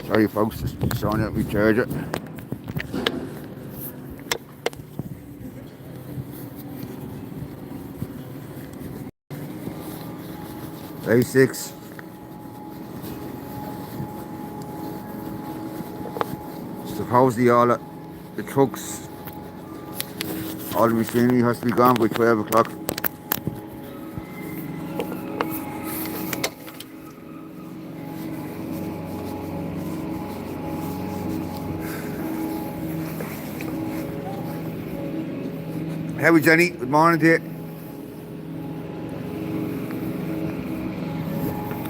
Sorry folks, just showing out my charger. Day 6. Supposedly all the trucks, all the machinery has to be gone by 12 o'clock. How are we, Jenny? Good morning to you.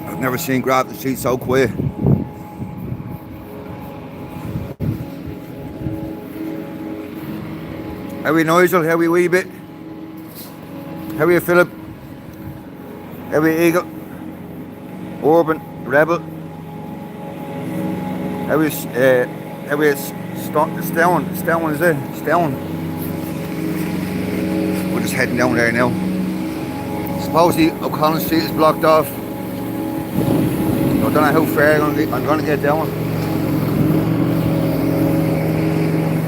I've never seen Grafton Street so quiet. How are you, Nigel? How are you, Wee Bit? How are you, Philip? How are you, Eagle? Urban, Rebel? How are you, Stone, is it? Stone. We're just heading down there now. Supposedly O'Connell Street is blocked off. I don't know how far I'm going to get down.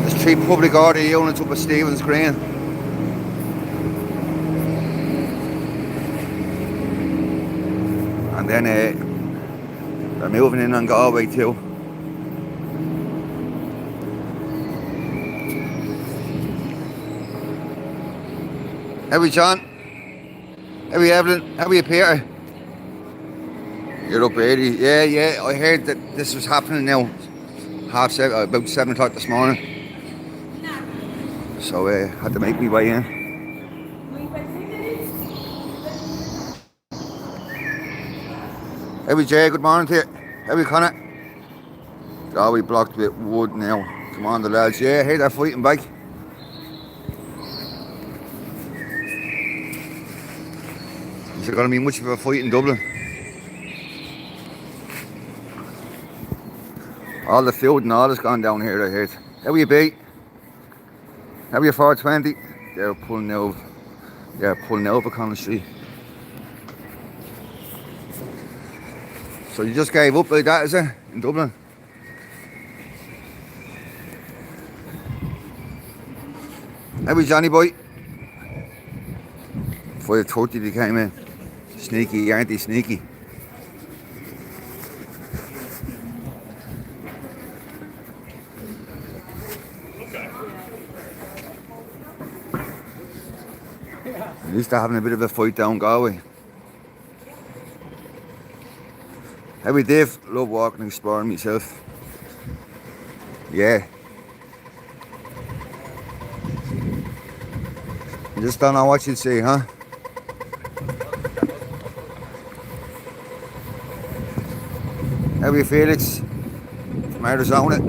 There's 3 public order units up at Stephen's Green. And then they're moving in on Galway too. How are you, John? How are you, Evelyn? How are you, Peter? You're up early. Yeah. I heard that this was happening now. About 7 o'clock this morning. So I had to make my way in. How are you, Jay? Good morning to you. How are you, Connor? Oh, we blocked with wood now. Come on, the lads. Yeah, hey, they're fighting back. Is there going to be much of a fight in Dublin? All the food and all has gone down here, I heard. How are you, B? How are you, 420? They're pulling out O'Connell Street. So you just gave up like that, is it? In Dublin? How are you, Johnny boy? 5:30 they came in. Sneaky, aren't they? Sneaky. At least they're having a bit of a fight down Galway. How we, Dave? Love walking and exploring myself. Yeah. You just don't know what you'd see, huh? How are you, Felix? From Arizona.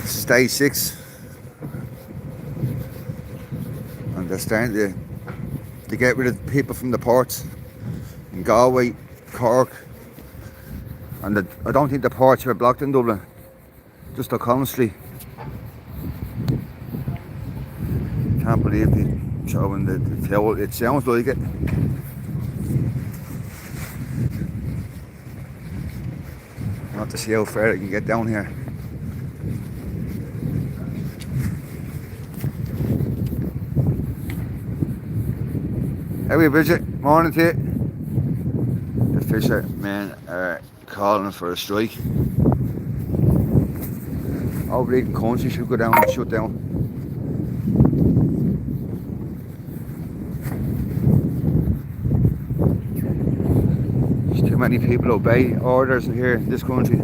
This is day 6. And they're starting to get rid of people from the ports in Galway, Cork. And I don't think the ports were blocked in Dublin. Just O'Connell Street. Can't believe they showing the tail. It sounds like it. I'll have to see how far I can get down here. How are you, Bridget? Morning to you. The fishermen are calling for a strike. All bleeding country should go down and shut down. There's too many people obey orders here in this country.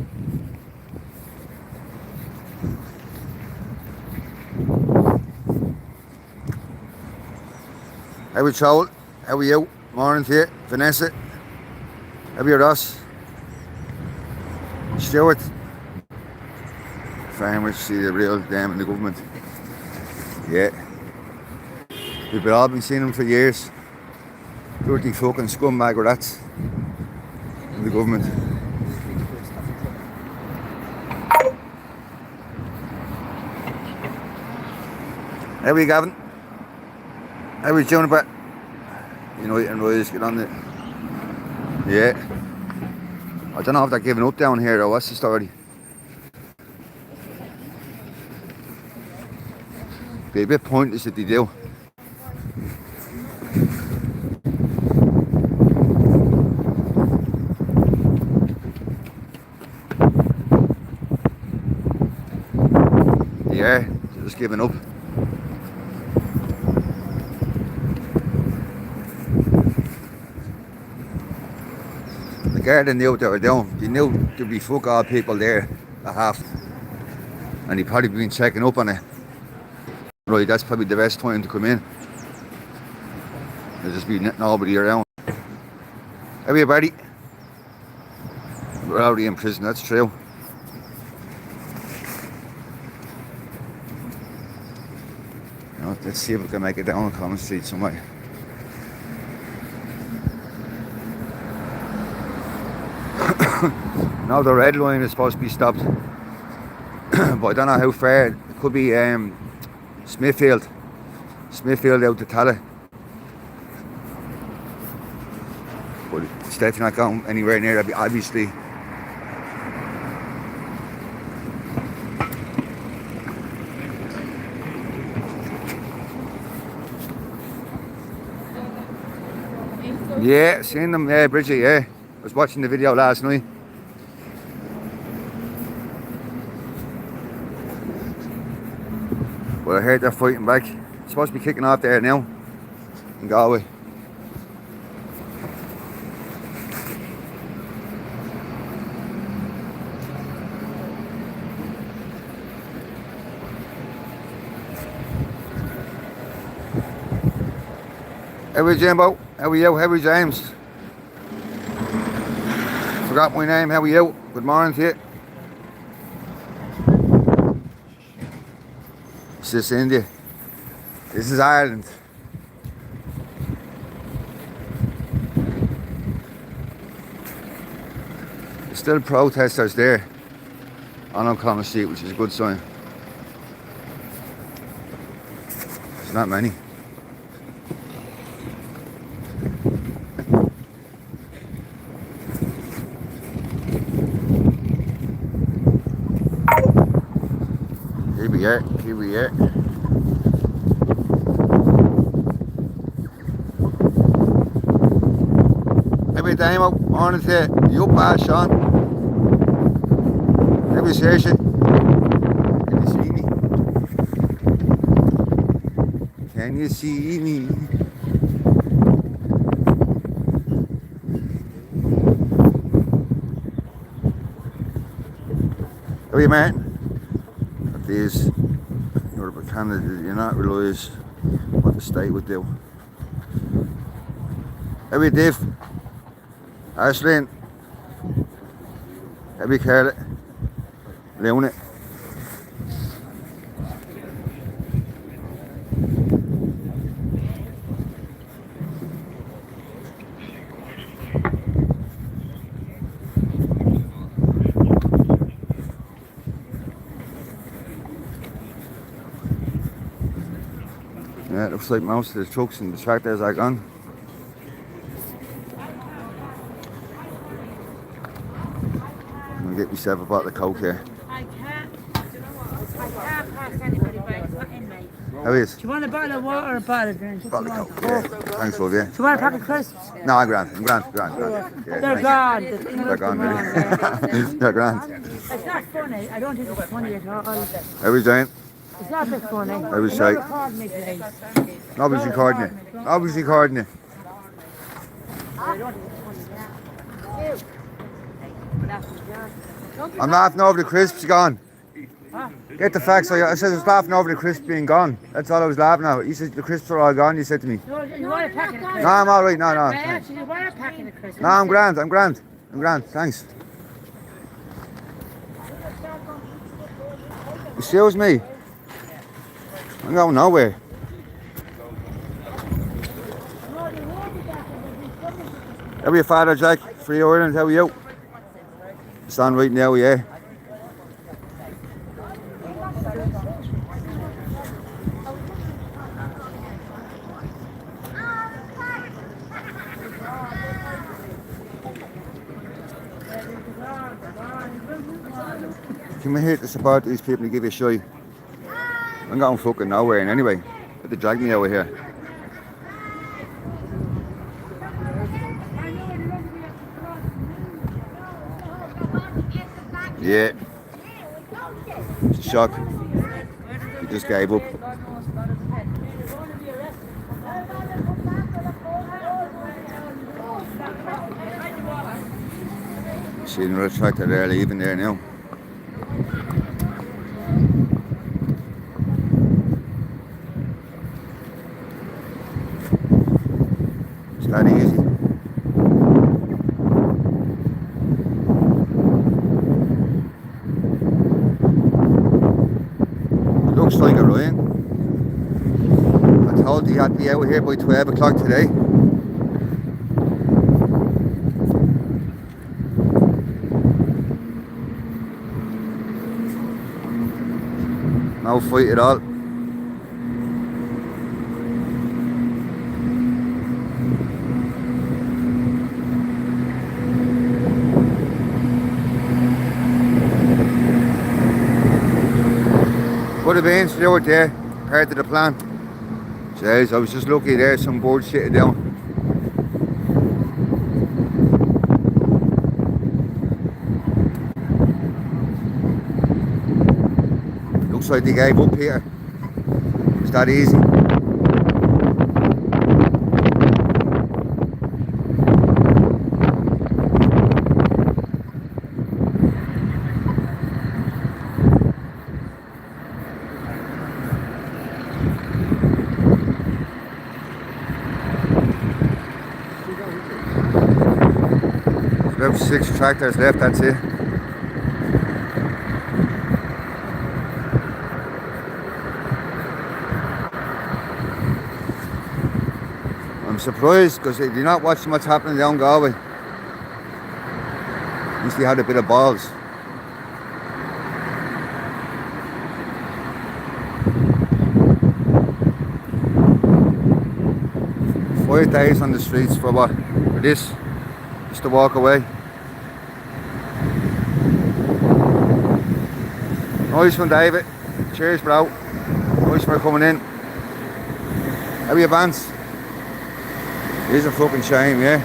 How are you, Joel? How are you? Morning to you. Vanessa. How are you, Ross? Stuart. Farmers see the real them in the government. Yeah. We've all been seeing them for years. Dirty fucking scumbag rats in the government. How are you, Gavin? How are you, Juniper? You know, and Royals get on the Yeah. I don't know if they're giving up down here though. What's the story? Be a bit pointless if they do. Yeah, just giving up. The Garda knew what they were doing. They knew there'd be fuck all people there at half. And he probably been checking up on it. Right, that's probably the best time to come in. There'll just be nobody around. Everybody. We're already in prison, that's true. Now, let's see if we can make it down Common Street somewhere. Now the red line is supposed to be stopped. But I don't know how far. It could be Smithfield out to Tala. But it's definitely not going anywhere near that, obviously. Yeah, seen them, yeah, Bridget, yeah. I was watching the video last night. Well, I heard they're fighting back. It's supposed to be kicking off there now in Galway. How are you, Jimbo? How are you? How are you, James? Forgot my name. How are you? Good morning to you. Is this India? This is Ireland. There's still protesters there on O'Connell Street, which is a good sign. There's not many. Here we are. Every time I wanted to, you up, Sean? Every station. Can you see me? Can you see me? How are you, man? These Europe Canada, do not realise what the state would do. How are you, Dave? Ashleen? How are you, Carla? Leona? Yeah, it looks like most of the trucks and the tractors are gone. I'm gonna get myself a bottle of Coke here. I can't pass anybody by. It's not in me. How is? Do you want a bottle of water or a bottle of drink? Bottle of Coke, yeah. Thanks, love, yeah. Do you want a pack of crisps? No, I'm grand. Yeah, They're gone. They're gone, really. They're grand. It's not funny. I don't think it's funny at all. How are you doing? It's not that funny. I was saying. Record me, please. Nobody's recording it. Nobody's recording it. I don't think it's funny. I'm laughing over the crisps gone. Get the facts. I said I was laughing over the crisps being gone. That's all I was laughing at. You said the crisps are all gone, you said to me. No, you want a packet of crisps? No, I'm alright. No. I actually want a packet of crisps. No, I'm grand. Thanks. Excuse me. I'm going nowhere. How are you, Father Jack? Free Ireland, how are you? Stand right now, yeah. came here to support these people and give you a show. I'm going fucking nowhere and anyway. But they drag me over here. Yeah. It's a shock. He just gave up. See another tractor there leaving there now. It's that easy. It looks like it, Ryan. I told you had to be out here by 12 o'clock today. No fight at all. Could have been through it there, part of the plan. Says I was just lucky there, some birds sitting down. Looks like they gave up here. It's that easy. There's about 6 tractors left, that's it. I'm surprised because they do not watch what's happening down Galway. At least they had a bit of balls. Five days on the streets for what? For this? Just to walk away. Nice one, David. Cheers, bro. Nice for coming in. How are your bands? It is a fucking shame, yeah.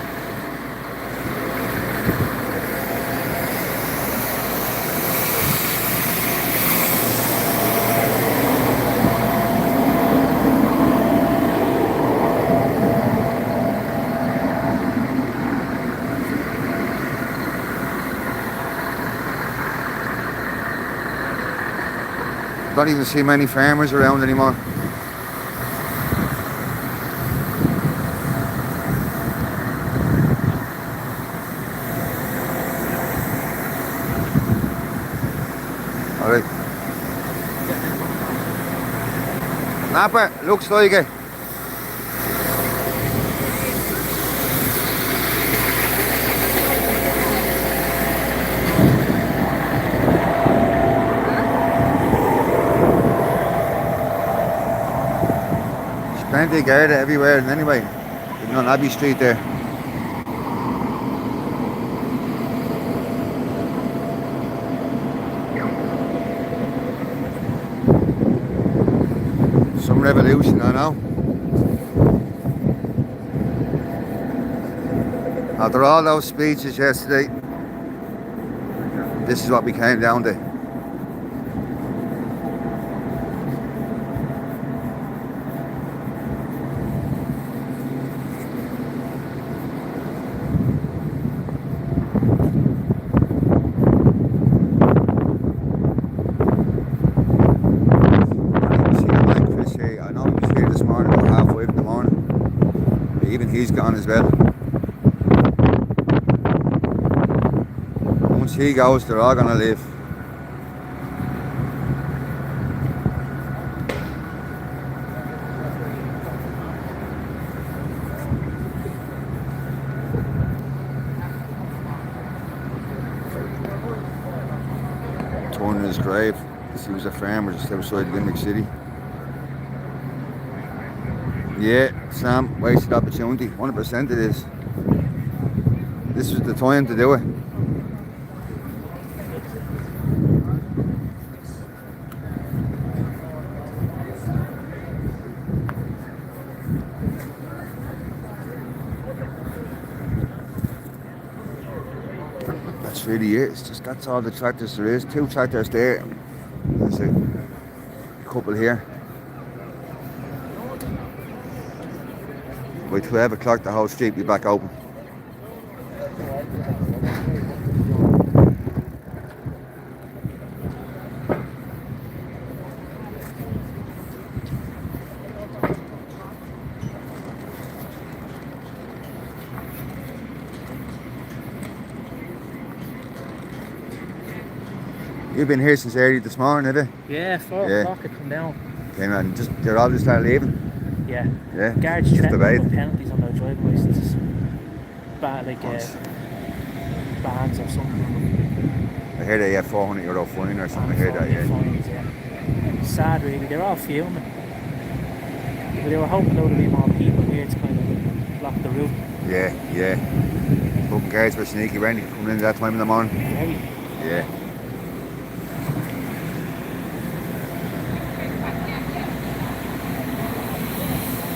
Don't even see many farmers around anymore. Alright. Napa, looks like it. Plenty of Garda everywhere, and anyway, even on Abbey Street there. Some revolution, I know. After all those speeches yesterday, this is what we came down to. He's gone as well. Once he goes, they're all gonna leave. Torn in his grave because he was a farmer just outside the Limerick City. Yeah, Sam, wasted opportunity, 100% it is. This was the time to do it. That's really it. It's just that's all the tractors there is. 2 tractors there. There's a couple here. By 12 o'clock the whole street will be back open. You've been here since early this morning, have you? Yeah, 4 o'clock I come down. Came on, they're all just started leaving. Yeah. Yeah. Guards just threatening about. with penalties on their driving licenses. Bans or something. I heard they had €400 fine or something. I heard that, yeah. Fines, yeah. Sad really, they're all fuming. But they were hoping there would be more people here to kind of block the route. Yeah. Fucking guards were sneaky around coming in that time in the morning. Very. Yeah.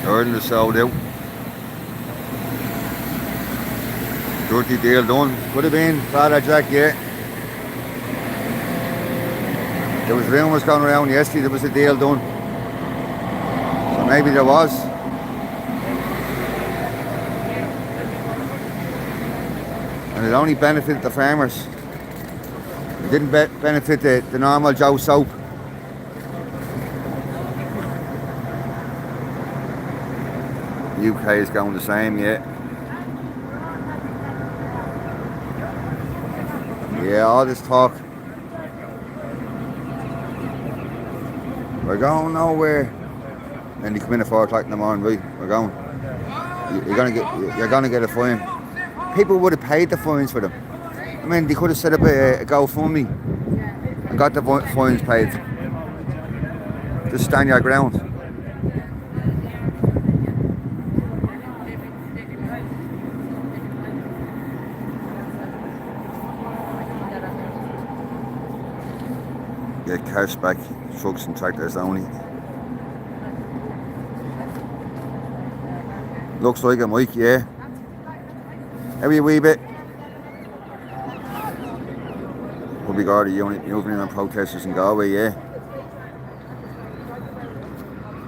Jordan is sold out. Dirty deal done. Could have been Father Jack, yeah. There was rumours going around yesterday there was a deal done. So maybe there was. And it only benefited the farmers. It didn't benefit the normal Joe Soap. UK is going the same, yeah. Yeah, all this talk. We're going nowhere. And you come in at 4 o'clock in the morning, right? We're going. You're gonna get a fine. People would have paid the fines for them. I mean, they could have set up a GoFundMe and got the fines paid. Just stand your ground. Get cash back, trucks and tractors only. Looks like a Mike, yeah. Every wee bit. Public Garda unit moving in on protesters in Galway, yeah.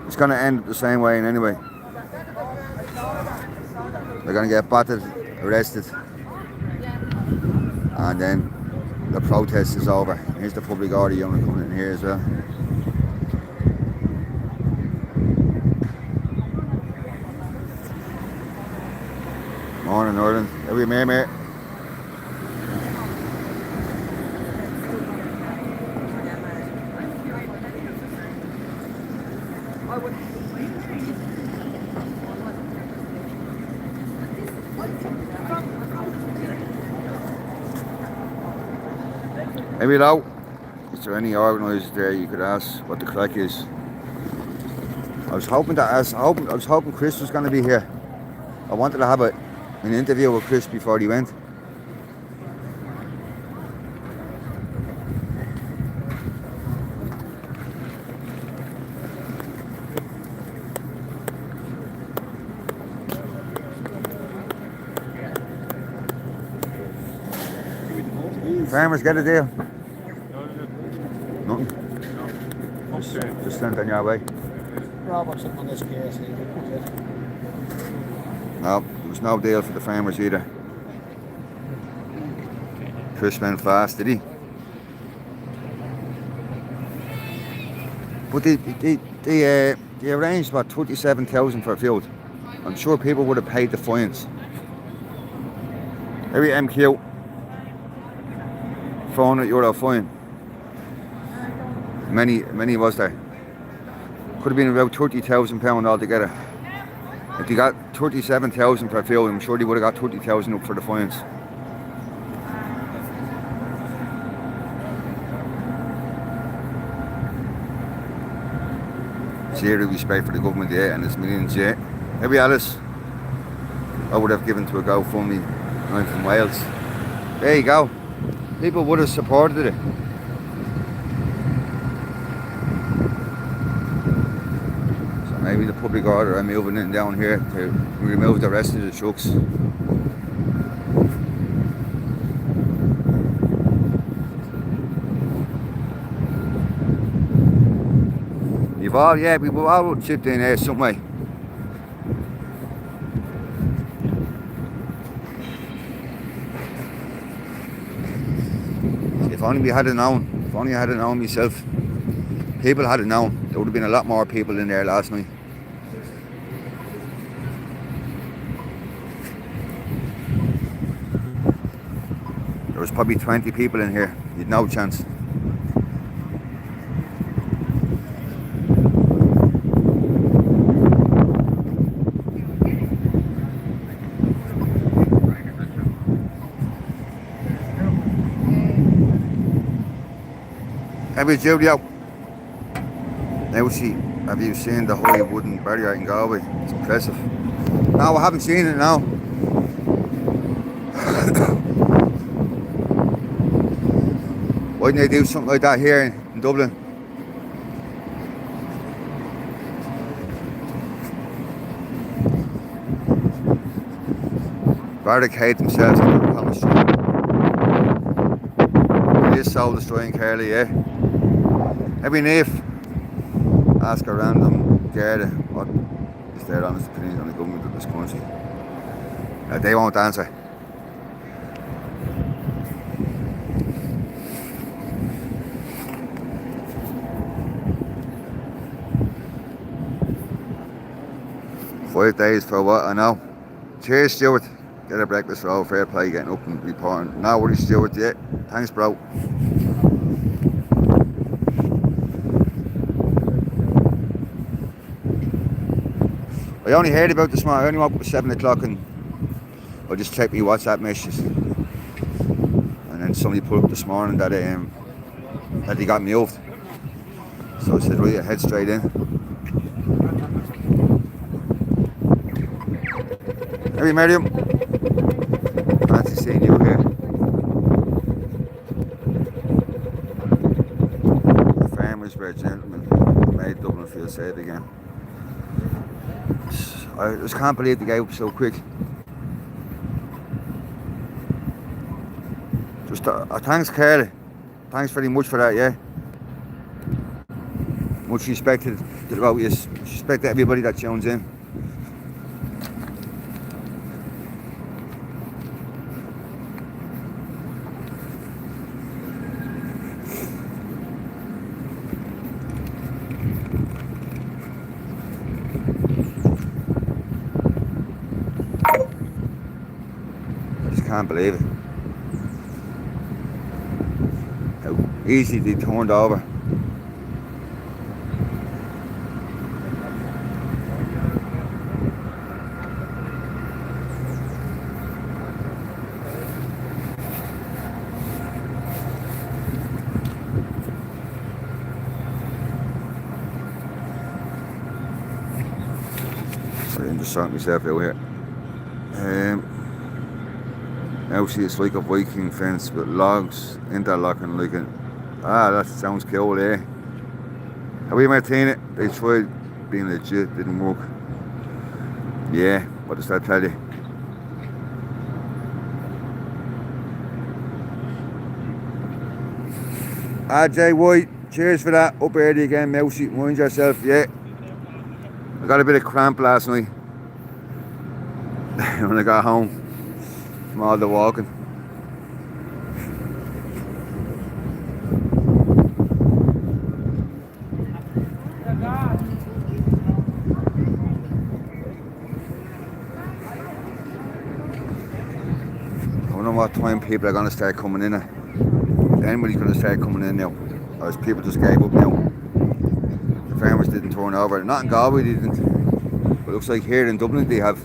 It's going to end up the same way in anyway. They're going to get battered, arrested, and then the protest is over. Here's the Public Garda unit coming in here as well. Morning, Northern. How are you, mate? Hello. Is there any organisers there you could ask what the crack is? I was hoping Chris was going to be here. I wanted to have an interview with Chris before he went. Farmers get a deal. Nothing. Just sent on your way. Robert's on this case. No, there was no deal for the farmers either. Chris went fast, did he? But they arranged about 27,000 for a field. I'm sure people would have paid the fines. Every MQ, €400 fine. Many was there. Could have been about £30,000 altogether. If they got 37,000 for a field, I'm sure they would have got 30,000 up for the fines. Zero respect for the government, yeah, and it's millions, yeah. Maybe Alice, I would have given to a GoFundMe. I'm from Wales. There you go. People would have supported it. So maybe the Public Order are moving in down here to remove the rest of the trucks. all, yeah, we all chipped in here some way. If only we had it known, if only I had it known myself, people had it known, there would have been a lot more people in there last night. There was probably 20 people in here, you'd no chance. Every Julia. Now see, have you seen the high wooden barrier in Galway? It's impressive. No, I haven't seen it now. Why didn't they do something like that here in Dublin? Barricade themselves in the common street. It is soul destroying, Carly, yeah. Every night, ask a random Garda what is their honest opinion on the government of this country. They won't answer. Five days for what? I know. Cheers, Stuart. Get a breakfast for all fair play, getting up and reporting. No worries, Stuart. Yeah, thanks, bro. I only heard about this morning. I only woke up at 7 o'clock and I just checked my WhatsApp messages. And then somebody put up this morning that they got moved. So I said, right, I head straight in. Hey, Miriam. Fancy seeing you here. The farmers were gentlemen. Made Dublin feel safe again. I just can't believe they gave up so quick. Just thanks, Carly. Thanks very much for that, yeah. Much respected about you. Respect to everybody that tunes in. Can't believe it. How easy they turned over. I'm just sorting myself out here. Now see, it's like a Viking fence with logs interlocking like an... that sounds cool, eh? Have we Martina? They tried being legit, didn't work. Yeah, what does that tell you? Jay White, cheers for that. Up early again, mousey, mind yourself, yeah. I got a bit of cramp last night when I got home from all the walking. I don't know what time people are going to start coming in at. Anybody's going to start coming in now, or as people just gave up now. The farmers didn't turn over. Not in Galway they didn't, but it looks like here in Dublin they have.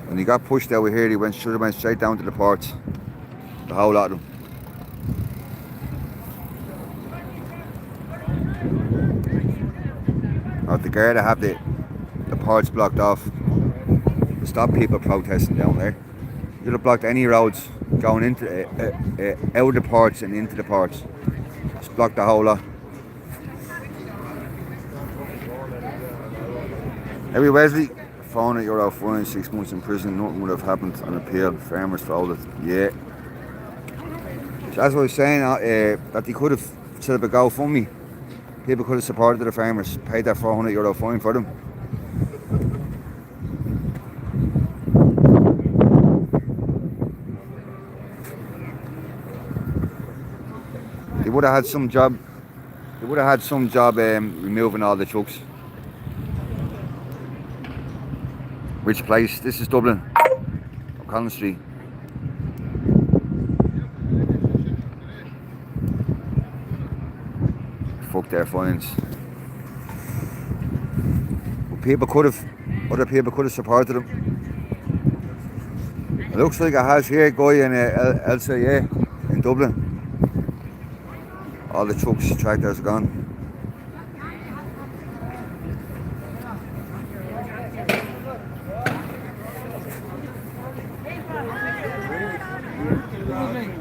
When he got pushed over here, he should have went straight down to the ports. The whole lot of them. Or the Garda have the ports blocked off to stop people protesting down there. You could have blocked any roads going into out of the ports and into the ports. Just blocked the whole lot. Hey Wesley, phone at €4 fine, 6 months in prison, nothing would have happened on appeal, farmers folded. Yeah. So as I was saying, that they could have set up a GoFundMe. People could have supported the farmers, paid that €400 fine for them. They would have had some job. They would have had some job removing all the trucks. Which place? This is Dublin, O'Connell Street. Fuck their fines. But other people could have supported them. It looks like it has here, guy in LCA in Dublin. All the trucks, tractors are gone.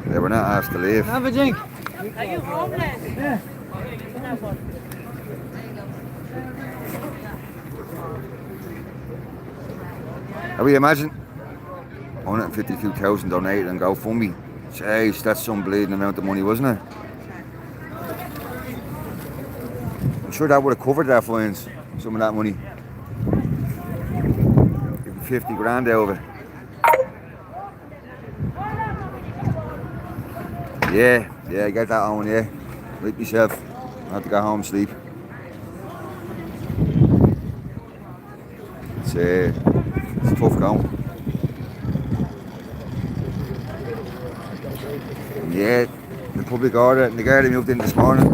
They were not asked to leave. Have a drink. Are you homeless? Yeah. Can we imagine 152,000 donated and GoFundMe? Jeez, that's some bleeding amount of money, wasn't it? I'm sure that would have covered their fines, some of that money. Give 50 grand out of it. Yeah, get that on, yeah. Like myself. I have to go home and sleep. It's tough going. Yeah, the public order and the Garda moved in this morning.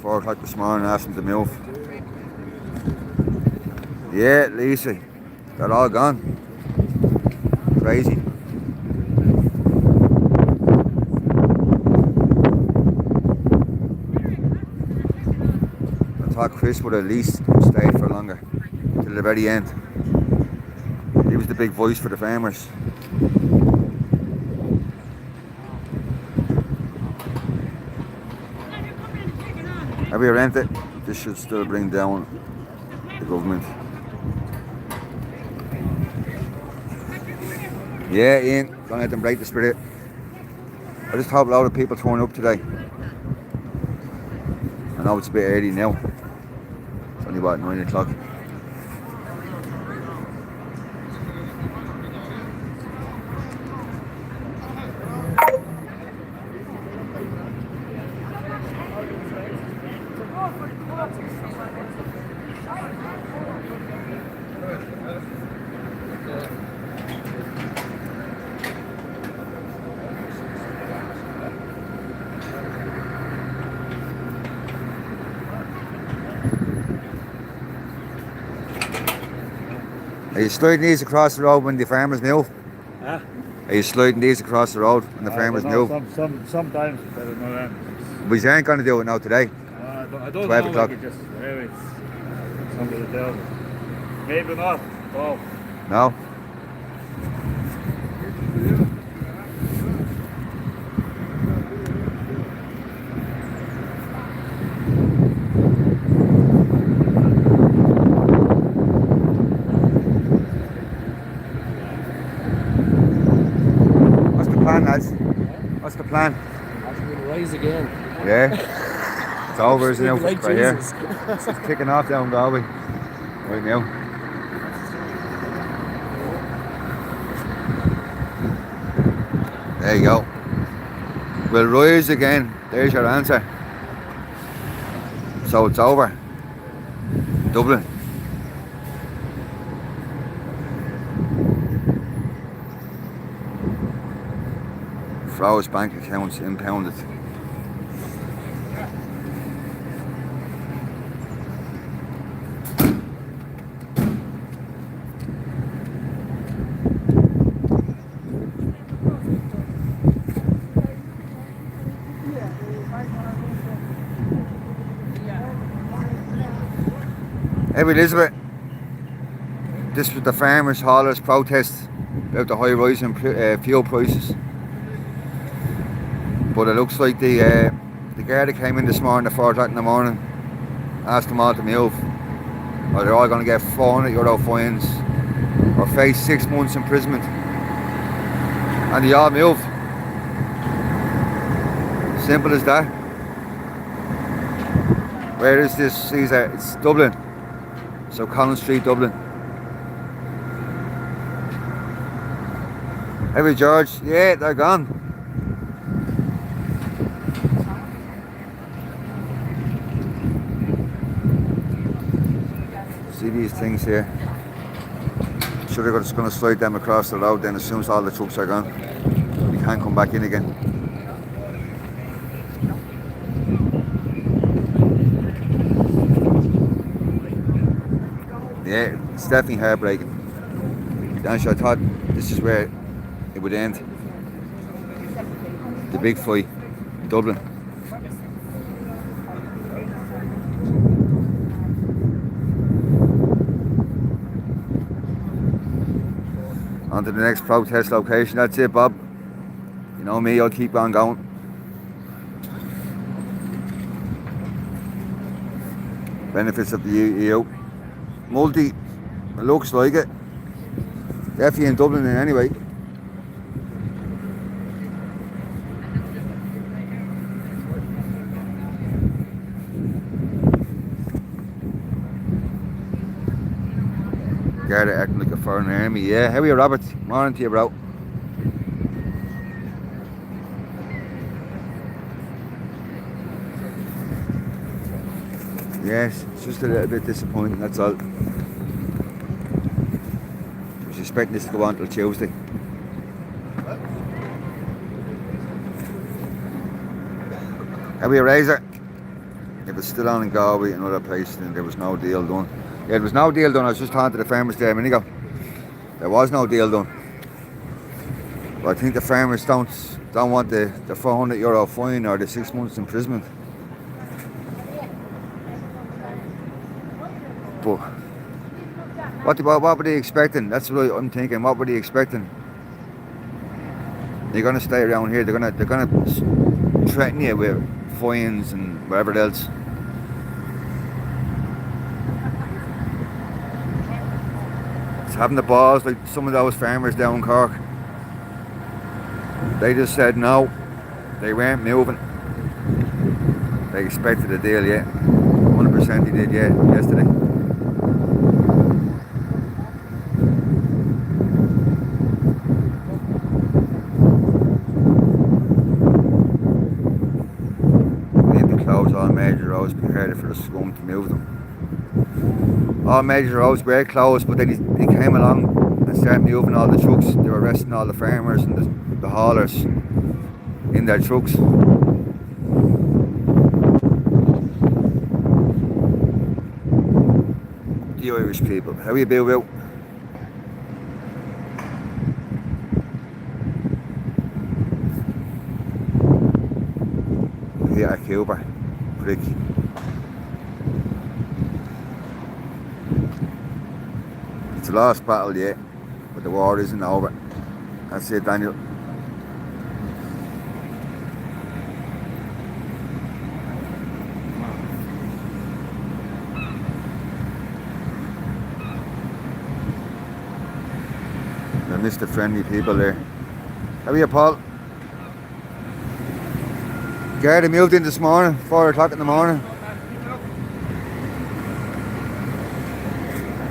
4 o'clock this morning, asked them to move. Yeah, Lisa, they're all gone. Crazy. I thought Chris would at least stay for longer, till the very end. He was the big voice for the farmers. Have you rent it? This should still bring down the government. Yeah, Ian, don't let them break the spirit. I just hope a lot of people turn up today. I know it's a bit early now. It's only about 9 o'clock. Are you sliding these across the road when the farmers move? Huh? Are you sliding these across the road when the farmers move? Sometimes, I don't know that. We aren't going to do it now today. I don't 12 know, o'clock. like it just, maybe it's somebody tells me. Maybe not. Oh. No? What's the plan, lads? What's the plan? Actually, we'll rise again. Yeah? It's over, isn't it? Like Right here. Jesus. It's kicking off down Galway. Right now. There you go. We'll rise again. There's your answer. So it's over. Dublin. Flowers bank accounts impounded. Hey Elizabeth, this was the farmers' hauliers protest about the high rise in fuel prices. But it looks like the Garda came in this morning at 4 o'clock in the morning, asked them all to move, or they're all going to get €400 fines or face 6 months imprisonment. And they all move. Simple as that. Where is this, Caesar? It's Dublin. So Collins Street, Dublin. Hey, George. Yeah, they're gone. See these things here? Sure, they're just going to slide them across the road then as soon as all the trucks are gone. You can't come back in again. Yeah, it's definitely heartbreaking. Actually, I thought this is where it would end. The big fight in Dublin. On to the next protest location. That's it, Bob. You know me, I'll keep on going. Benefits of the EU. Multi, it looks like it. Definitely in Dublin anyway. Garda acting like a foreign army. Yeah, how are you, Robert? Morning to you, bro. Yes, it's just a little bit disappointing, that's all. I was expecting this to go on till Tuesday. How are you, Razor? If it's still on in Galway and other places, then there was no deal done. Yeah, there was no deal done. I was just talking to the farmers there a minute ago. There was no deal done. But I think the farmers don't want the €400 fine or the 6 months imprisonment. But what were they expecting? That's what I'm thinking. What were they expecting? They're gonna stay around here. They're gonna threaten you with fines and whatever else. It's having the balls like some of those farmers down in Cork. They just said no. They weren't moving. They expected a deal, yeah. 100% they did, yeah, yesterday. All major roads prepared for the scum to move them. All major roads were closed, but then they came along and started moving all the trucks. They were arresting all the farmers and the haulers in their trucks. The Irish people. How are you, Bill Will? Yeah, Cuba. Prick. It's a lost battle, yeah, but the war isn't over. That's it, Daniel. I miss the friendly people there. How are you, Paul? Garda moved in this morning, 4 o'clock in the morning.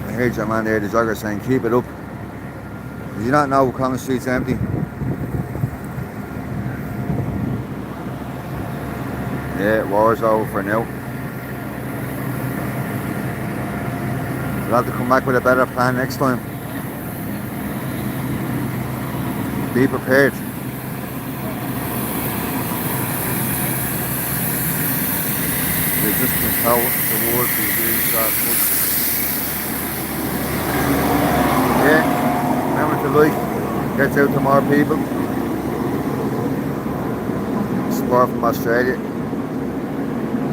I heard your man there, the jogger, saying keep it up. Did you not know Collins Street's empty? Yeah, war's over for now. We'll have to come back with a better plan next time. Be prepared. Just how the war to do shot. Yeah, remember to like, gets out to more people. Support from Australia.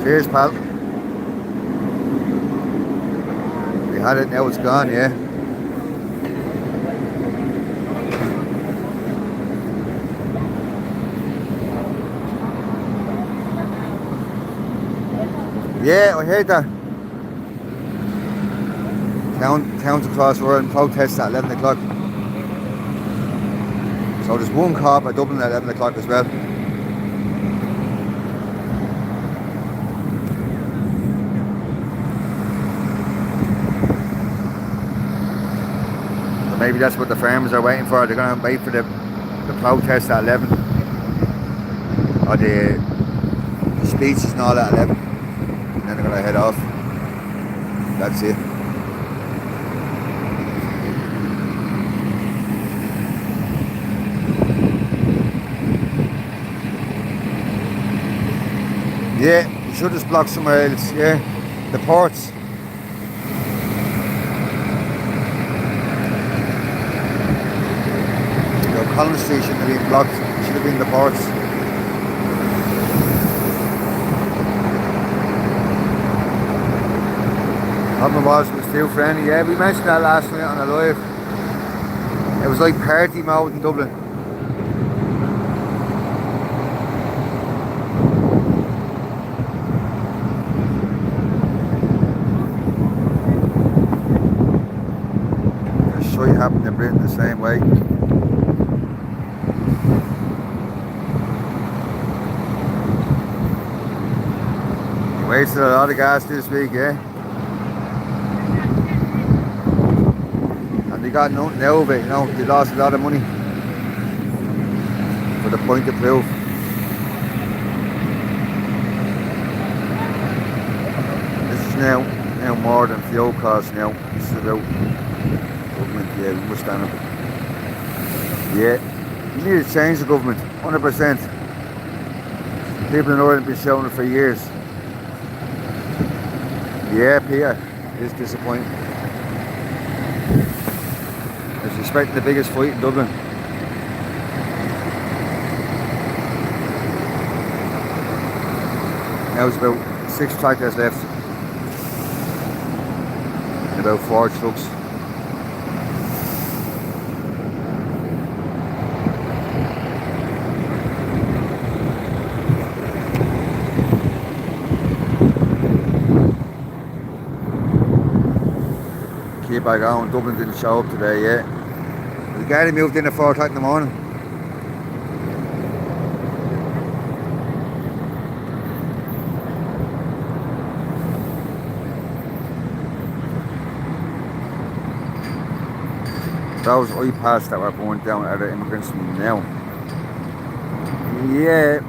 Cheers, pal. We had it, now it's gone, yeah. Yeah, I heard that. Towns across the world protests at 11 o'clock. So there's one cop at Dublin at 11 o'clock as well. So maybe that's what the farmers are waiting for. They're going to wait for the protest at 11. Or the speeches and all at 11. And then they're going to head off. That's it. Yeah, you should just block somewhere else, yeah. The ports. Collins Street shouldn't have been blocked, it should have been the ports. Problem was, it was too friendly, yeah, we mentioned that last night on the live. It was like party mode in Dublin. It's sure it happened in Britain the same way. Wasted a lot of gas this week, yeah. And they got nothing out of it, you know, they lost a lot of money for the point of proof. This is now more than fuel costs now. This is about government, yeah, we must stand up. Yeah, you need to change the government, 100%. People in Ireland have been shouting it for years. Yeah, Peter is disappointing. It's expecting the biggest fight in Dublin. Now there's about 6 tractors left. And about 4 trucks. Keep on going. Dublin didn't show up today yet. The Garda moved in at 4 o'clock in the morning. Those iPads that were burnt down are the immigrants from now. Yeah,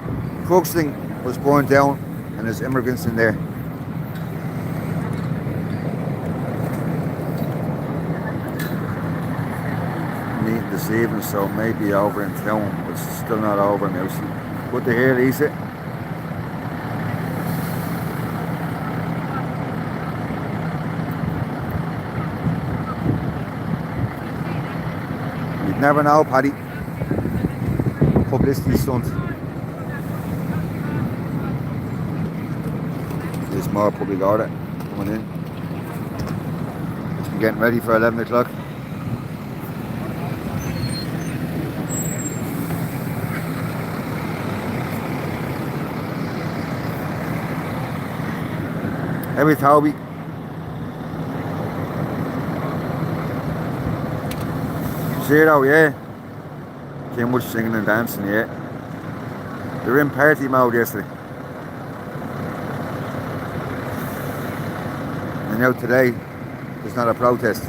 Crookston was burnt down and there's immigrants in there. This evening, so maybe over in town, but it's still not over now. So good to hear, Lisa. You'd never know, Paddy. Publicity stunt. There's more public order coming in. We're getting ready for 11 o'clock. Every Toby. Zero, yeah. Too much singing and dancing, yeah. They were in party mode yesterday. And now today, there's not a protest.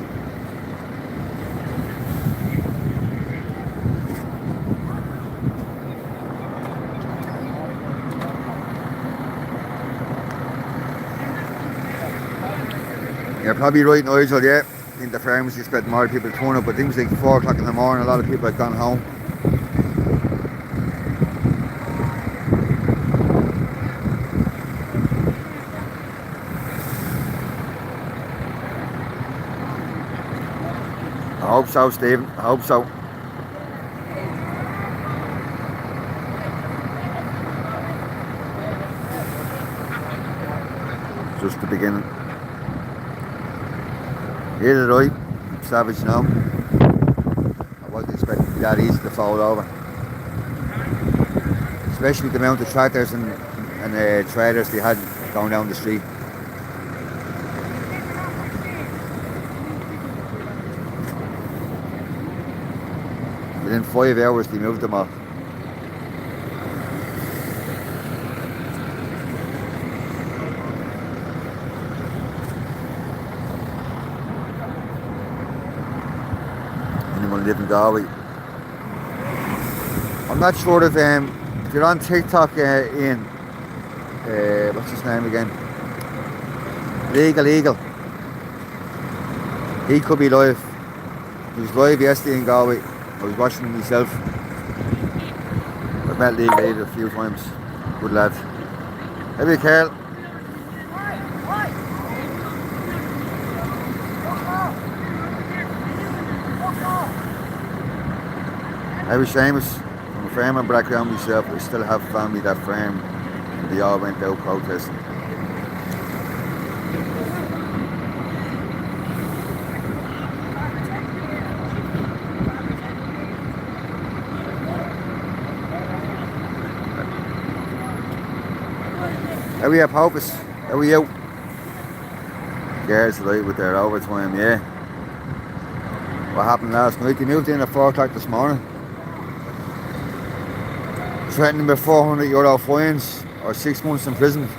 You're probably right, Nigel, yeah. I think the farmers expect more people to turn up, but things like 4 o'clock in the morning, a lot of people have gone home. I hope so, Stephen. I hope so. Just the beginning. Hit it right, savage now. I wasn't expecting it to be that easy to fold over. Especially the amount of tractors and trailers they had going down the street. But Within 5 hours they moved them all. Anyone live in Galway? I'm not sure if you're on TikTok, Ian, what's his name again? Legal. He could be live. He was live yesterday in Galway. I was watching him myself. I've met Legal a few times. Good lad. Hey, Carl. I was Seamus. I'm a farming background myself. I still have family that farm. They all went out protesting. How are you, Popus? How are you? Girls right with their overtime, yeah. What happened last night? They moved in at 4 o'clock this morning. Threatening with €400 fines or 6 months imprisonment.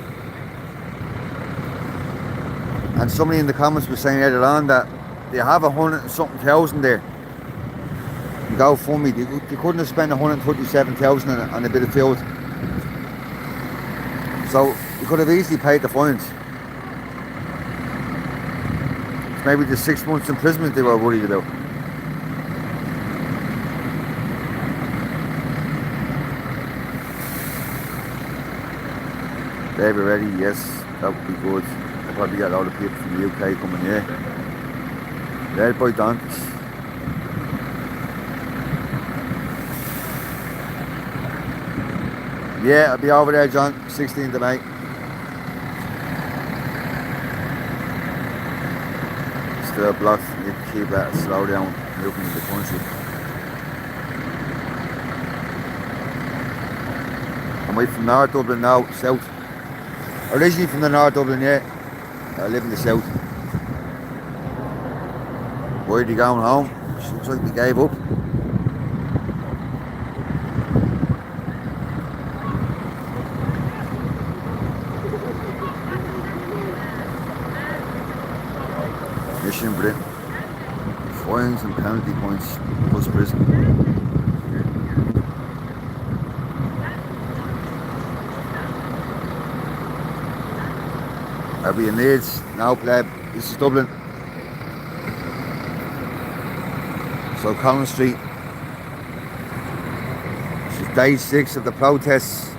And somebody in the comments was saying earlier on that they have 100 and something thousand there. You go for me, they couldn't have spent 137,000 on a bit of field. So you could have easily paid the fines. It's maybe the 6 months imprisonment they were worried about. They'll be ready, yes, that would be good. They'll probably get a lot of people from the UK coming here. Led by donkeys. Yeah, I'll be over there, John, 16th of May. Still blocked, you need to keep that slow down, looking in the country. I'm away from North Dublin now, south. Originally from the North Dublin, yeah. I live in the south. Where are you going home? Looks like they gave up. Mission Britain. Fines and penalty points plus prison. I'll be in Leeds now, pleb. This is Dublin. So Collins Street. This is day 6 of the protests.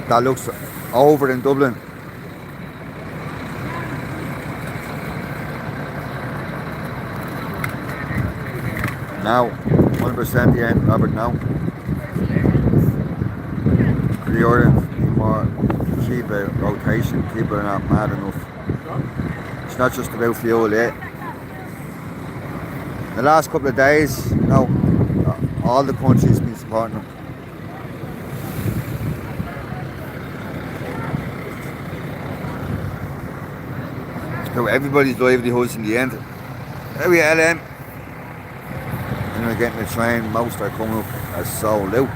That looks over in Dublin. Now, 100% the end, Robert, now. For the order, more. Keep a rotation, people are not mad enough. It's not just about fuel yet. The last couple of days, all the countries been supporting them. It's about everybody's livelihoods in the end. There we are then. And we're getting the train, most are coming up as sold out.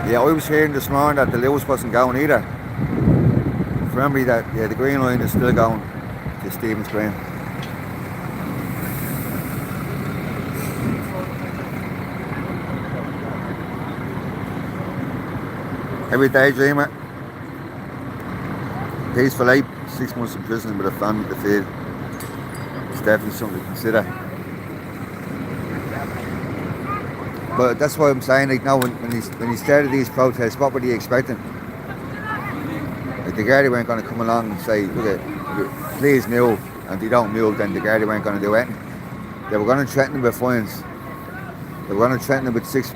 Yeah, I was hearing this morning that the Lewis wasn't going either. Remember that, yeah, the Green Line is still going to Stephen's Green. Every day dreamer. Peaceful life, 6 months in prison with a family to feed. It's definitely something to consider. But that's why I'm saying, like, now when he started these protests, what were they expecting? Like, the Garda weren't going to come along and say, look, please move, and if they don't move, then the Garda weren't going to do anything. They were going to threaten them with fines. They were going to threaten them with 6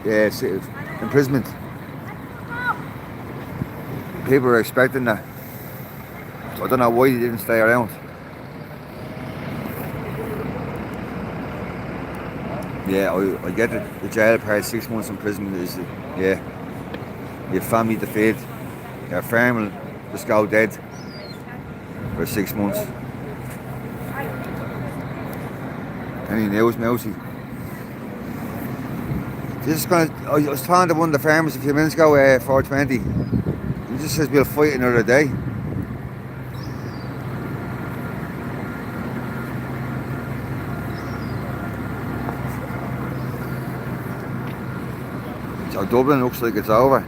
imprisonment. People were expecting that. So I don't know why they didn't stay around. Yeah, I get it. The jail part, 6 months in prison is, yeah. Your family to feed. Your farm will just go dead for 6 months. Any news, mousey? Just gonna. I was talking to one of the farmers a few minutes ago, 420. He just says we'll fight another day. So Dublin looks like it's over.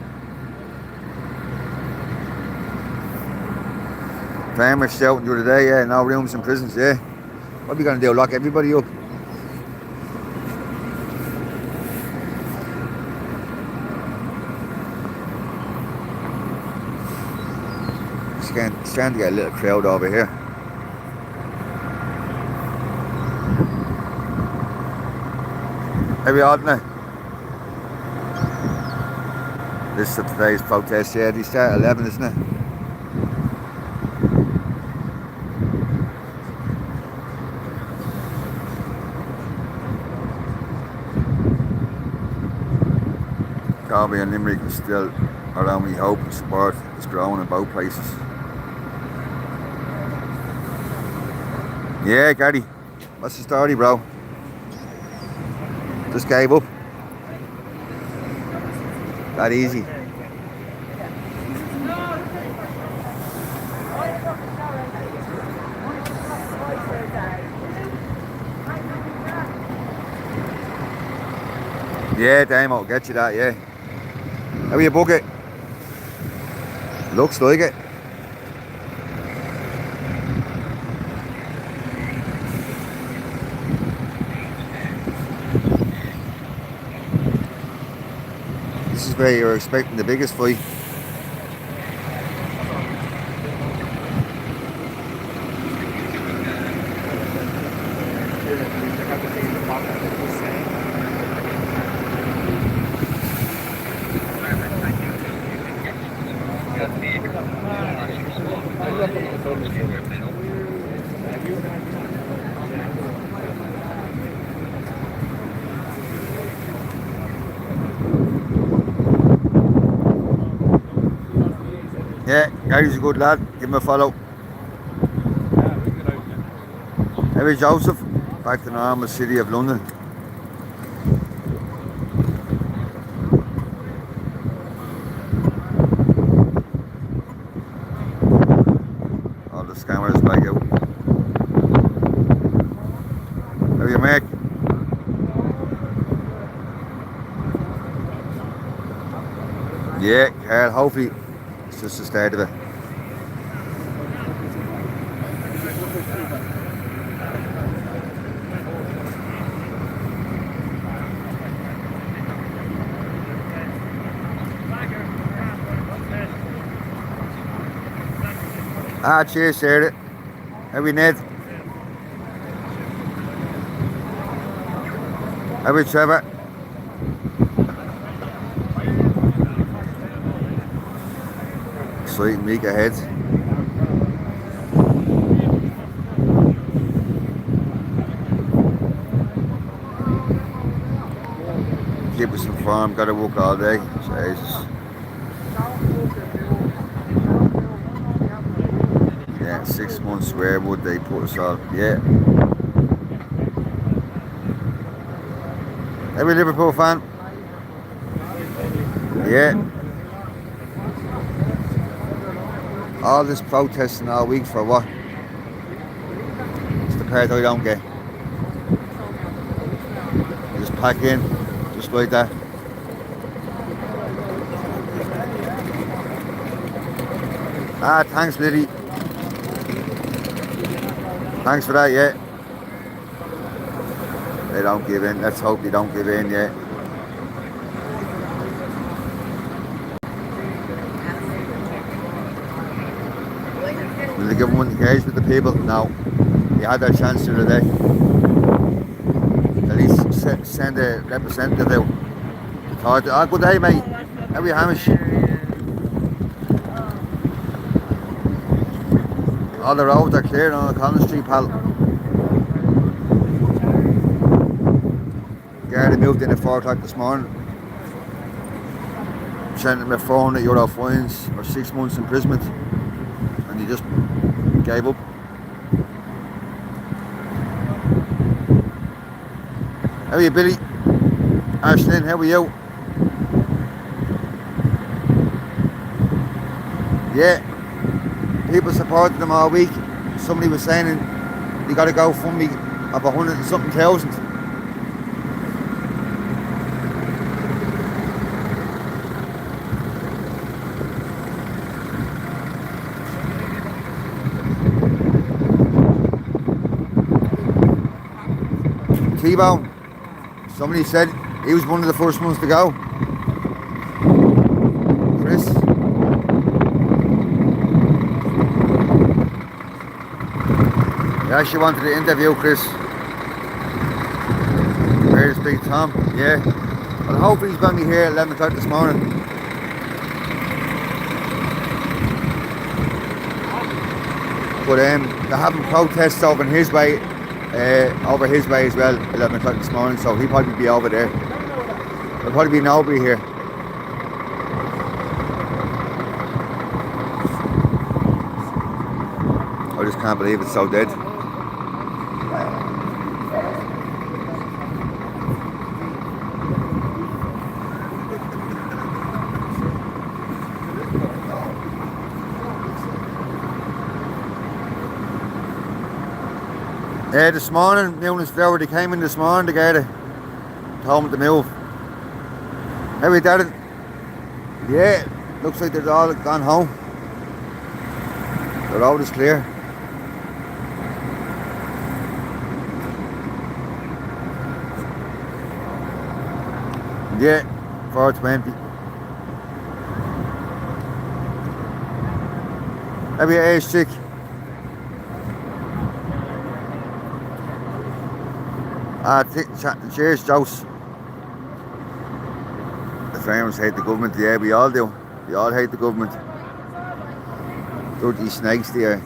Farmers shouting the other day, yeah, no rooms in prisons, yeah. What are we gonna do? Lock everybody up? It's trying to get a little crowd over here. Every odd now. This is today's protest, yeah. They start at 11, isn't it? Galway and Limerick is still our only hope and support. It's growing in both places. Yeah, Gary. What's the story, bro? Just gave up. That easy. Yeah, Damo, get you that, yeah. How you book it? Looks like it. This is where you're expecting the biggest fight. Yeah, Gary's a good lad. Give him a follow. Hey, Joseph, back to the normal city of London. All the scammers back out. How are you, mate? Yeah, Carl, hopefully. It's just the start of it. Ah, cheers, Sarah. How are we, Ned? How are we, Trevor? Exciting week ahead. Keep us informed, gotta work all day. Jesus. Yeah, 6 months, where would they put us all? Yeah. Every Liverpool fan? Yeah. All this protesting all week for what? It's the part I don't get. Just pack in, just like that. Ah, thanks, Liddy. Thanks for that, yeah. They don't give in. Let's hope they don't give in, yeah. Will the government engage with the people? No. You had that chance the other day. At least send a representative out. Good day, mate. How are you, Hamish? All the roads are clear on O'Connell Street, pal. Garda moved in at 4 o'clock this morning. Sent him a €400 fines or 6 months imprisonment. And he just gave up. How are you, Billy? Ashlyn, how are you? Yeah, people supported them all week. Somebody was saying you got to go fund me of 100 and something thousand. T-Bone, somebody said he was one of the first ones to go. Chris. He actually wanted to interview Chris. Where's Big Tom? Yeah. Well, hopefully he's going to be here at 11 o'clock this morning. But they're having protests over his way as well, 11 o'clock this morning, so he'll probably be over there. There'll probably be nobody here. I just can't believe it's so dead. This morning, Newlands Flower, they came in this morning, the Garda, told me to move. How we did it? Yeah, looks like they're all gone home. The road is clear. Yeah, 420. Have you age chick? Cheers, Jose. The farmers hate the government, yeah, we all do. We all hate the government. Dirty snakes there.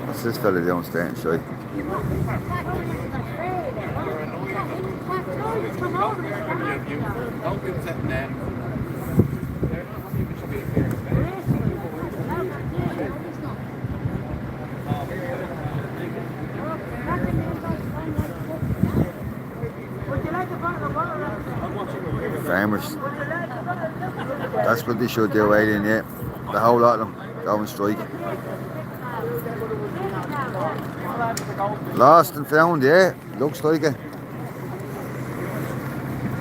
What's this fella doing staying shy? Farmers. That's what they should do, Aileen, yeah. The whole lot of them go and strike. Lost and found, yeah. Looks like it.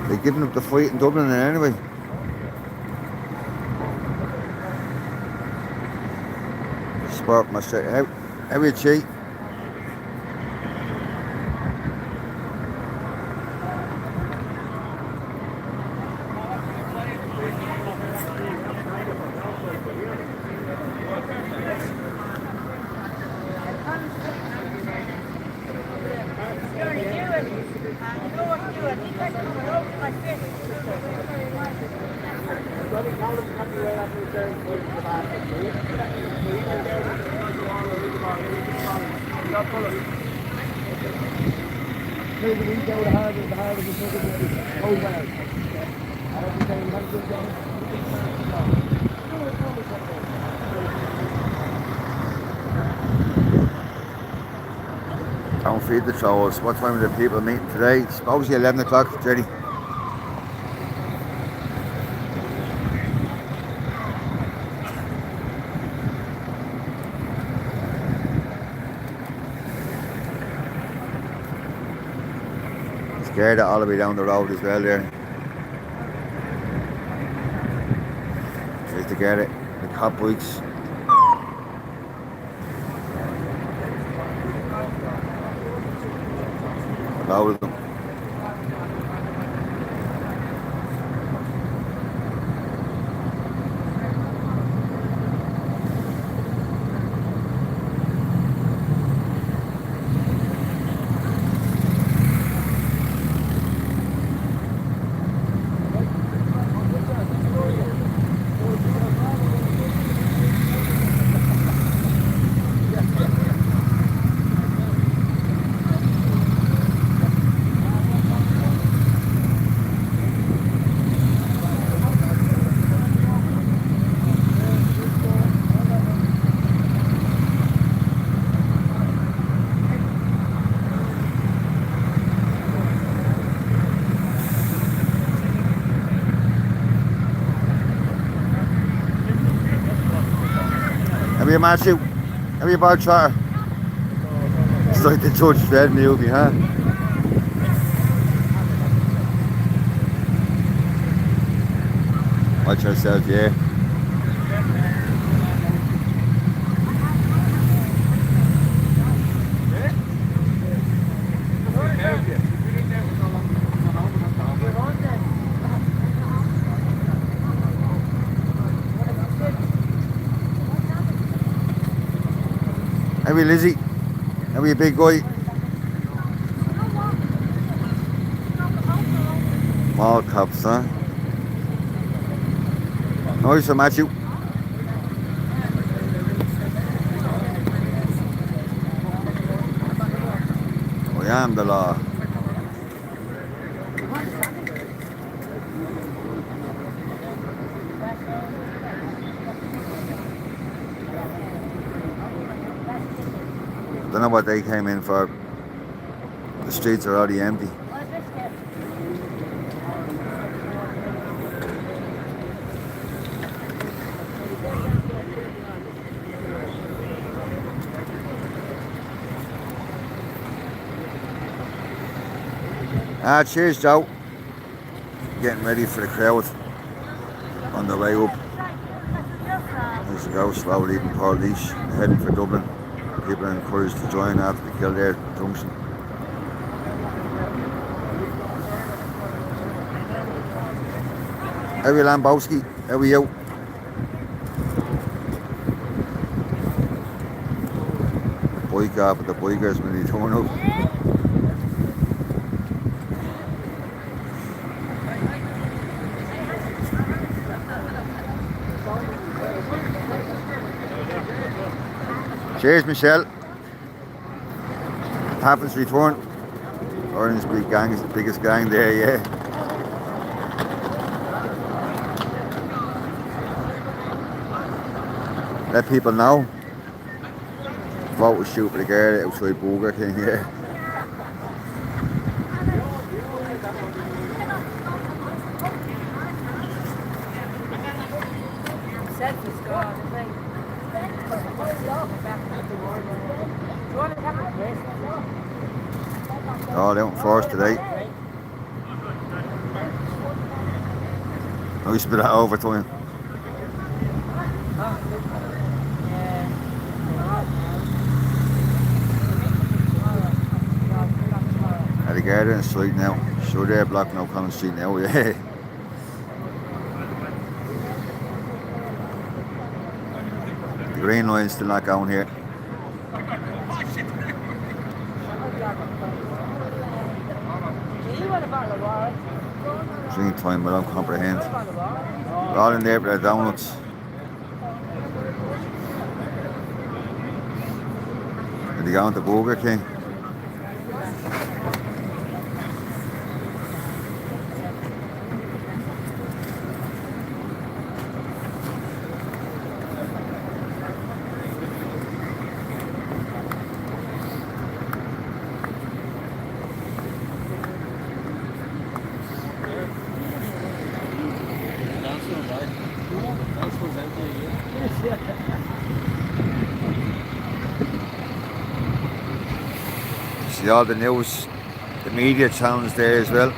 They're giving up the fight in Dublin anyway. Sport my straight. How are you, cheat? Don't feed the trolls. What time are the people meeting today? Supposedly 11 o'clock, Jerry. Scared all the way down the road as well there. There's the Garda, the cop bikes. A load of them. Have you, Matthew? Have you bought trotter? It's like the Judge Dredd movie, huh? Watch yourself, yeah. How are you, Lizzie? How are you, big guy? Mall cops, huh? Nice, Matthew. I am the law. Don't know what they came in for. The streets are already empty. Cheers, Joe. Getting ready for the crowd on the way up. As we go slowly leaving Portlaoise, heading for Dublin. People are encouraged to join after the Kildare junction. How are you, Lambowski? How are you? Bike off with the bikers when they turn up. Cheers, Michelle. Happens return. Ireland's big gang is the biggest gang there, yeah. Let people know. Vote was shoot for the Garda outside Burger King, yeah. All out in force today. Nice bit of overtime. At the Garda in the street now. Sure they're blocking O'Connell Street now, yeah. The green line's still not going here. Drink time, but I don't comprehend. They're all in there for their donuts. Are they going to Burger King? See all the news, the media channels there as well.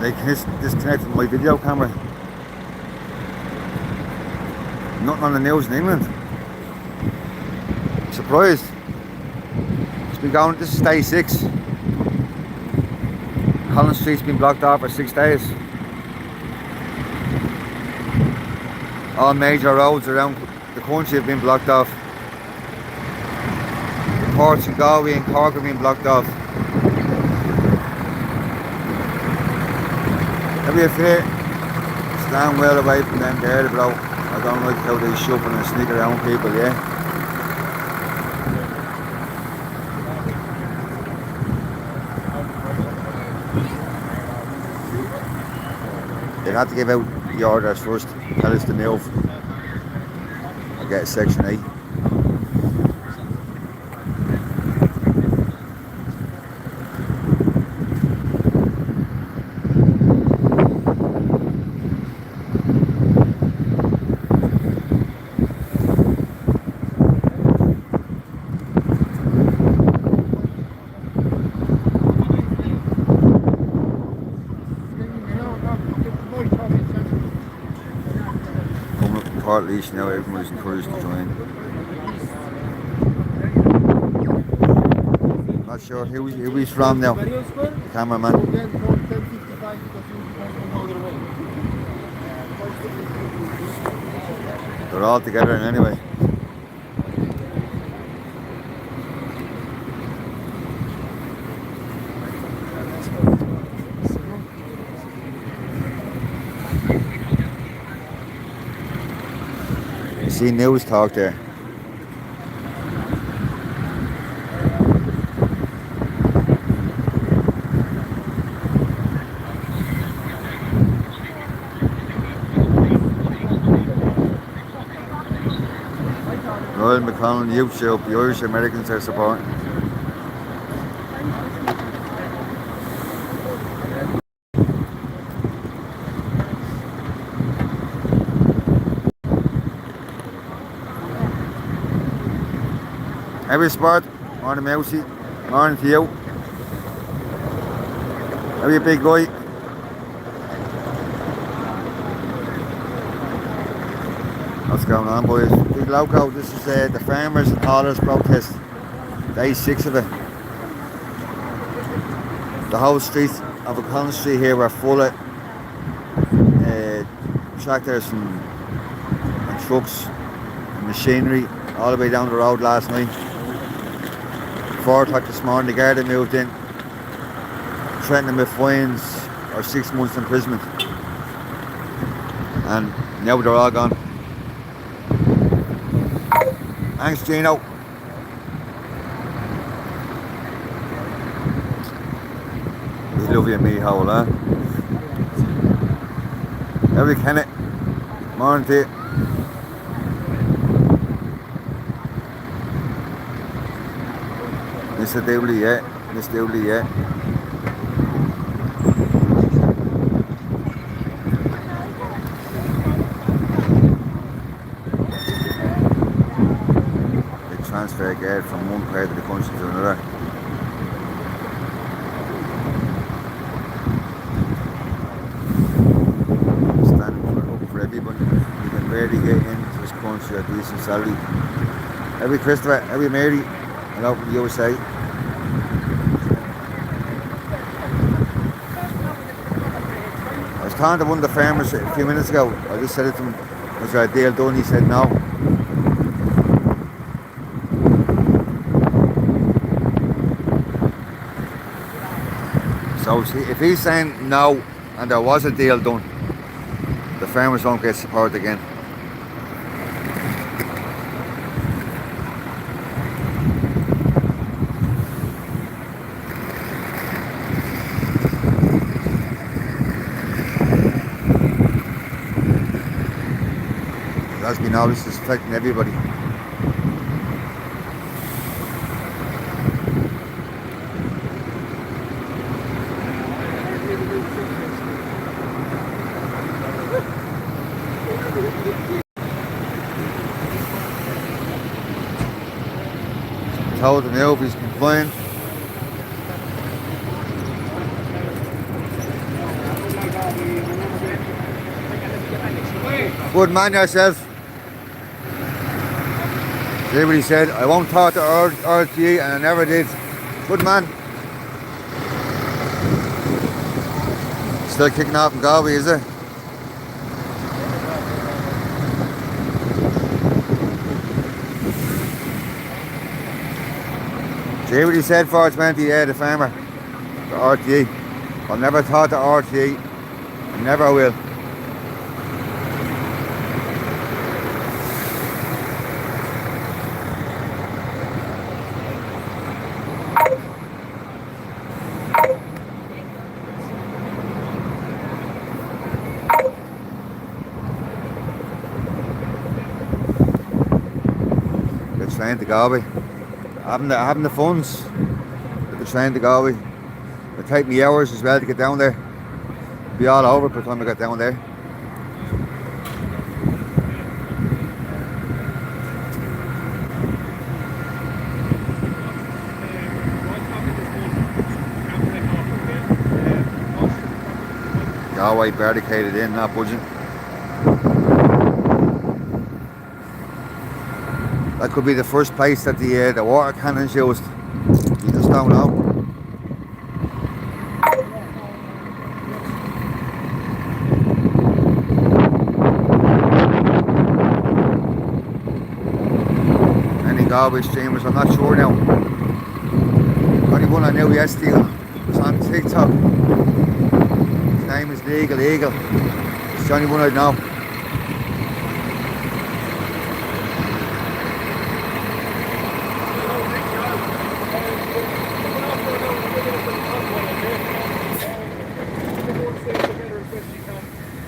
They disconnected my video camera. Nothing on the news in England. I'm surprised. It's been going, this is day 6. Collins Street's been blocked off for 6 days. All major roads around the country have been blocked off. The ports in Galway and Cork have been blocked off. Every affair, stand well away from them there, bro. I don't like how they shuffle and sneak around people, yeah. They have to give out the orders first, tell us to move. I get section 8. Coming up to Port Leash now, everybody's encouraged to join. Not sure who he's from now. The cameraman. They're all together anyway. You see news talk there. Royal McConnell Youth Show, the Irish Americans are supporting. Every sport, morning mousey, morning to you. Every big guy. What's going on, boys? Big loco. This is the farmers and hauliers protest. Day 6 of it. The whole streets of O'Connell Street here were full of tractors and trucks and machinery all the way down the road last night. 4 o'clock this morning, the Garda moved in, threatening with fines or 6 months imprisonment. And now they're all gone. Thanks, Gino. We love you and me, Howell, huh? Every Kennett. Morning to you. Mr. Dooley, yeah. Miss Dooley, yeah. Transfer guard from one part of the country to another. Standing up for everybody. You can barely get into this country at decent salary. Every Christopher, every Mary, and out from the USA. I was talking to one of the farmers a few minutes ago. I just said it to him, was there a deal done? He said no. So if he's saying no and there was a deal done, the farmers don't get support again. As we know, this is affecting everybody. Told him if he's complying. Good man yourself. See what he said? I won't talk to RTE and I never did. Good man. Still kicking off in Galway, is it? See what he said for 20, yeah, the farmer, the RTE. I never thought the RTE Never will. The train to Galway. Having the funds. The train to Galway. It'll take me hours as well to get down there. Be all over by the time I get down there. Galway barricaded in, not budging. That could be the first place that the water cannon's used. You just don't know. Any Galway streamers, I'm not sure now. Only one I knew yesterday was on TikTok. His name is Legal Eagle. It's the only one I know.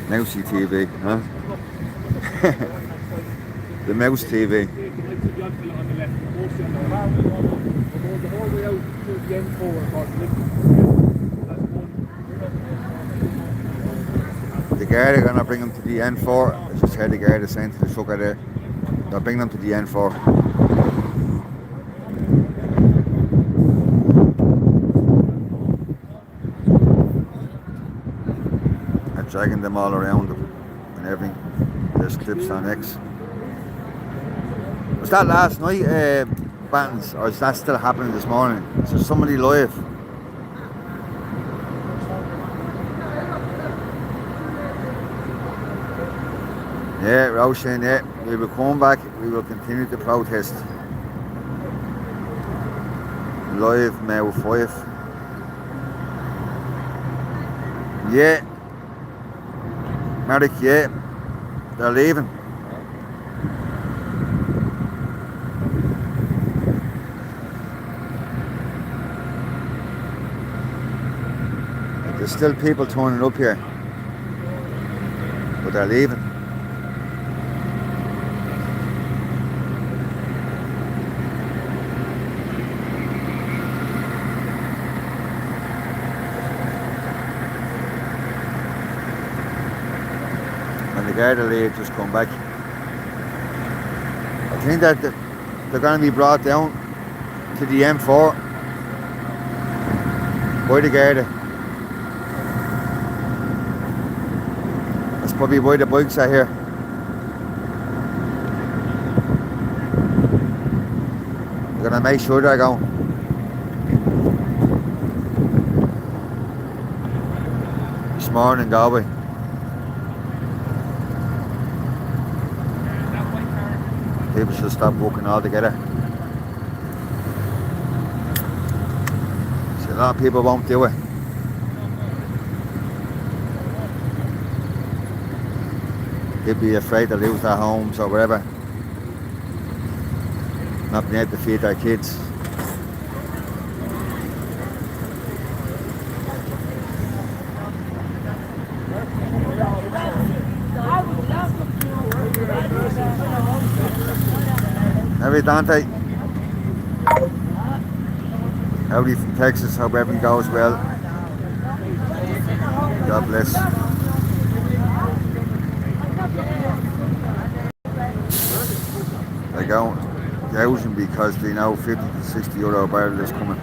Mousey TV, huh? The Mouse TV. The Garda are going to bring them to the N4. I just heard the Garda saying to the trucker there, they'll bring them to the N4. They're dragging them all around them and everything. There's clips on X. Was that last night, Battens, or is that still happening this morning? Is there somebody live? Yeah, Roshan, yeah. We will come back, we will continue to protest. Live Mail 5. Yeah. Merrick, yeah. They're leaving. There's still people turning up here, but they're leaving. And the Garda leave just come back. I think that they're going to be brought down to the M4 by the Garda. Probably why the bikes are here. We're gonna make sure they're going. This morning, Galway. People should stop walking all together. See, a lot of people won't do it. They'd be afraid to lose their homes or whatever. Not being able to feed their kids. Howdy, Dante. Howdy from Texas. Hope everything goes well. God bless. They're going gouging because they know 50 to 60 euro a barrel is coming.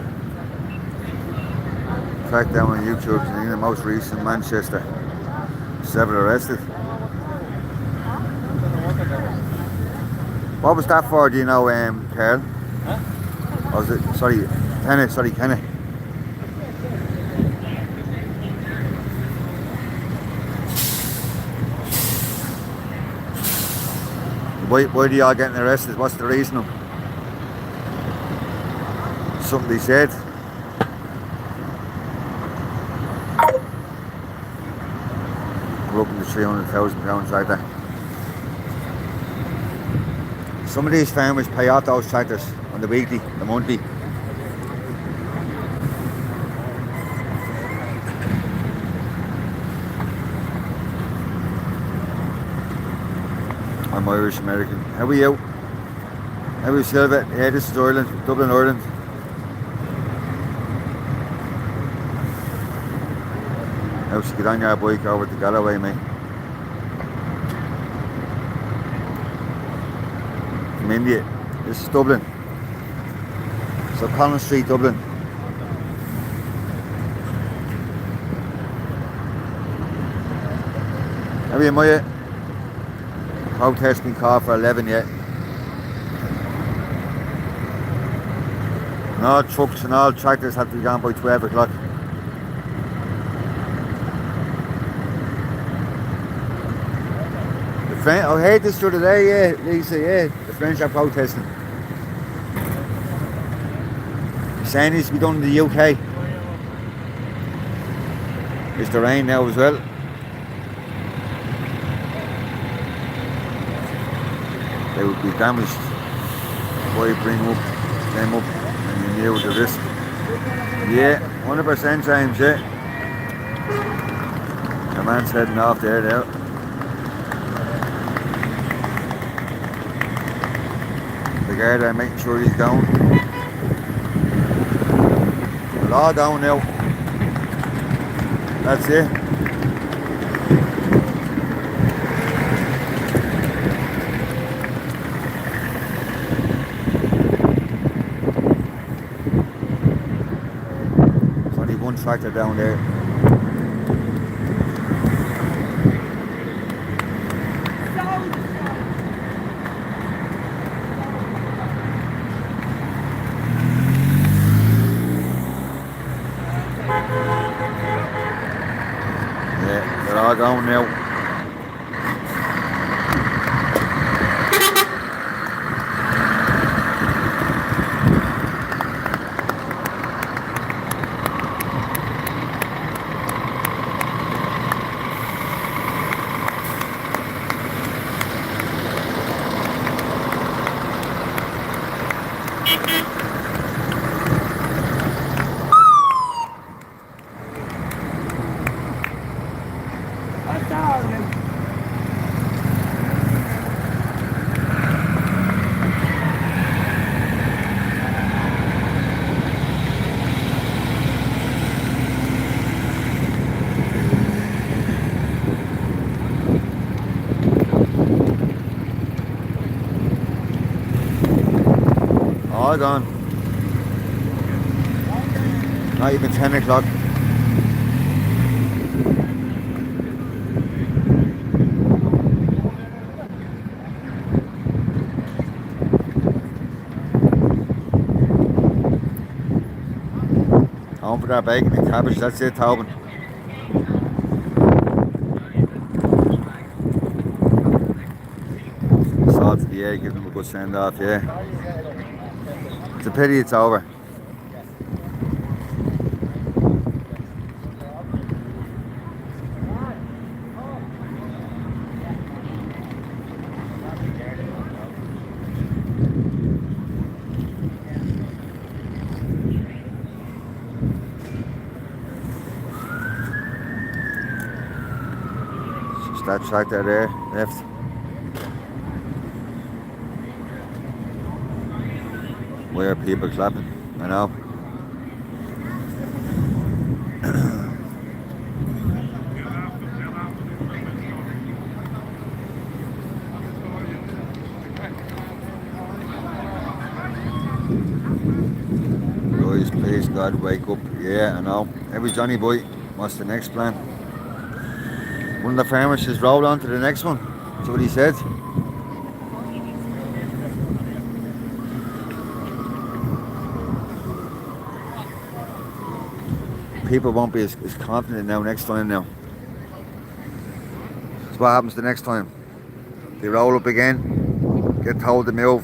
Track down on YouTube, in the most recent Manchester, 7 arrested. What was that for, do you know, Carl? Huh? Or was it, Kenny. Why are you all getting arrested? What's the reason? Something they said. £300,000 tractor. Some of these farmers pay off those tractors on the weekly, the monthly. I'm Irish American. How are you? How are you, Silva? Yeah, this is Ireland, Dublin, Ireland. How's you get on your bike over to Galloway, mate? From India. This is Dublin. So Collins Street, Dublin. How are you, Maya? Protest been called for 11 yet. And all trucks and all tractors have to be gone by 12 o'clock. I heard this the other day, yeah, Lisa, yeah. The French are protesting. Saying this to be done in the UK. It's the rain now as well. They would be damaged. Why bring them up and you knew the risk. Yeah, 100% James, yeah. The man's heading off there now. The Garda making sure he's down. They're all down now. That's it. There's only one tractor down there. They're all going now. All gone. Not even 10 o'clock. Home for that bacon and cabbage, that's it, Tobin. Salt to the egg, give them a good send off, yeah. It's a pity it's over. Just that tractor there, left. Why are people clapping? I know. Guys, please God, wake up. Yeah, I know. Every Johnny boy, what's the next plan? One of the farmers says roll on to the next one. That's what he said. People won't be as confident now next time now. So what happens the next time? They roll up again, get told to move,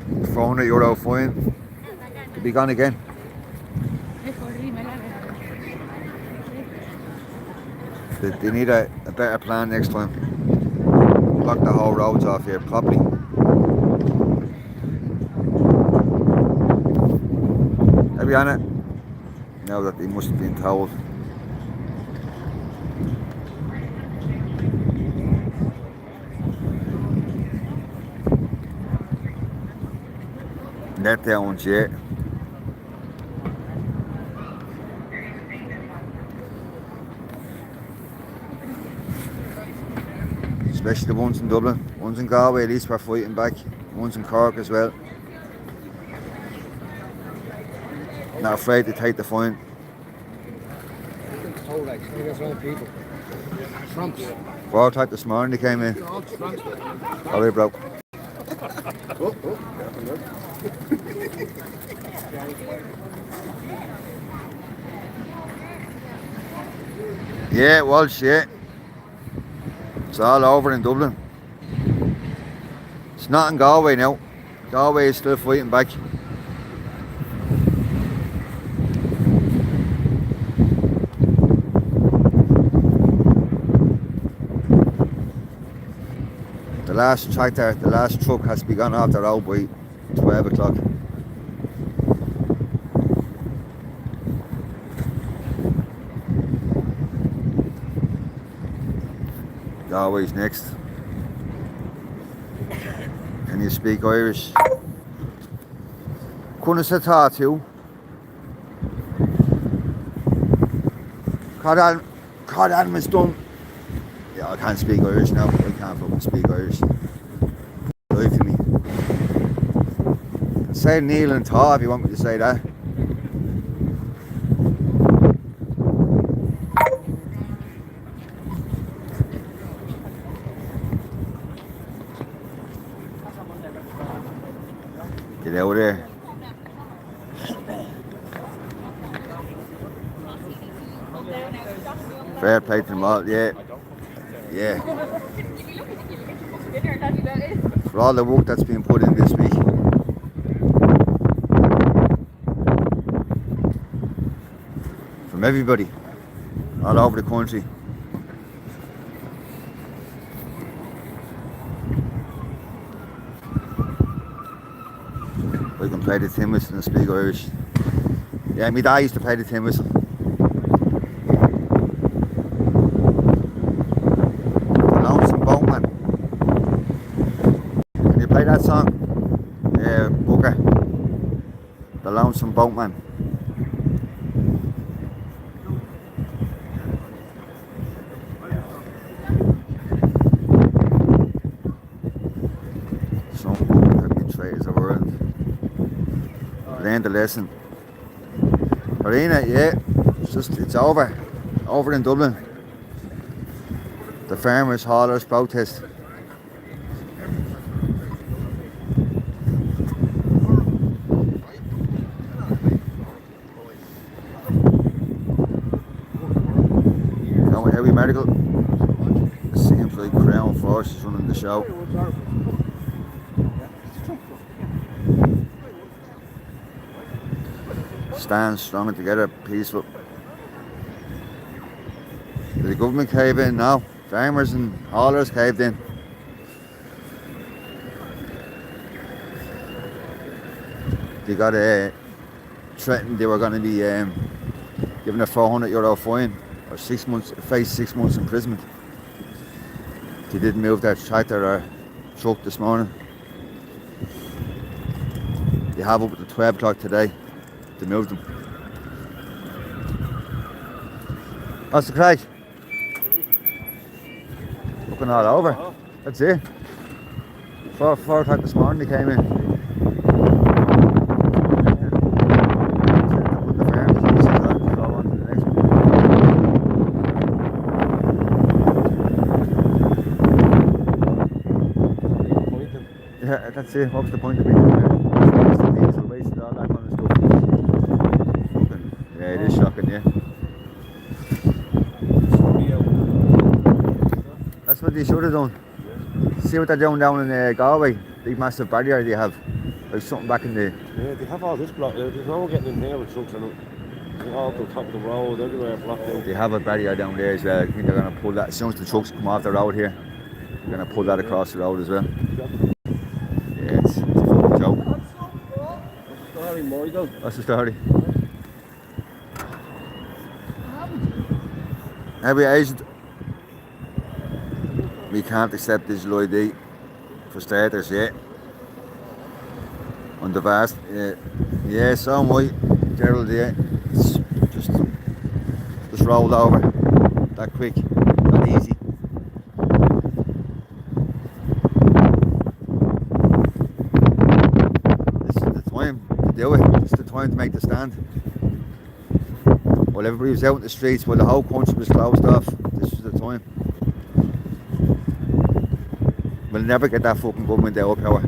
€400 fine, they'll be gone again. They need a better plan next time. Block the whole roads off here properly. Are we on it? Now that they must have been told. Let down, yeah. Especially the ones in Dublin. Ones in Galway at least were fighting back. Ones in Cork as well. Not afraid to take the fine. Oh, like, there's wrong people. Trumps. 4 o'clock this morning they came in. All Trumps. Alright, bro. Yeah, it was, yeah. It's all over in Dublin. It's not in Galway now. Galway is still fighting back. The last tractor, the last truck has to be gone off the road by 12 o'clock. Galway's next. Can you speak Irish? Couldn't say talk to you. Cod Adam is done. Yeah, I can't speak Irish now. I can't fucking speak Irish. Lie to me. Say Neil and Taw if you want me to say that. Get out of there. Fair play to them all, yeah. Yeah. For all the work that's been put in this week. From everybody. All over the country. I can play the tin whistle and speak Irish. Yeah, my dad used to play the tin whistle. Play that song, Booker, The Lonesome Boatman. Some people have been traitors of the world. Learn the lesson. Marina, yeah, it's over. Over in Dublin. The farmers, hauliers protest. Heavy medical. It seems like Crown Force is running the show. Stand strong and together, peaceful. Did the government cave in now? Farmers and haulers caved in. They got threatened they were going to be given a €400 fine. Or 6 months, face 6 months imprisonment. They didn't move their tractor or truck this morning. They have up to 12 o'clock today to move them. What's the crack? Looking all over. That's it. 4 o'clock this morning they came in. Yeah, that's it. What's the point of being there? Wasted all that kind of stuff. Yeah, it is shocking, yeah. That's what they should have done. See what they're doing down in Galway. Big massive barrier they have. Like something back in the... Yeah, they have all this block. There's no one getting in there with trucks or nothing. Off the top of the road, everywhere blocked out. They have a barrier down there as well. I think they're going to pull that as soon as the trucks come off the road here. They're going to pull that across the road as well. Yeah, it's a fucking joke. Sorry, Michael. What's the story? Every agent, we can't accept digital ID for starters yet. On the vast, yeah, so am I, Gerald, yeah. It's just rolled over that quick, that easy. This is the time to do it. It's the time to make the stand. While everybody was out in the streets, while the whole country was closed off, this was the time. We'll never get that fucking government out of power.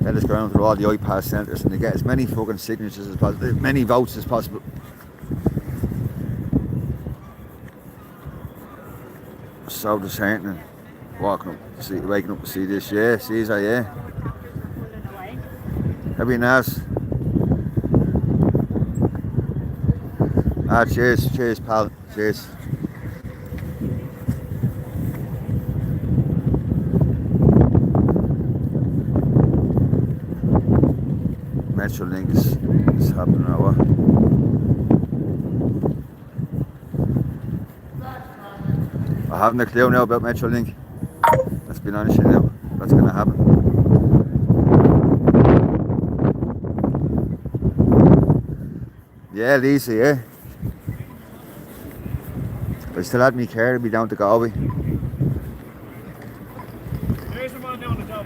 Let us go around through all the iPass centres and they get as many fucking signatures as possible, as many votes as possible. So disheartening. Walking up, waking up to see this, yeah, Caesar, yeah. Every nice. Ah, cheers, pal, cheers. Metrolink is happening now. I haven't a clue now about Metrolink. Let's be honest now. That's going to happen. Yeah, Lisa, yeah. I still had me car to be down to Galway. There's the man down the top.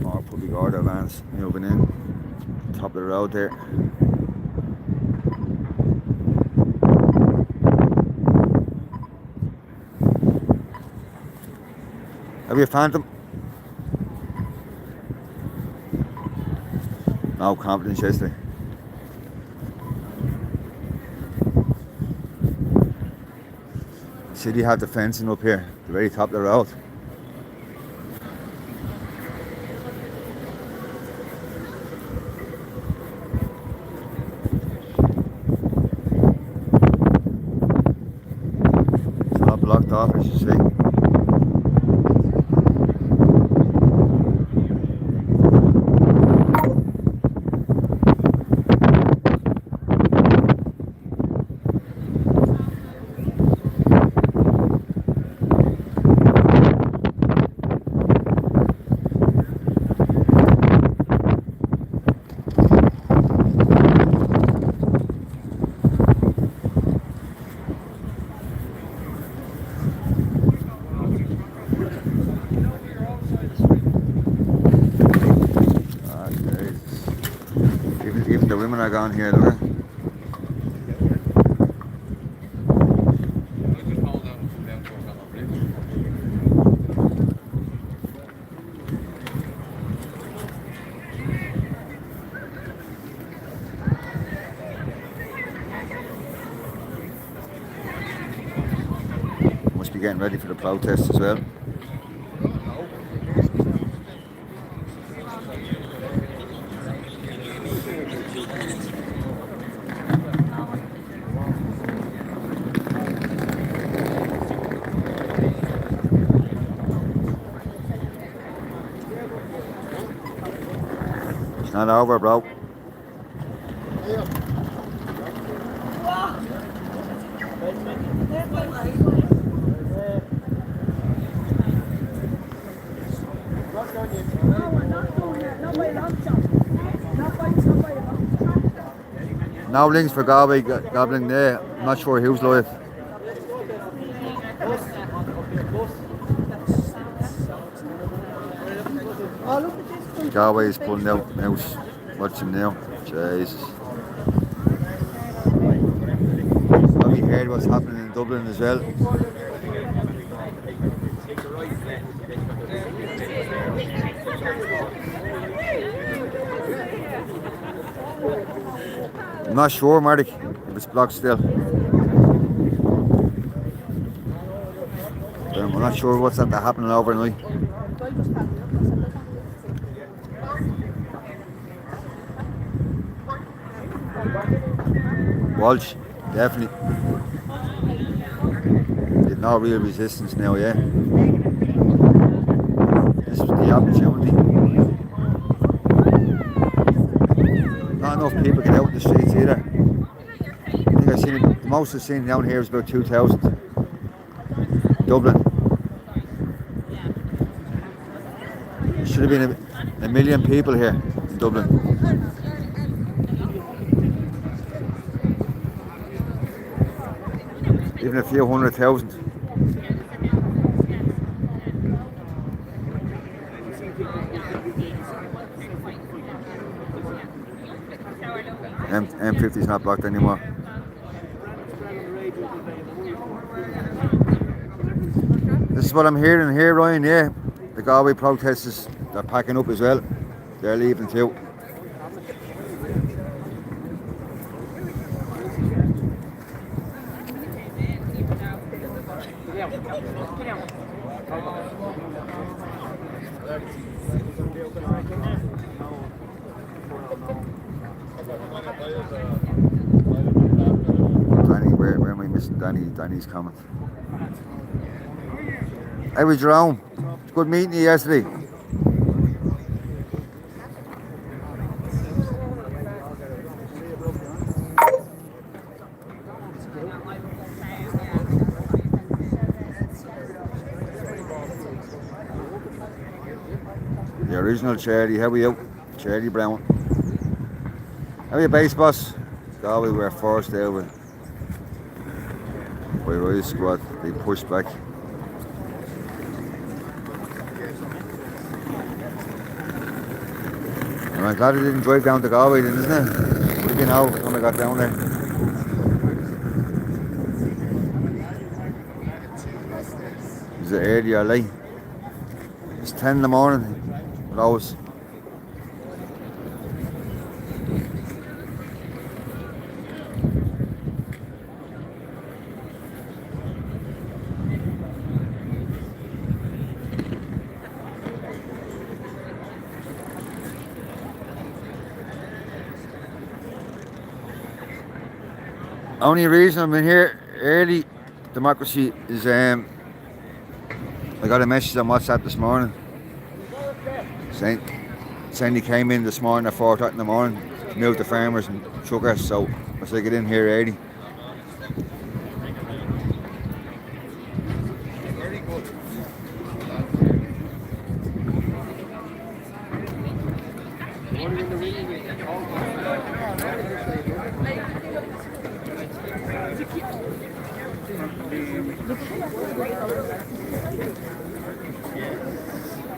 More public Garda vans moving in. Top of the road there. Have you found them? No confidence yesterday. City have the fencing up here, the very top of the road. It's all blocked off, as you see. Even the women are gone here, look. Must be getting ready for the protest as well. It's not over, bro. No links for Galway gobbling there. I'm not sure who's live. Galway is pulling out mouse. Watch him now. Jesus. Have you heard what's happening in Dublin as well? I'm not sure, Marty, if it's blocked still. I'm not sure what's after happening overnight. Walsh, definitely. Did no real resistance now, yeah. This was the opportunity. Not enough people get out in the streets either. I think I've seen it, the most I've seen down here is about 2,000. Dublin. There should have been a million people here in Dublin. Even a few 100,000. M50 is not blocked anymore. This is what I'm hearing here, Ryan, yeah. The Galway protesters, they're packing up as well. They're leaving too. Danny, where am I missing Danny's comment? Hey, was Jerome? It's good meeting you yesterday. The original Charlie, how are you? Charlie Brown. How are you, base boss? Galway were forced out by Riot Squad. They pushed back. I'm glad I didn't drive down to Galway then, isn't it? Would have been out when I got down there. Is it early or late? It's 10 in the morning. Lows. Only reason I'm in here early, democracy, is I got a message on WhatsApp this morning saying he came in this morning at 4 o'clock in the morning to milk the farmers and truckers, so I said get in here early.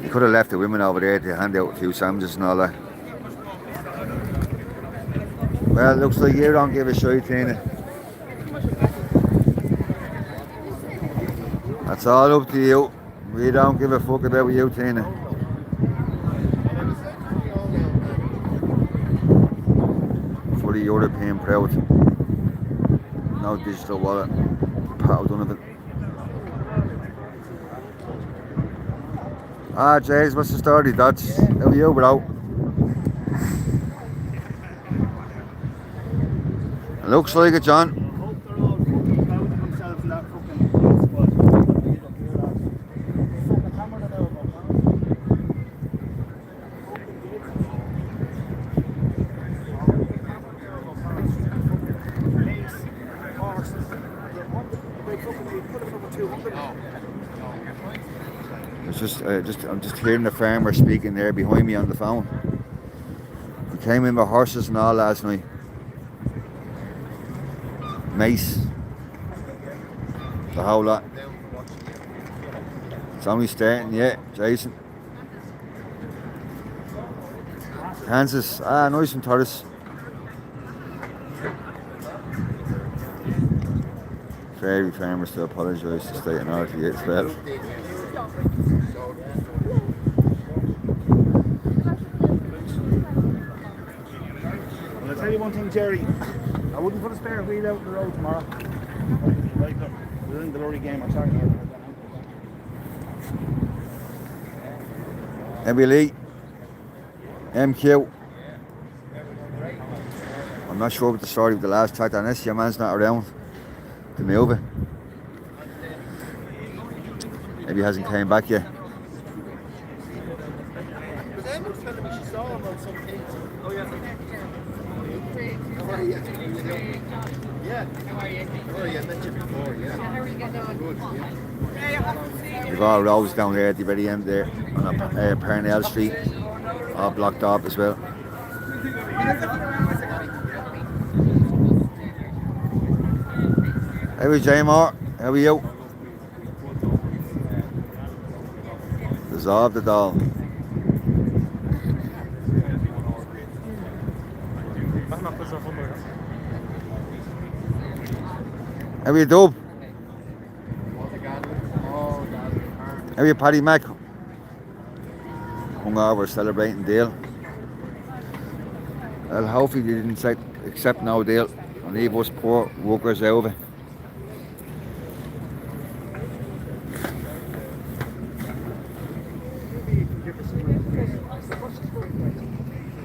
You could have left the women over there to hand out a few sandwiches and all that. Well, it looks like you don't give a shit, Tina. That's all up to you. We don't give a fuck about you, Tina. Fully European proud. No digital wallet. Proud of it. Ah, Jays, what's the story, Dodge? How are you, bro? It looks like it, John. I'm just hearing the farmer speaking there behind me on the phone. He came in with horses and all last night. Mace. The whole lot. It's only starting yet, Jason. Kansas. Ah, nice and Torres. Fairy farmers to apologise to state and RTA as well. I'll tell you one thing, Jerry. wouldn't put a spare wheel out on the road tomorrow. We're in the lorry game, I'm sorry. Emily, MQ. I'm not sure what the story of the last tractor, unless your man's not around to move it. Maybe he hasn't came back yet. We've all roads down there at the very end there on Parnell Street, all blocked off as well. Hey, J Moore, how are you? Dissolved it all. How are you, Dub? How are you, Paddy Mac? Hung over celebrating Dale. Well, hopefully they didn't accept no deal and leave us poor workers out of it.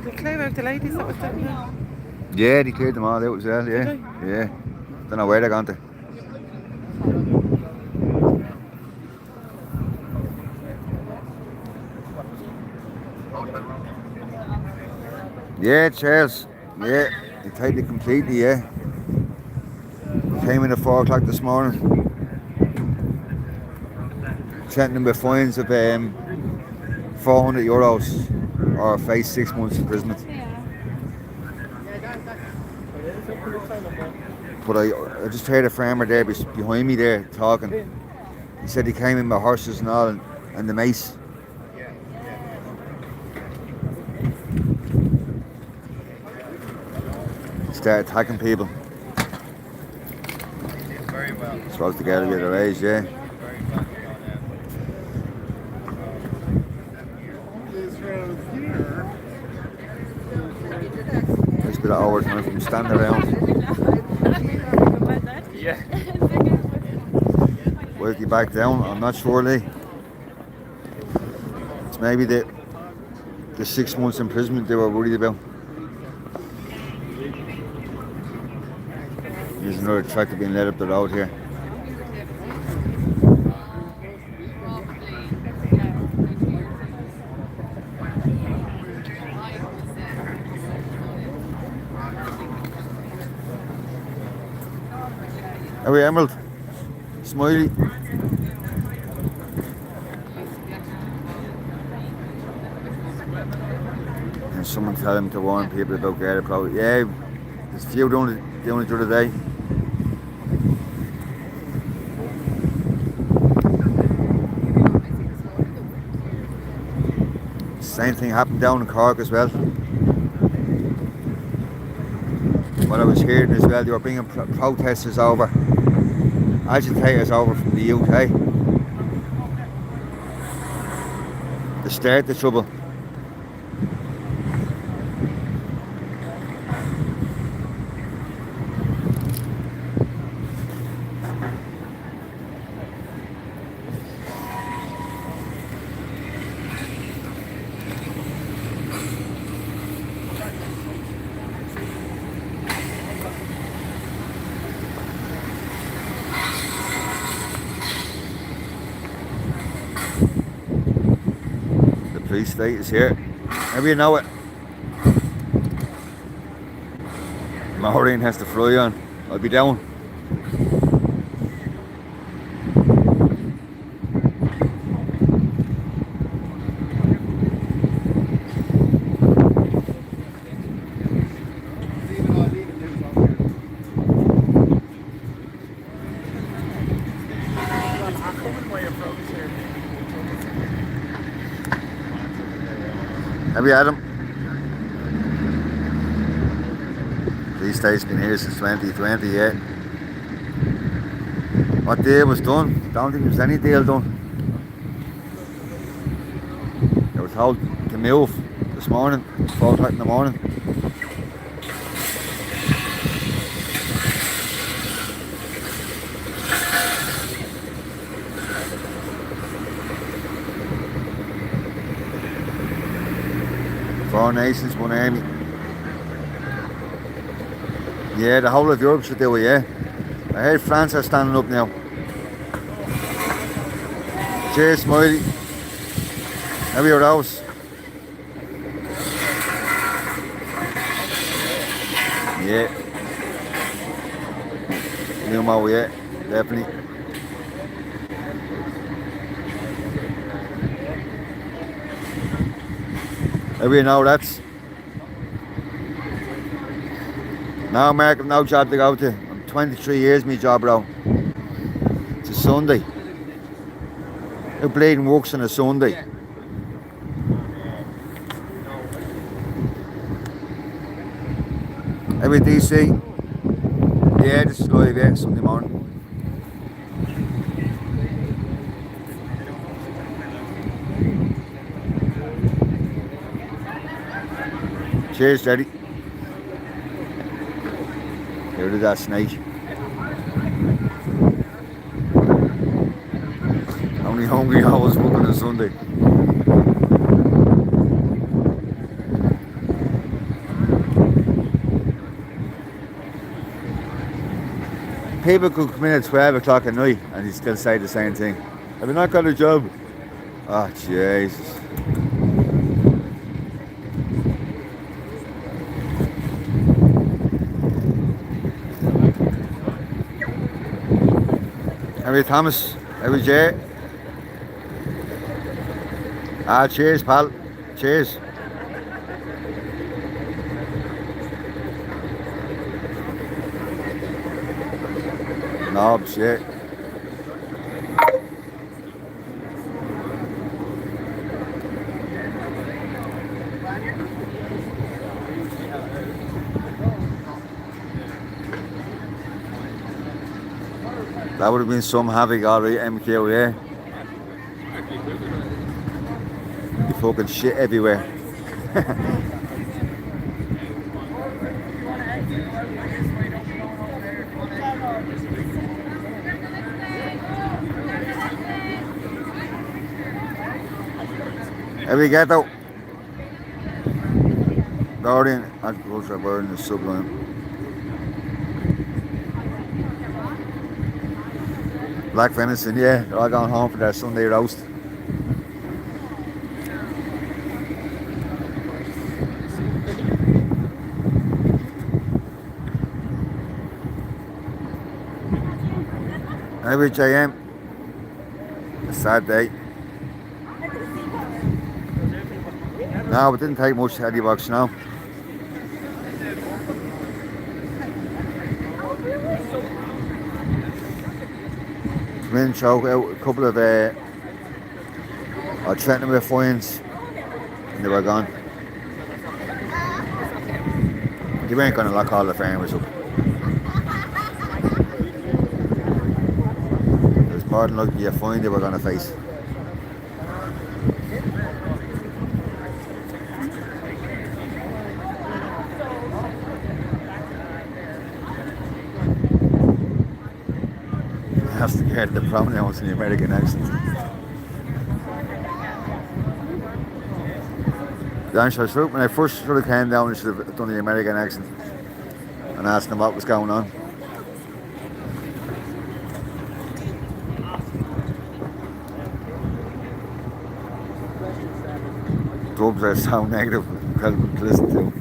They clear out the ladies that was down there. Yeah, they cleared them all out as well, yeah. Yeah. Don't know where they're gone to. Yeah, Charles. Yeah, they tied it completely, yeah. Came in at 4 o'clock this morning. Threatened them with fines of €400 or face 6 months imprisonment. But I just heard a farmer there behind me there talking. He said he came in with horses and all and the mace. Start attacking people. Very well. Supposed to get a bit of age, yeah. There's a bit of overtime from standing around. Yeah. Will he back down? I'm not sure, Lee. It's maybe the 6 months imprisonment they were worried about. There's another tractor being led up the road here. Are we Emerald? Smiley? And someone tell him to warn people about Garda Pro. Yeah, there's a few doing it the other day. Same thing happened down in Cork as well. What I was hearing as well, they were bringing protesters over, agitators over from the UK to start the trouble. Police state is here. Maybe you know it. Maureen has to fly on. I'll be down. Have you had him? These days been here since 2020, yeah. What deal was done? Don't think there was any deal done. They were told to move this morning, 4 o'clock in the morning. Four nations, one army. Yeah, the whole of Europe should do it, yeah. I heard France are standing up now. Cheers, Smiley. How are your house? Yeah. New Mo, yeah, definitely. How are you now, lads? Now, Mark, I've no job to go to. I'm 23 years, my job, bro. It's a Sunday. Who bleeding works on a Sunday? Every DC? Yeah, this is live, yeah, Sunday morning. Cheers, Daddy. Get rid of that snake. Only hungry hours working on Sunday. People could come in at 12 o'clock at night and he still say the same thing. Have you not got a job? Oh, Jesus. How are you, Thomas? How are you, Jay? Ah, cheers, pal. Cheers. Knobs, yeah. That would have been some havoc, alright, MQ, yeah. You fucking shit everywhere. How we get out? Guardian, agriculture burden is sublime. Black venison, yeah, they're all going home for their Sunday roast. How about JM? A sad day. No, it didn't take much to heady box now. Come in, choke out a couple of I threatened them with fines and they were gone. They weren't going to lock all the farmers up. There's more than likely a fine they were going to face. Has to get the pronouns in the American accent. When I first sort of came down, I should have done the American accent and asked them what was going on. Dubs are so negative, incredible to listen to.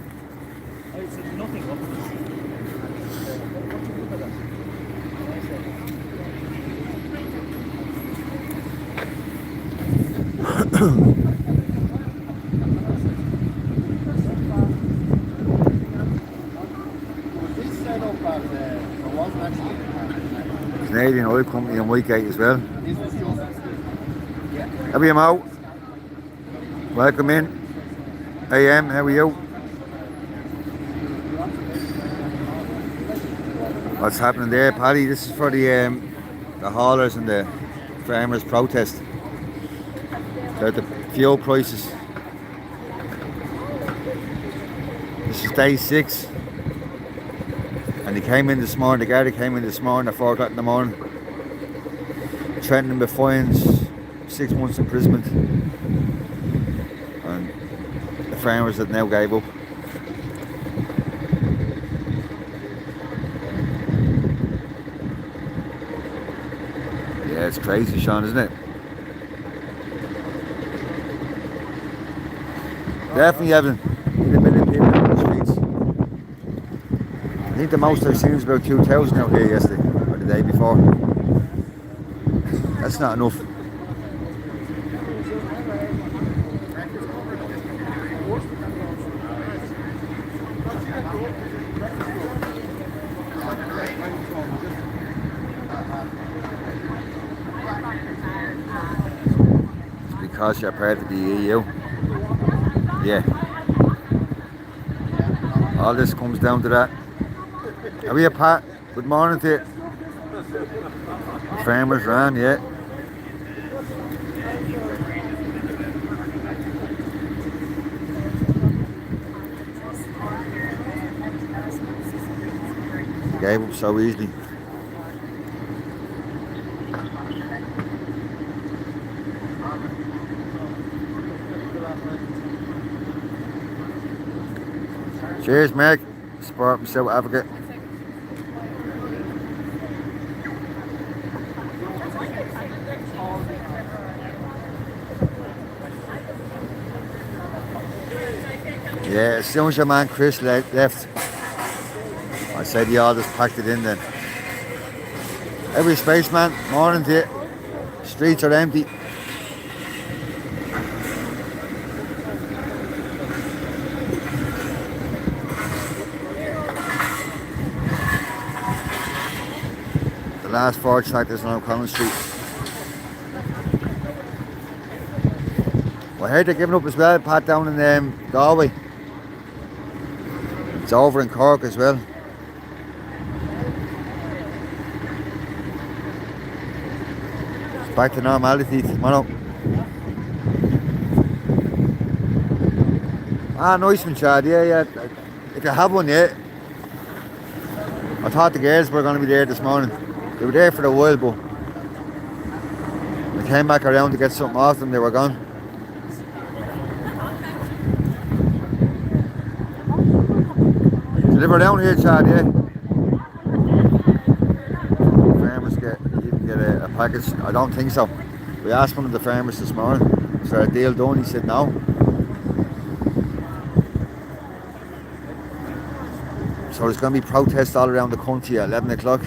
Canadian Oil Company in Whitegate as well. How are you, Mo? Welcome in. AM, how are you? What's happening there, Paddy? This is for the haulers and the farmers' protest about the fuel prices. This is day 6. And they came in this morning, the Garda came in this morning at 4 o'clock in the morning, threatening with fines, 6 months imprisonment. And the farmers that now gave up. Yeah, it's crazy, Sean, isn't it? Definitely having a million people out on the streets. I think the most I've seen was about 2,000 out here yesterday, or the day before. That's not enough. It's because you're part of the EU. Yeah. All this comes down to that. Are we a part? Good morning to you. Farmers around, yeah. Gave up so easily. Cheers, Meg. Support from South Africa. Yeah, as soon as your man Chris left, I said he all just packed it in then. Every spaceman, morning to you. Streets are empty. The last four tractors on O'Connell Street. Well, I heard they're giving up as well, Pat, down in Galway. It's over in Cork as well. It's back to normality tomorrow. Ah, nice one, Chad. Yeah. If you have one, yeah. I thought the girls were going to be there this morning. They were there for a while, but they came back around to get something off them, they were gone. Deliver down here, Chad, yeah? Farmers even get a package? I don't think so. We asked one of the farmers this morning, is there a deal done? He said no. So there's going to be protests all around the country at 11 o'clock.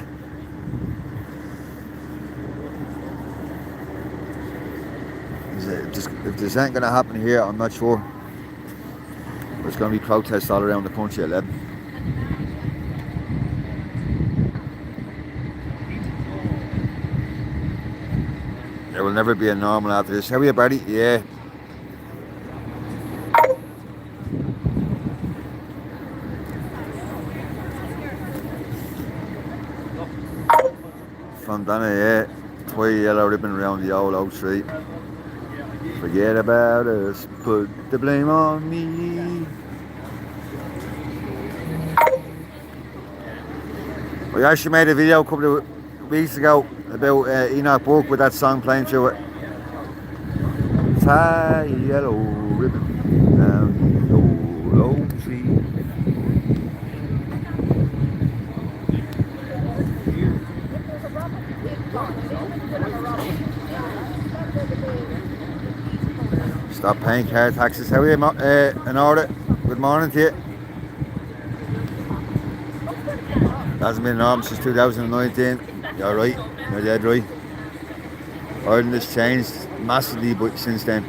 If this ain't going to happen here, I'm not sure. There's going to be protests all around the country at 11. There will never be a normal after this. How are you, Barry? Yeah. From Donna, yeah. Tie a yellow ribbon around the old oak tree. Forget about us, put the blame on me. We actually made a video a couple of weeks ago about Enoch Burke with that song playing through it. Tie a yellow ribbon down the old oak tree. Stop paying car taxes. How are you, in order? Good morning to you. Hasn't been normal since 2019. You're right. You're dead right. Ireland has changed massively but since then.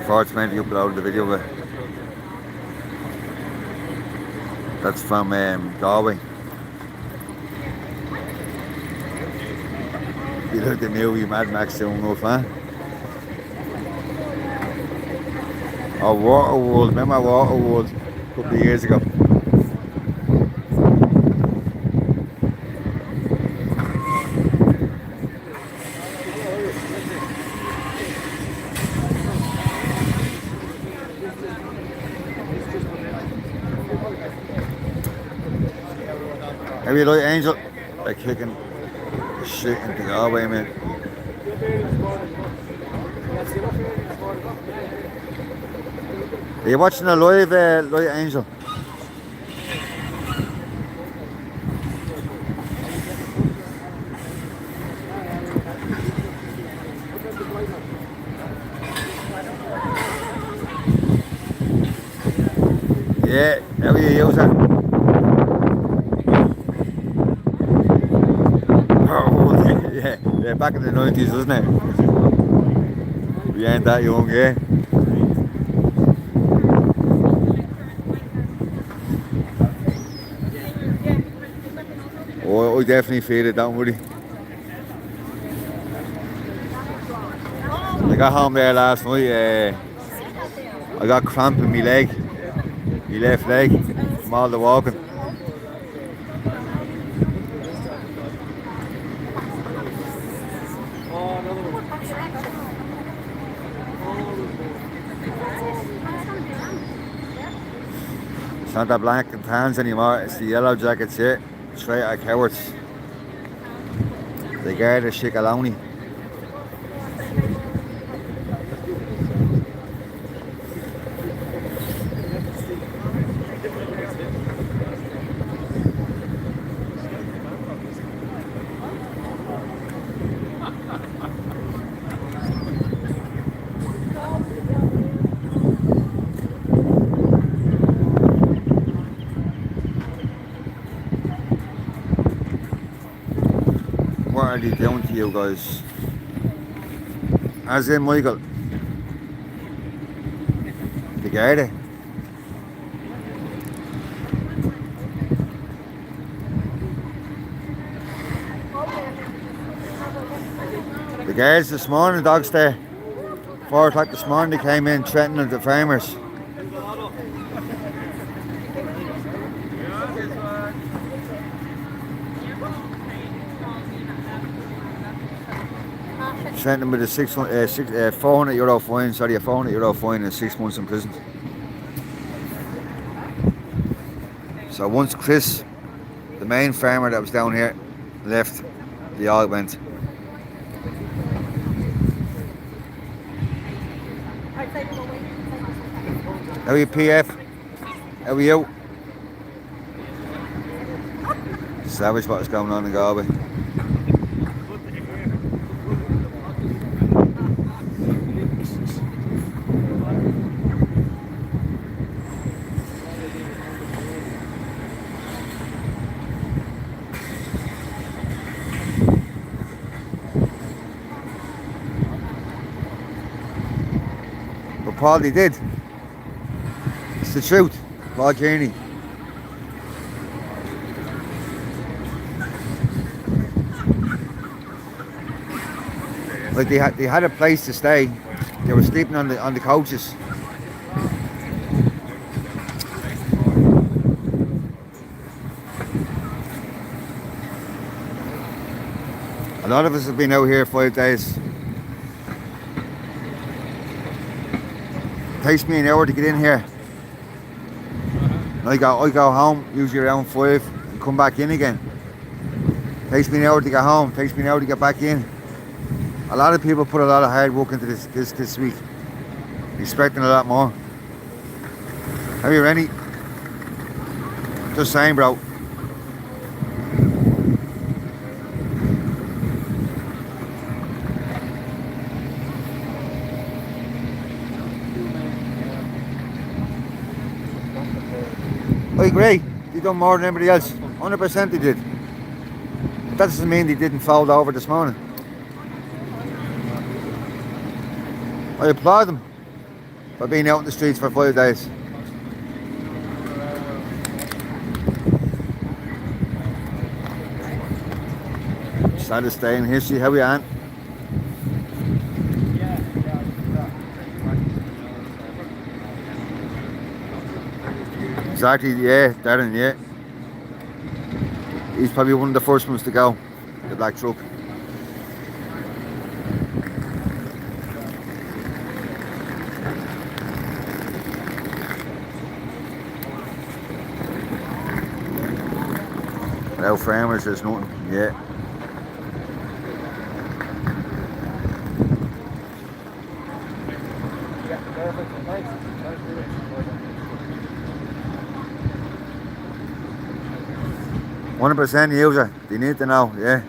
Fortunately, uploaded the video of it. That's from Galway. You look at the movie Mad Max doing no fan. Oh, Waterworld, remember Waterworld a couple of years ago? How are you, Light Angel. They're kicking shit into Galway, man. Are you watching the live Light Angel? Yeah, how are you using? Oh, yeah, back in the 90s, wasn't it? We ain't that young, yeah. Oh, I definitely feel it, don't worry. I got home there last night, I got cramp in my leg, my left leg, from all the walking. It's not the black and tans anymore, it's the yellow jackets here, straight out cowards. The Garda Shikaloni. What are they doing to you guys? As in Michael. The Garda. The guards this morning, dogs there. 4 o'clock this morning they came in threatening the farmers. Threatening with a €400 fine, sorry, a €400 fine and 6 months in prison. So once Chris, the main farmer that was down here, left, they all went. How are you, PF? How are you? Savage what is going on in Galway. But Paul, they did. It's the truth. Paul Kearney. Like they had a place to stay. They were sleeping on the couches. A lot of us have been out here 5 days. It takes me an hour to get in here. I go home usually around 5 and come back in again. It takes me an hour to get home. It takes me an hour to get back in. A lot of people put a lot of hard work into this week. Expecting a lot more. Have you any? Just saying, bro. I agree. They done more than anybody else. 100% they did. But that doesn't mean they didn't fold over this morning. I applaud them for being out in the streets for 5 days. Saddest day in history. How are you, Aunt? Exactly, yeah, Darren, yeah. He's probably one of the first ones to go, the black truck. Without farmers, there's nothing. Yeah. Perfect. 100% user. They need to know, yeah.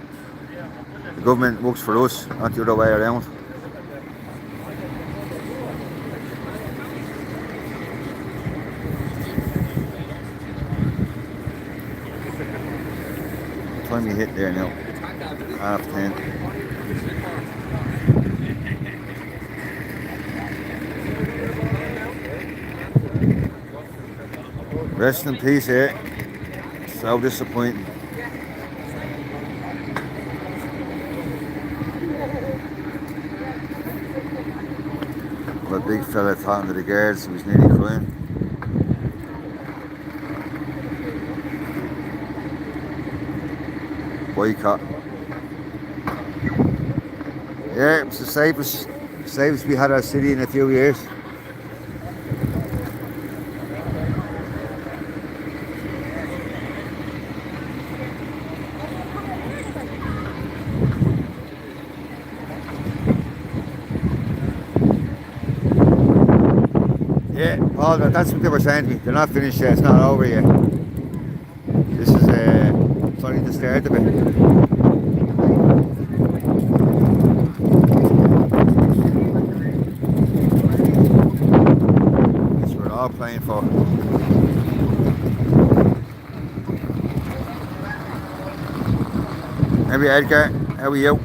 The government works for us, not the other way around. What time you hit there now? 10:30. Rest in peace, eh? So disappointing. A big fella talking to the guards, he was nearly crying. Boycott. Yeah, it's the safest we had our city in a few years. Yeah, Paul, that's what they were saying to me. They're not finished yet, it's not over yet. This is it's only the start of it. That's what we're all playing for. Maybe Edgar, how are you?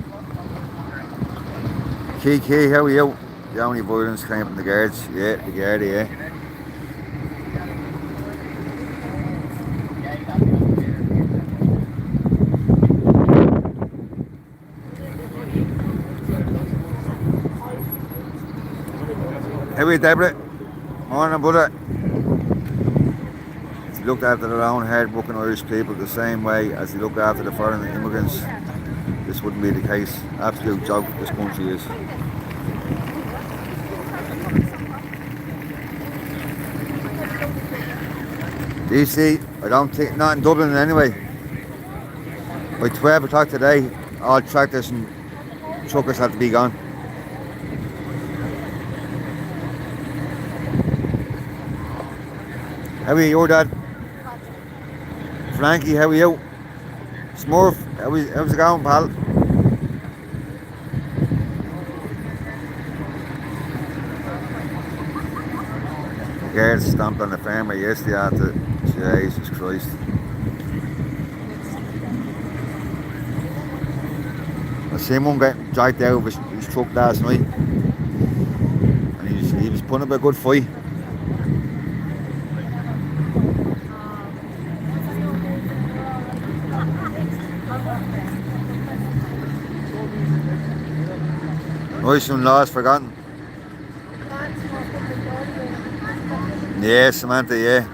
Kiki, how are you? The only violence came from the guards. Yeah, the Garda, yeah. How are you, Deborah? Morning, brother. If you looked after their own hard-working Irish people the same way as they look after the foreign immigrants, this wouldn't be the case. Absolute joke this country is. DC, I don't think, not in Dublin anyway. By 12 o'clock today, all tractors and truckers have to be gone. How are you, your dad? Frankie, how are you? Smurf, how's it going, pal? The guards stomped on the farmer yesterday after. Jesus Christ. I seen one get dragged out of his truck last night. And he was putting up a good fight. Nice one, last forgotten. Yeah, Samantha, yeah.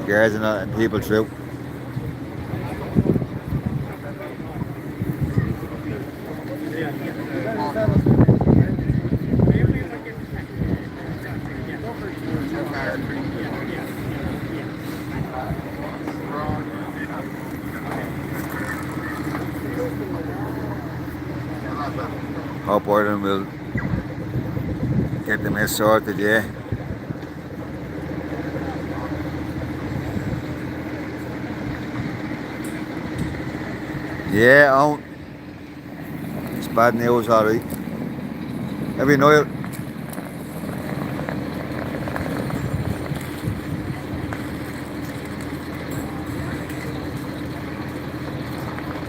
Guards and letting people through. Hope Ireland will get the mess sorted, yeah. Yeah, Owen. It's bad news, alright. Have you Niall?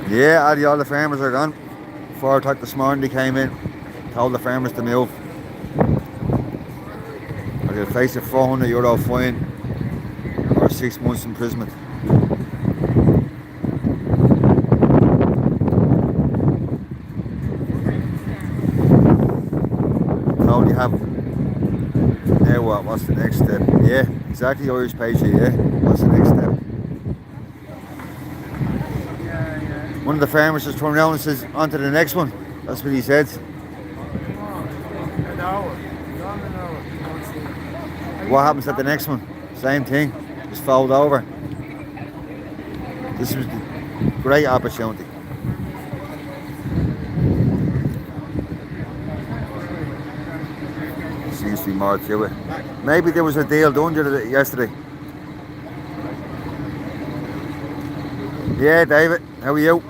Yeah, all the farmers are gone. 4 o'clock this morning they came in, told the farmers to move. Or they'll face a €400 fine or 6 months imprisonment. So you have now what's the next step? Yeah, exactly, Irish Patriot, yeah. What's the next step? One of the farmers just turned around and says, on to the next one. That's what he said. An hour. Gone an hour. What happens at the next one? Same thing. Just fold over. This was the great opportunity. Seems to be more to it. Maybe there was a deal done yesterday. Yeah, David, how are you?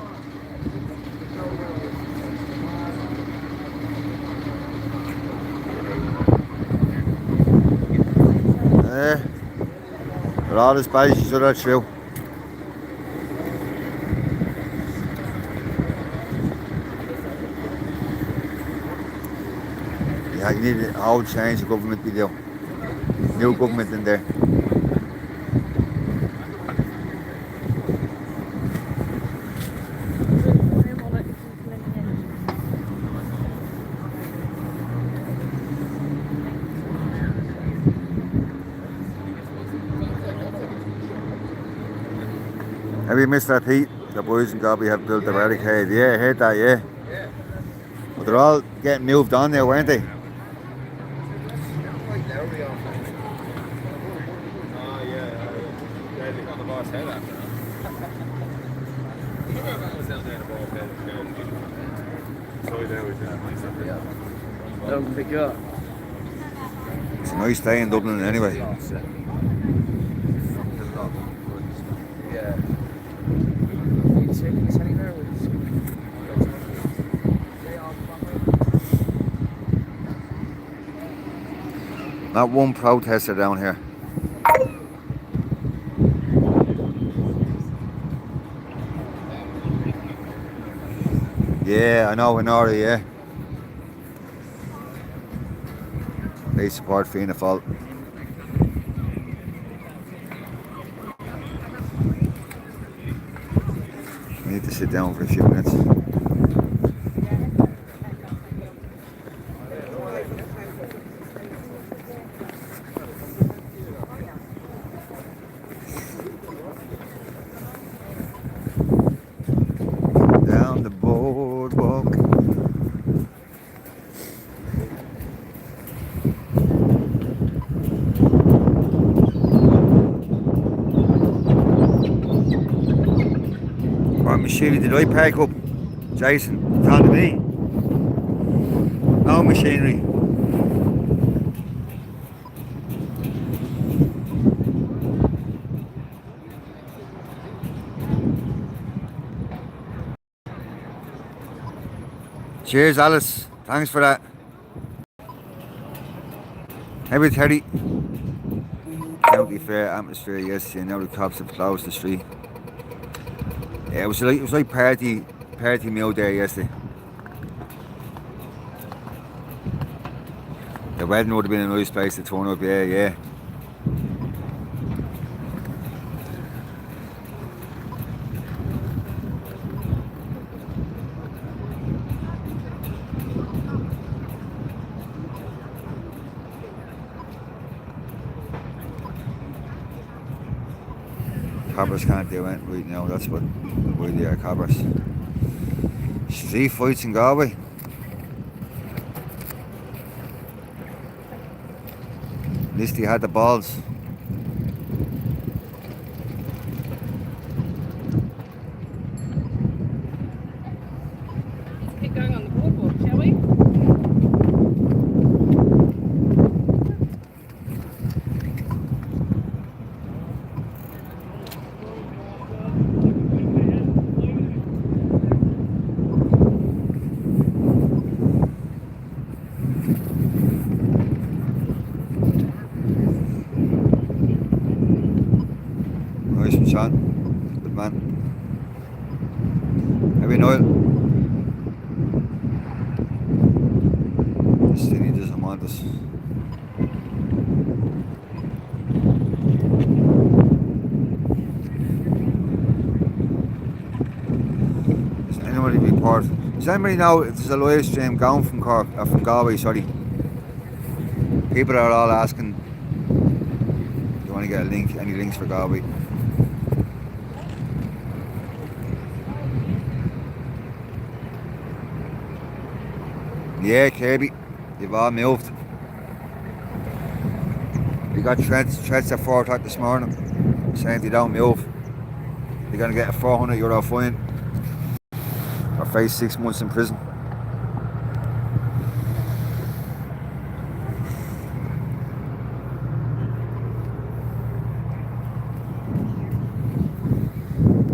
They're all as bad as each other, true. Yeah, you need a whole change of government to do. New government in there. Have you missed that, Pete? The boys in Galway have built the barricade. Yeah, I heard that, yeah. But they're all getting moved on now, weren't they? It's a nice day in Dublin anyway. Not one protester down here. Yeah, I know, in order, yeah. They support Fianna Fáil. We need to sit down for a few minutes. Down the boardwalk. What machinery did I pack up? Jason, tell me. No machinery. Cheers, Alice. Thanks for that. Maybe Terry. County fair atmosphere yesterday. Now the cops have closed the street. Yeah, it was like party meal there yesterday. The wedding would have been a nice place to turn up. Yeah. Coppers can't do it right now, that's what why they are coppers. Street fights in Galway. At least he had the balls. Keep going on the boardwalk, shall we? Sean, good man. Have you Noel? The city doesn't want us. Does anybody report? Does anybody know if there's a live stream going from Cork, from Galway, sorry? People are all asking, do you want to get a link, any links for Galway? Yeah, Kirby, they've all moved. They got threats at 4 o'clock this morning saying if they don't move, they're going to get a €400 fine or face 6 months in prison.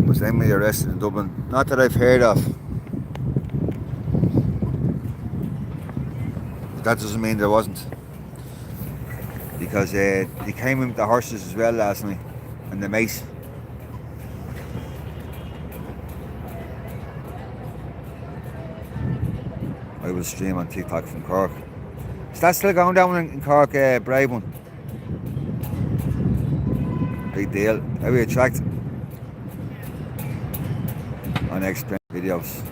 Was Emily arrested in Dublin? Not that I've heard of. But that doesn't mean there wasn't. Because they came in with the horses as well last night and the mace. I will stream on TikTok from Cork. Is that still going down in Cork, Brave one? Big deal. How we attract on explain videos.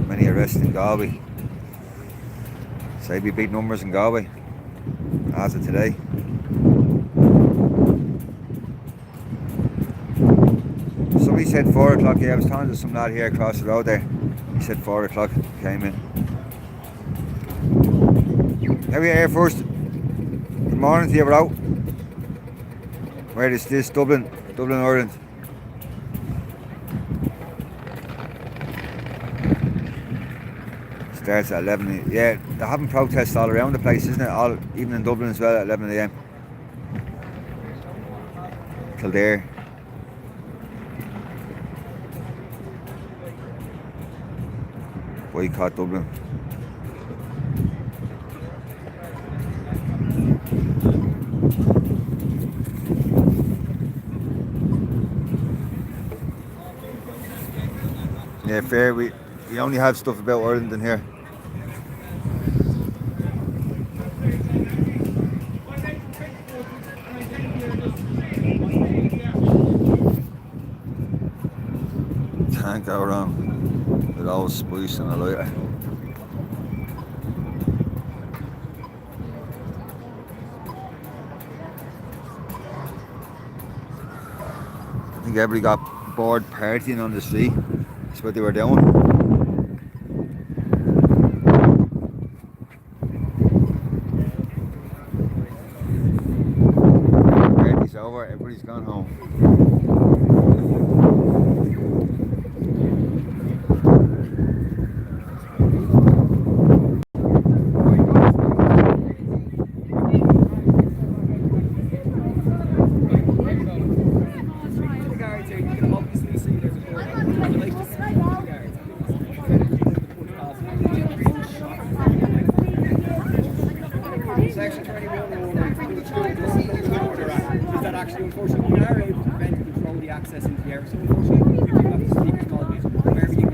Many arrests in Galway. Say be big numbers in Galway as of today. Somebody said 4 o'clock. Yeah, I was talking to some lad here across the road there. He said 4 o'clock came in. How are you here first? Good morning to you, bro. Where is this? Dublin, Ireland. Starts at 11. Yeah, they're having protests all around the place, isn't it? All even in Dublin as well at 11 a.m. Kildare. Boycott Dublin. Yeah, fair. We only have stuff about Ireland in here. Can't go wrong with old spice and a lighter. I think everybody got bored partying on the street. That's what they were doing. Party's over, everybody's gone home. Section 21 is that actually, unfortunately, we are able to prevent and control the access into the area. So, unfortunately, we do have to speak a small bit from everything.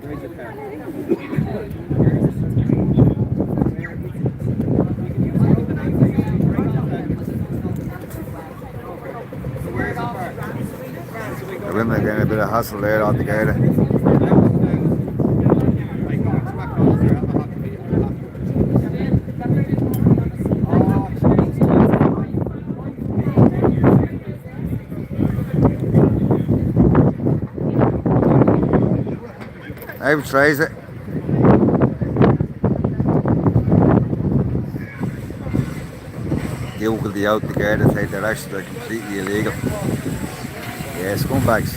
There is your car. Where's the car? The women are getting a bit of hassle there altogether. I would try it. Google the out the Garda say they're actually completely illegal. Yeah, scumbags.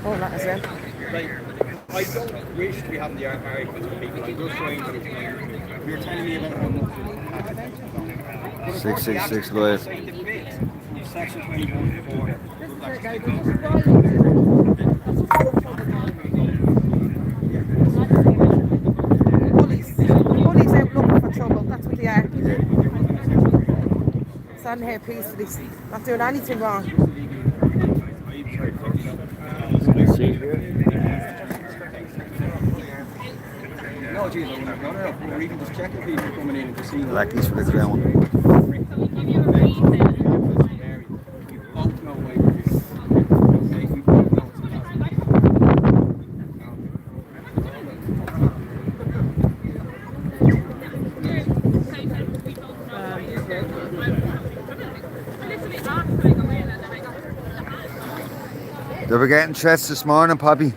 Oh, that is it. Like, I don't wish to be having the arguments with people. I'm just trying to explain. You're telling me about how much. 666 live. Section 21. Bullies out looking for trouble, that's what they are. Standing here peacefully, not doing anything wrong. No, geez, no. We're even just checking people coming in and just seeing. Blackies for the ground. Both know why. They were getting threats this morning, Poppy.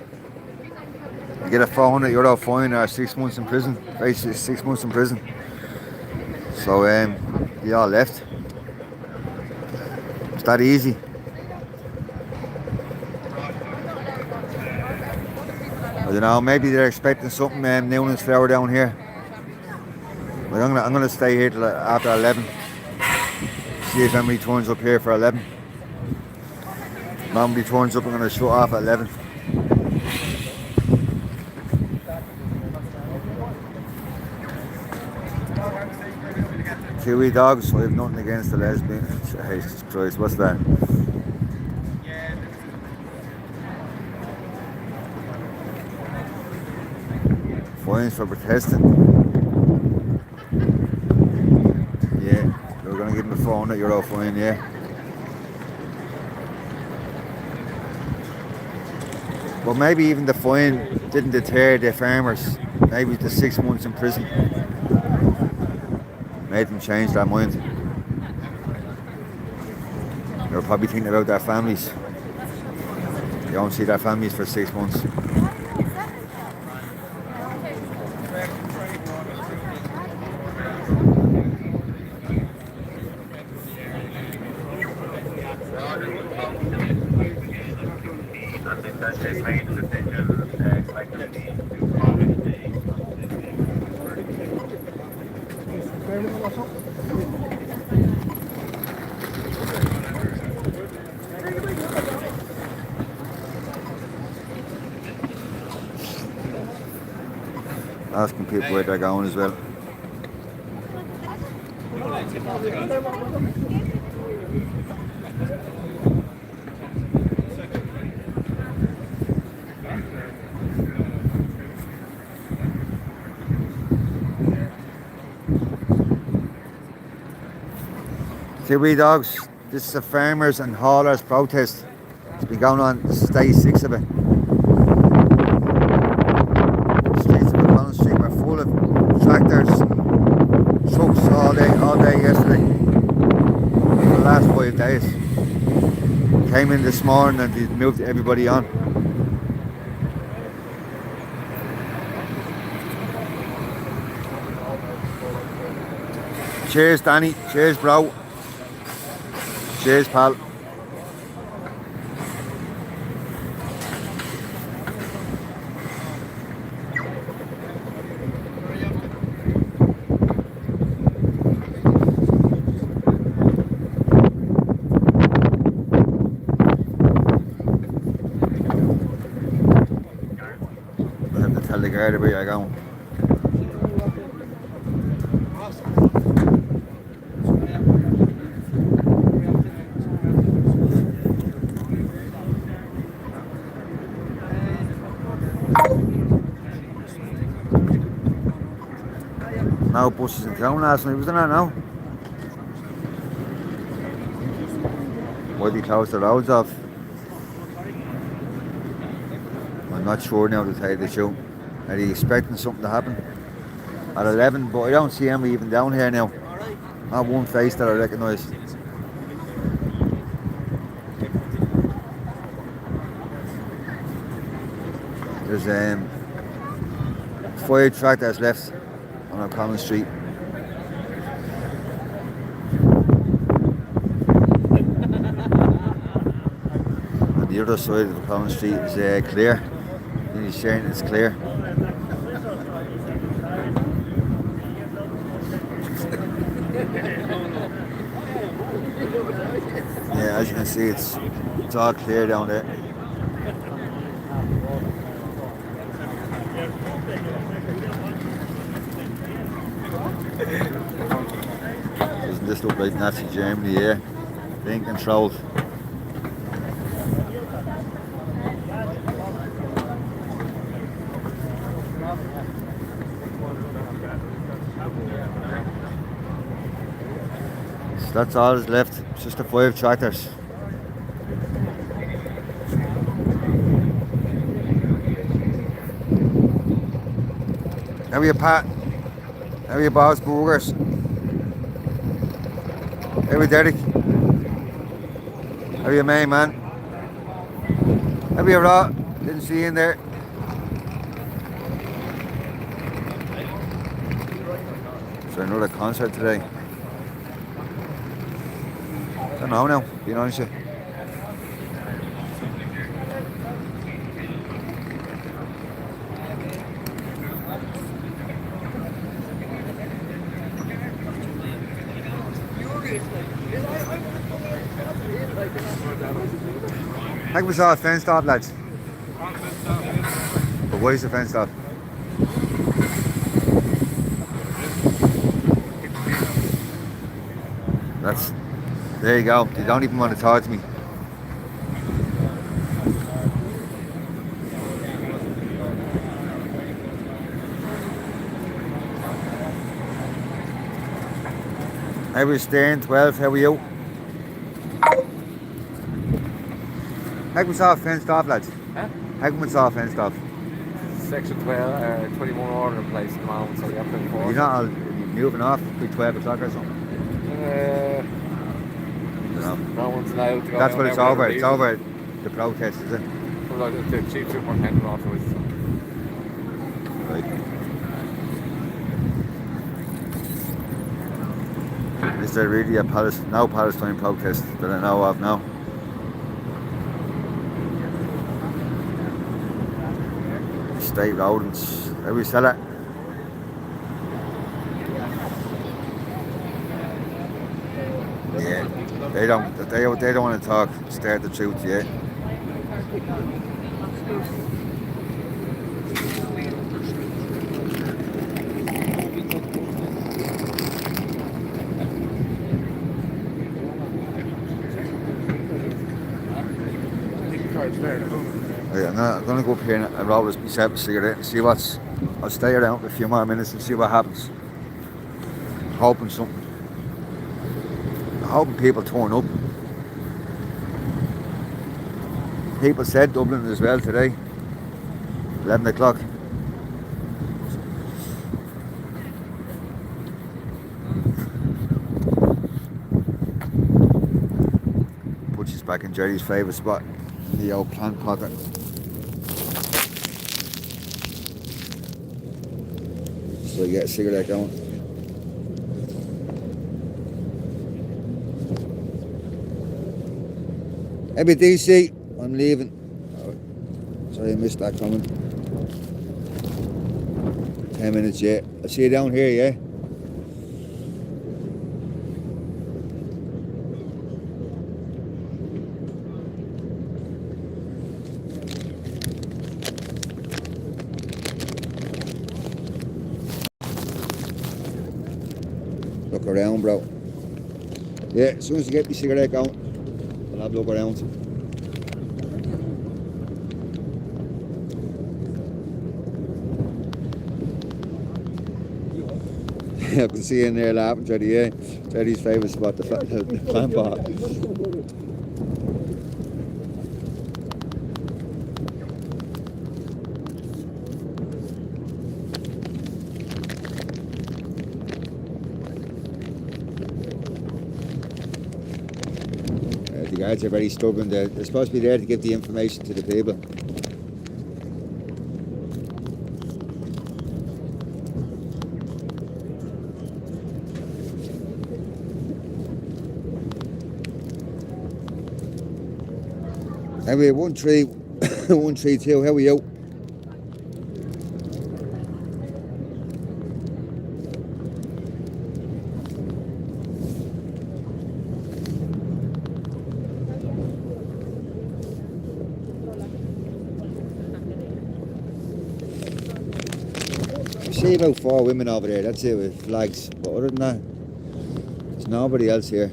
You get a €400 fine or 6 months in prison. Basically 6 months in prison. So they all left. It's that easy. I don't know, maybe they're expecting something Newlands Flower down here. But I'm gonna stay here till after 11. See if anybody turns up here for 11. If nobody turns up, I'm gonna shut off at 11. Kiwi dogs, so I have nothing against the lesbian. Jesus Christ, what's that? Fines for protesting. Yeah, we're gonna give them a €400 fine, yeah. But maybe even the fine didn't deter the farmers. Maybe the 6 months in prison made them change their mind. They were probably thinking about their families. They don't see their families for 6 months. Asking people where they're going as well. Kiwi dogs, this is a farmers and haulers protest. It's been going on, this is day 6 of it. Tractors, trucks all day yesterday. For the last 5 days. Came in this morning and they moved everybody on. Cheers, Danny. Cheers, bro. Cheers, pal. Tell the Garda where you're going. No buses in town last night, wasn't there now? Why did they close the roads off? I'm not sure now to tell you the truth. Are they expecting something to happen at 11? But I don't see anybody even down here now. Not one face that I recognise. There's 5 tractors left on our common street. On the other side of the common street is clear. He's sharing it's clear. Yeah, as you can see, it's all clear down there. Doesn't this look like Nazi Germany? Yeah, being controlled. So that's all that's left. It's just the 5 tractors. How are you, Pat? How are you, Boss Burgers? How are you, Derek? How are you, man? Maybe you're right. Didn't see you in there. Is there another concert today? Don't know now, being honest with you. I think we saw a fenced off, lads. But why is the fenced off? That's, there you go. They don't even want to talk to me. How are we staying? 12, how are you? How come it's all fenced off, lads? Huh? How come it's all fenced off? Section 12, 21 order in place at the moment, so you have to enforce. You're not all moving off by 12 o'clock or something? No one's allowed to go. That's out what it's whenever over. they It's leave. over the protest, is it? Well, like, the chief superintendent afterwards. Right. Is there really a no Palestine protest that I know of now? State rodents. How we sell it? Yeah. They don't want to talk, start the truth yet. Yeah, I'm gonna go up here and roll myself a cigarette and see what's. I'll stay around for a few more minutes and see what happens. Hoping something. Hoping people turn up. People said Dublin as well today. 11 o'clock. Puts us back in Jerry's favourite spot. The old plant pocket. So you get a cigarette going. Maybe DC, I'm leaving. Oh, sorry I missed that coming. 10 minutes yet. I'll see you down here, yeah? Look around, bro. Yeah, as soon as you get the cigarette going, I'll have a look around. I can see you in there laughing, Teddy, yeah. Teddy's favourite spot, the plant pot. The guards are very stubborn. They're supposed to be there to give the information to the people. Anyway, 132, how are you? I see about 4 women over there, that's it, with flags. But other than that, there's nobody else here.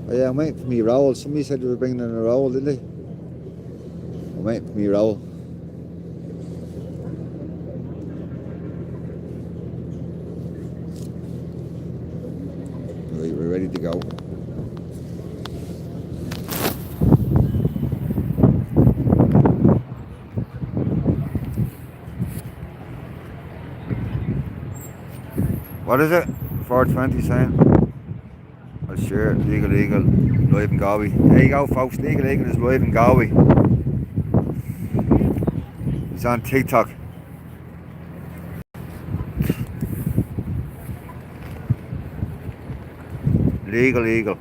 Oh yeah, I'm waiting for me roll. Somebody said they were bringing in a roll, didn't they? I'm waiting for me roll. Right, we're ready to go. What is it? 420 saying? Well, sure, legal, live in Galway. There you go, folks. Legal is live in Galway. He's on TikTok. Legal.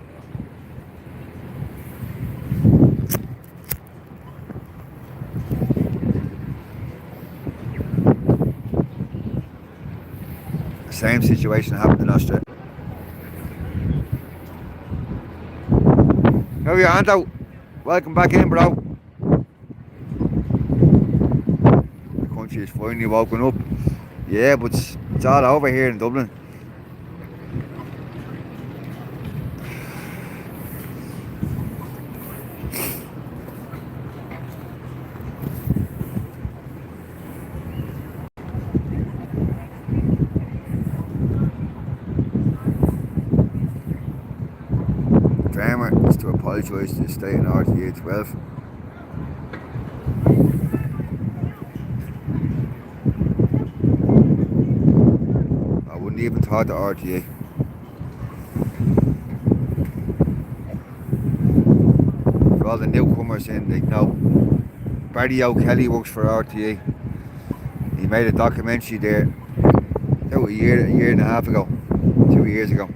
Same situation happened in Australia. How are you, Anto? Welcome back in, bro. The country is finally woken up. Yeah, but it's all over here in Dublin. Farmer is to apologise to the state and RTA 12. I wouldn't even thought the RTA. For all the newcomers in, they know Barry O'Kelly works for RTA. He made a documentary there about a year and a half ago, 2 years ago.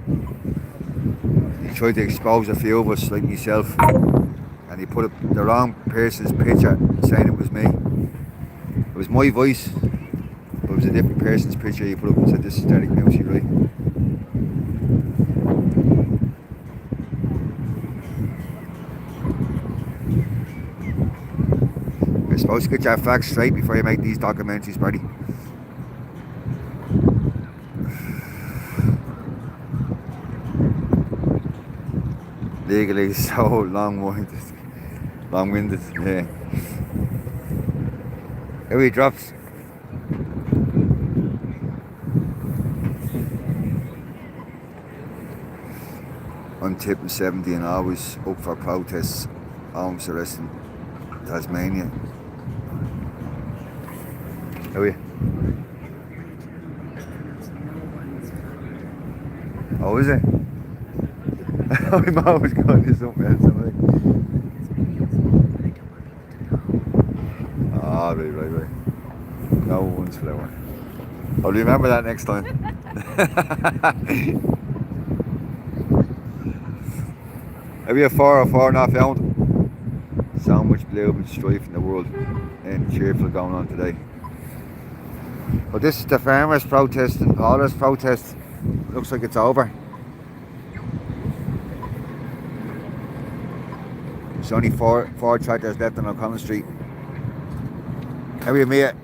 He tried to expose a few of us like myself, and he put up the wrong person's picture saying it was me. It was my voice, but it was a different person's picture he put up and said this is Derek Mousey, right? You're supposed to get your facts straight before you make these documentaries, buddy. Legally so long-winded, yeah. Here he drops. I'm tipping 70 and always up for protests, arms arrest in Tasmania. How are you? Oh, is it? I'm always going to something else, am I? Ah, right. No one's flower. I'll remember that next time. Have you a 404 not found? So much blue and strife in the world and cheerful going on today. But this is the farmers' protest and hauliers' protest. Looks like it's over. There's only four tractors left on O'Connell Street. How are you, mate?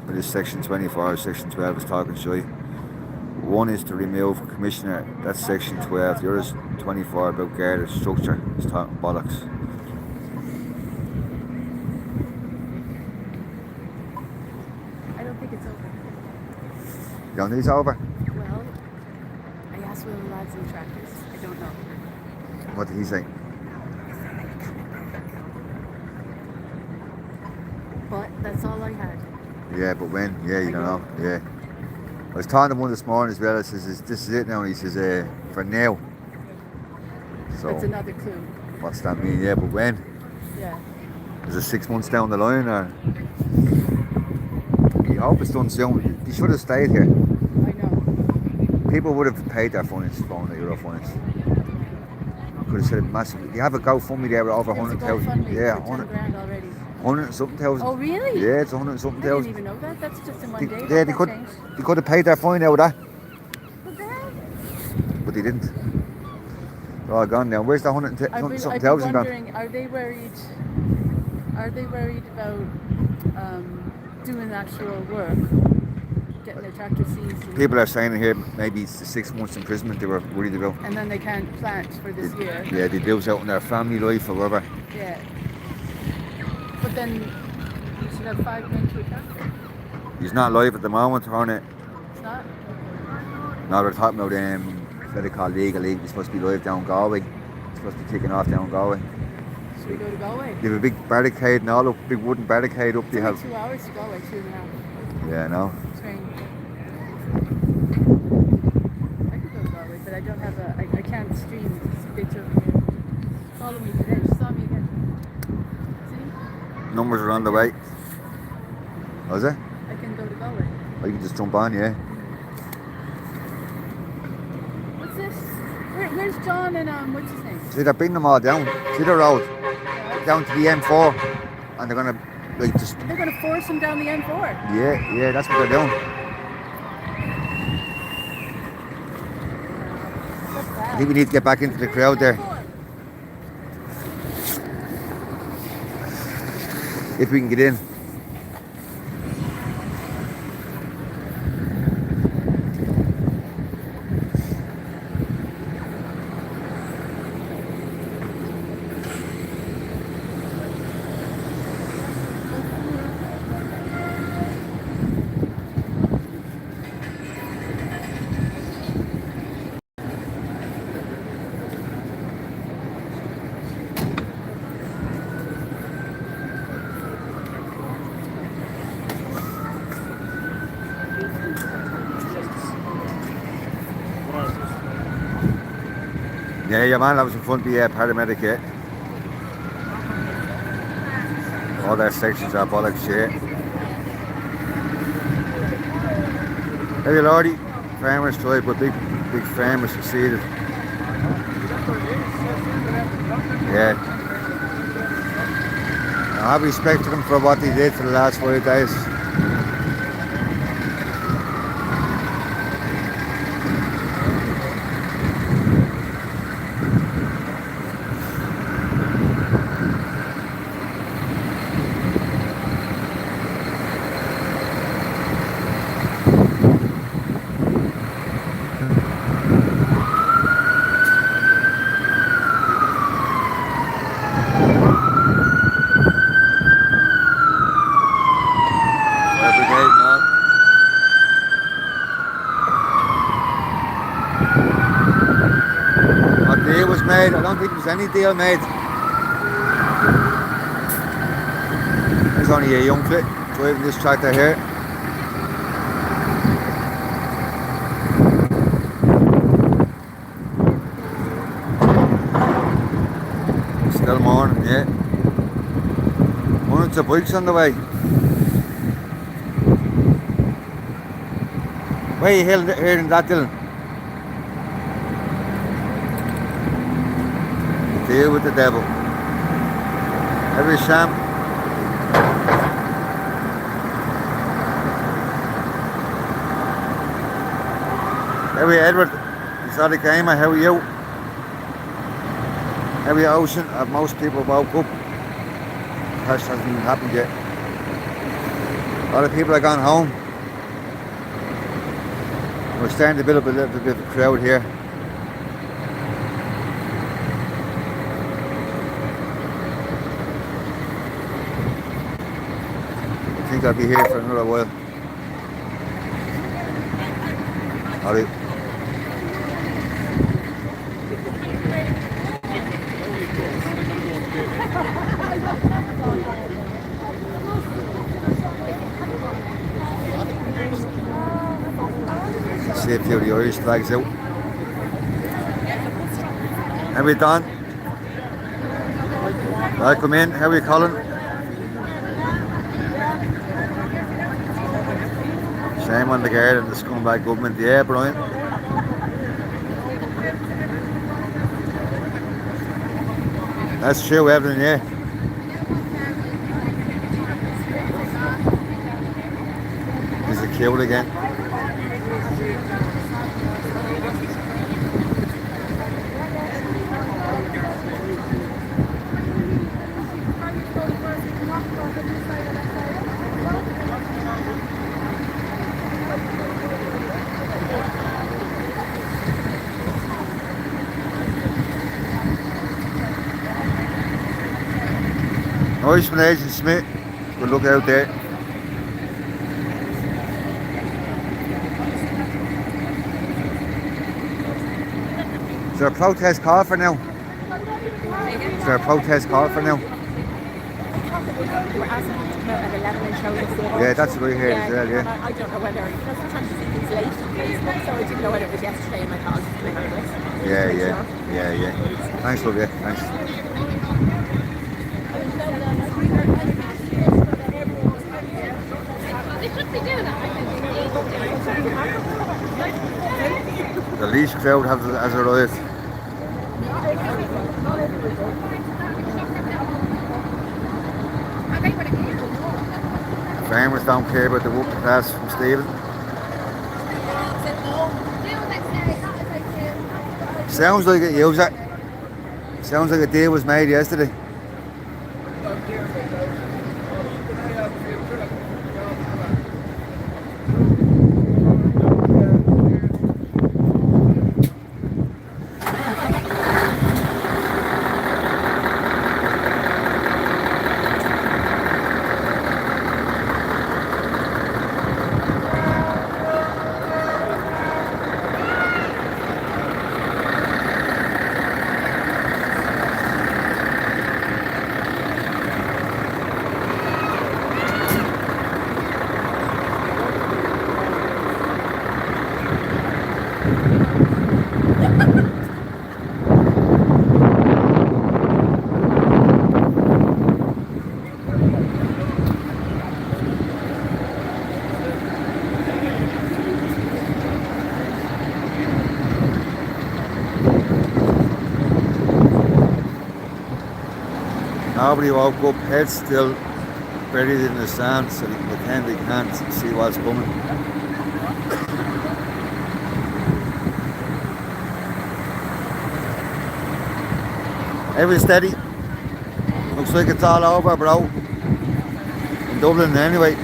But this section 24, section 12 is talking shy. One is to remove commissioner, that's section 12. The other is 24 about Garda structure, it's talking bollocks. I don't think it's over. You don't think it's over? Well, I asked one of the lads in the tractors. I don't know. What did he say? But that's all I had. Yeah, but when? Yeah, you don't know. Yeah. I was talking to one this morning as well. I says, this is it now. And he says, for now. So, That's another clue. what's that mean? Yeah, but when? Yeah. Is it 6 months down the line, or? I hope it's done soon. They should have stayed here. I know. People would have paid their fines, phone, Euro fines. Could have said massively. You have a GoFundMe there with over 100,000. Yeah, 100 grand already. 100 and something thousand. Oh, really? Yeah, it's 100 and something I didn't thousand. even know that. That's just in one day. Yeah, they could have paid their fine out of that, What the hell? but they didn't. They're all gone now. Where's the 100 and something thousand gone? Wondering, are they worried about doing actual work, getting their tractor seized? People are saying here maybe it's the 6 months imprisonment they were worried about. And then they can't plant for this year. Yeah, they lose out on their family life or whatever. Yeah. But then you should have 5 men to a tractor. He's not live at the moment, on it. It's not? No, they're talking about what they call legally. We're supposed to be live down Galway. It's supposed to be kicking off down Galway. Should we go to Galway? They have a big barricade and all, big wooden barricade up. They It's have. only 2 hours to Galway, 2.5. Yeah, no. Train. I could go to Galway, but I don't have I can't stream. It's a bitch over here. Follow me today. She saw me again. See? Numbers are on the way. Was it? I can go to Galway. Or you can just jump on, yeah. What's this? Where's John and what's his name? See, they're bringing them all down. See the road? Down to the M4. And they're gonna, like, just. They're going to force him down the M4. Yeah, that's what they're doing. I think we need to get back into the crowd there. If we can get in. Yeah, man, that was fun to be a paramedic, yeah. All their sections are bollocks shit. Hey, Lordy, farmers tried, but big farmers succeeded. Yeah. I have respect to them for what they did for the last 5 days. I don't think there's any deal made. There's only a young flit driving this tractor here. Still morning, yeah. Hundreds of bikes on the way. Where are you hearing that, Dylan? Deal with the devil. Every sham. Every Edward, you saw the game, how are you? Every ocean, most people woke up. That hasn't even happened yet. A lot of people are gone home. We're starting to build up a little bit of a crowd here. I think I'll be here for another while. Alright. See a few of the Irish flags out. How are we done? Welcome in. How are we, Colin? Shame on the Garda and the scumbag government. Yeah, Brian. That's true, Evelyn, yeah. He's a killed again. Irishman Agent Smith, good look out there. Is there a protest call for now? Is there a protest call for now? They were asking him to come out at 11 and show us the Yeah, that's what I heard as well, and yeah. I don't know whether, because sometimes it's late on Facebook, so I didn't know whether it was yesterday and I thought I was just going to have this. Yeah. Thanks, love, yeah, thanks. They should be doing that. The leash crowd has arrived. Farmers don't care about the working class from Stephen. Sounds like it, user. Sounds like a deal was made yesterday. Nobody woke up, head still, buried in the sand, so they can pretend they can't see what's coming. Every steady. Looks like it's all over, bro. In Dublin, anyway.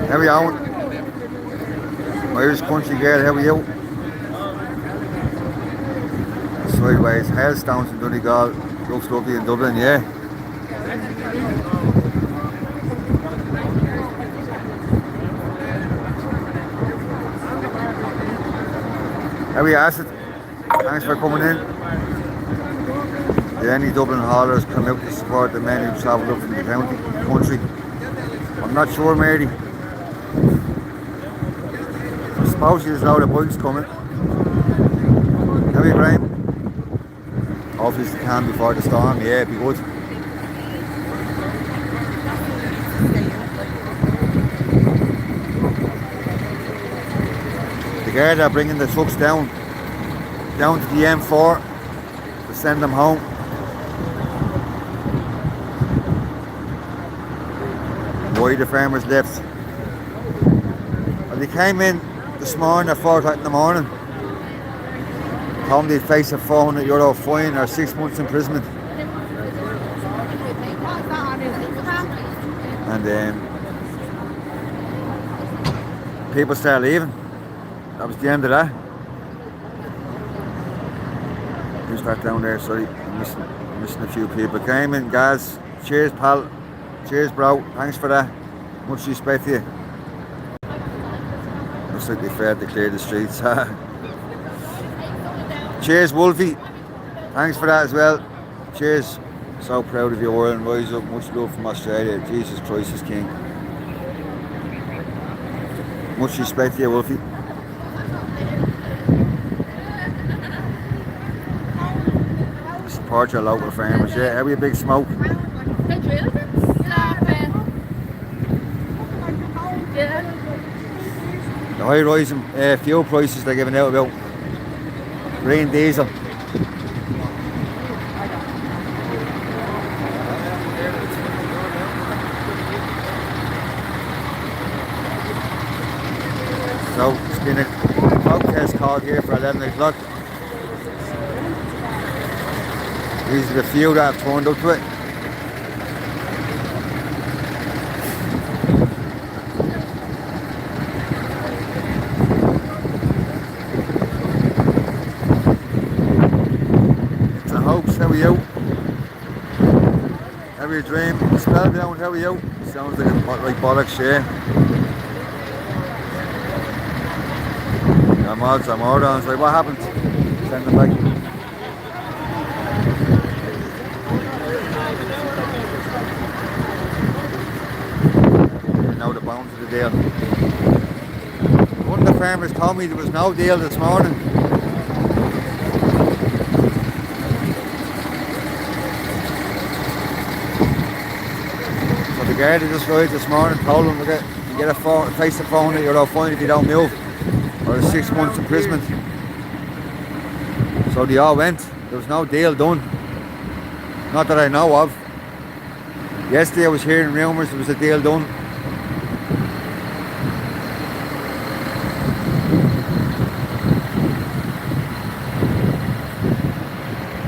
How are you on? Irish country girl, how are you? Sideways hailstones in Donegal. Looks lovely in Dublin, yeah. How are you, Acid? Thanks for coming in. Did any Dublin haulers come out to support the men who travelled up from the country? I'm not sure, Mary. I suppose there's a load of bikes coming. How are you, Graham? Hopefully they can before the storm. Yeah, it'd be good. The Garda are bringing the trucks down to the M4 to send them home. Why the farmers left? Well, they came in this morning at 4 o'clock in the morning. Told them they'd face a €400 fine or 6 months imprisonment. And people started leaving. That was the end of that. Who's that down there? Sorry, I'm missing a few people. Came in, guys. Cheers, pal. Cheers, bro. Thanks for that. Much respect to you. Looks like they failed to clear the streets. Cheers, Wolfie. Thanks for that as well. Cheers. So proud of your Ireland Rise Up. Much love from Australia. Jesus Christ is King. Much respect to you, Wolfie. Support your local farmers. Yeah, have a big smoke. The high rising fuel prices they're giving out about green diesel. So it's been a protest call here for 11 o'clock. These are the few that have turned up to it. are you? How are you dream? Spellbound, how are you? Sounds like bollocks, yeah. I'm odds, I'm orders. Like, what happened? Send them back. Now the bounds of the deal. One of the farmers told me there was no deal this morning. So the Garda just arrived this morning, told them you get a phone, face the phone that you're all fine if you don't move, or 6 months imprisonment. So they all went. There was no deal done. Not that I know of. Yesterday I was hearing rumours there was a deal done.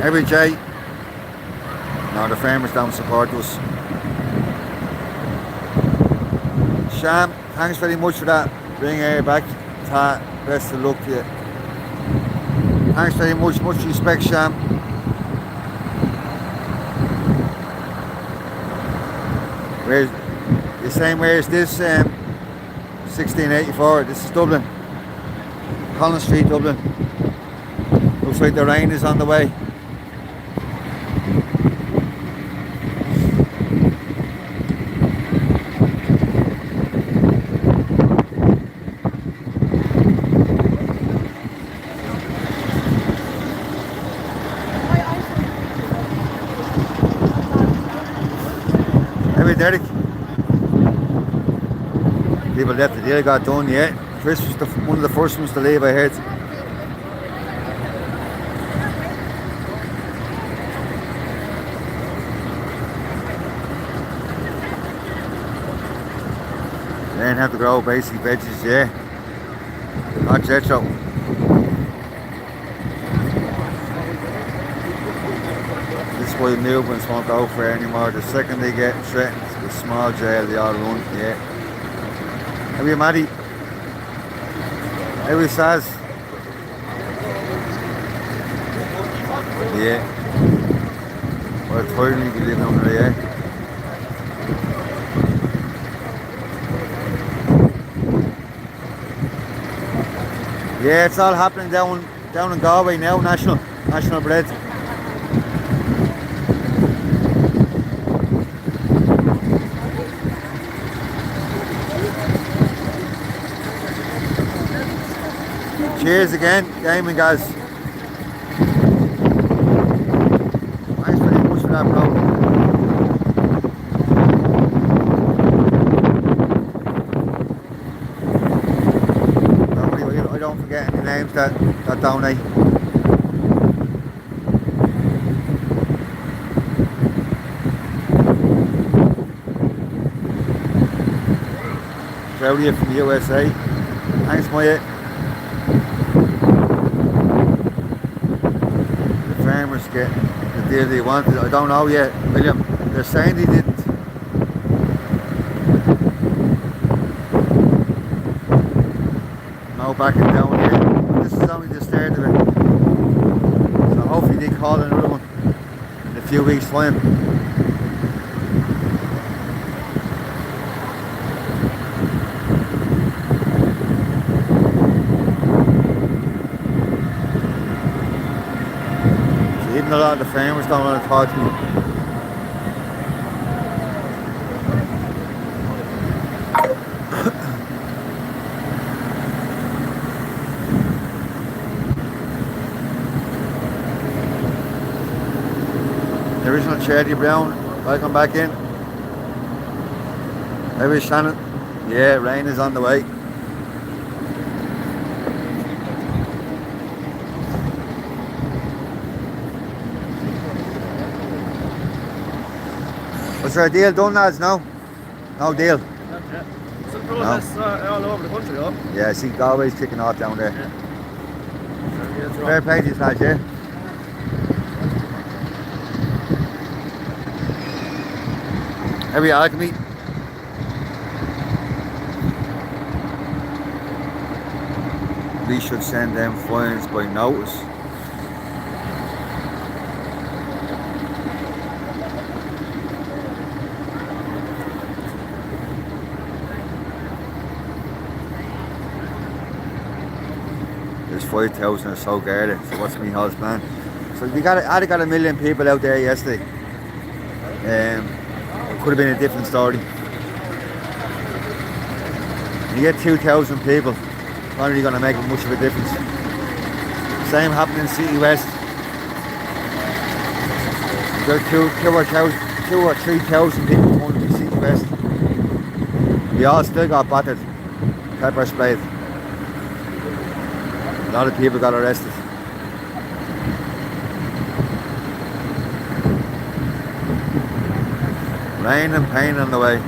Every day. No, the farmers don't support us. Sham, thanks very much for that. Bring her back. Ta, best of luck to you. Thanks very much. Much respect, Sham. Where's the same? Where's this? 1684. This is Dublin. Collins Street, Dublin. Looks like the rain is on the way. Derek. People left the deal got done, yeah. Chris was one of the first ones to leave, I heard. Then have to grow basic veggies, yeah. Not jetro. This way movements won't go for anymore. The second they get threatened with small jail, they all run, yeah. How are you, Maddie? How are you, Saz? Yeah. Well, finally we live under there, yeah. Yeah, it's all happening down in Galway now, national bread. Cheers again, gaming guys. Thanks very much for that, bro. I don't forget any names that donate. Claudia from the USA. Thanks, Maya. Farmers get the deal they wanted. I don't know yet, William. They're saying they didn't. No backing down here. This is only the start of it. So hopefully they call another one in a few weeks' time. Even a lot of the farmers don't want to talk to me. The original Charlie Brown, welcome back in. How is Shannon? Yeah, rain is on the way. Was there a deal done, lads? No? No deal? Yeah. Some protests all over the country, though. Yeah, I see Galway's kicking off down there. Yeah. Fair play to you, lads, yeah? How are you, Alchemy? We should send them fines by notice. there's 5,000 or so Garda. So what's me house plan? So we got I'd have got 1 million people out there yesterday. It could have been a different story. You get 2,000 people, not really going to make much of a difference. Same happened in City West. There are 2 or 3,000 people going to City West. We all still got battered, pepper sprayed. A lot of people got arrested. Rain and pain on the way.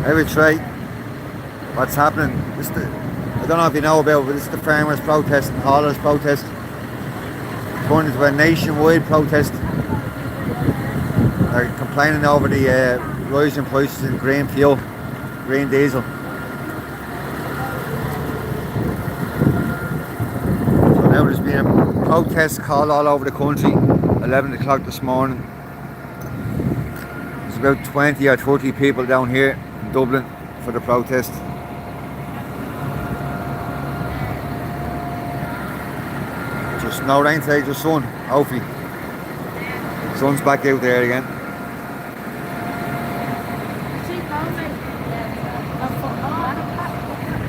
Every trade. What's happening? I don't know if you know about it, but this is the farmers' protest and hauliers' protest. It's going into a nationwide protest. They're complaining over the rising prices in green fuel, green diesel. So now there's been a protest call all over the country, 11 o'clock this morning. There's about 20 or 30 people down here in Dublin for the protest. Just no rain today, just sun, hopefully. Sun's back out there again.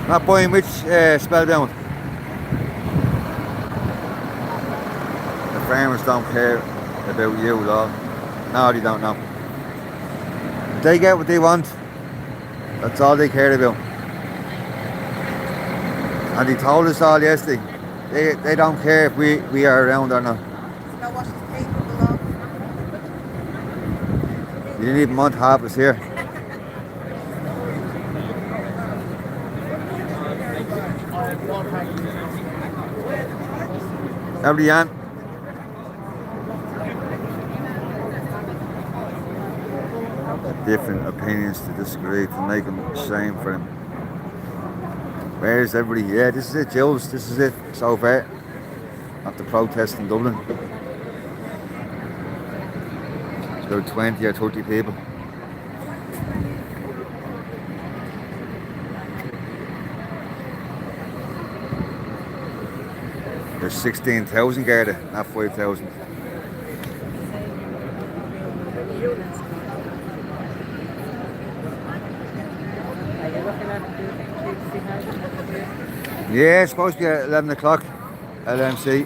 Not buying which spellbound. The farmers don't care about you at all. No, they don't know. They get what they want. That's all they care about. And they told us all yesterday. They don't care if we are around or not. You didn't even want half us here. Every Jan. Different opinions to disagree to make them shame for him. Where's everybody? Yeah, this is it, Jules. This is it so far. After protest in Dublin. It's about 20 or 30 people. There's 16,000 Garda, not 5,000. Yeah, it's supposed to be at 11 o'clock, LMC.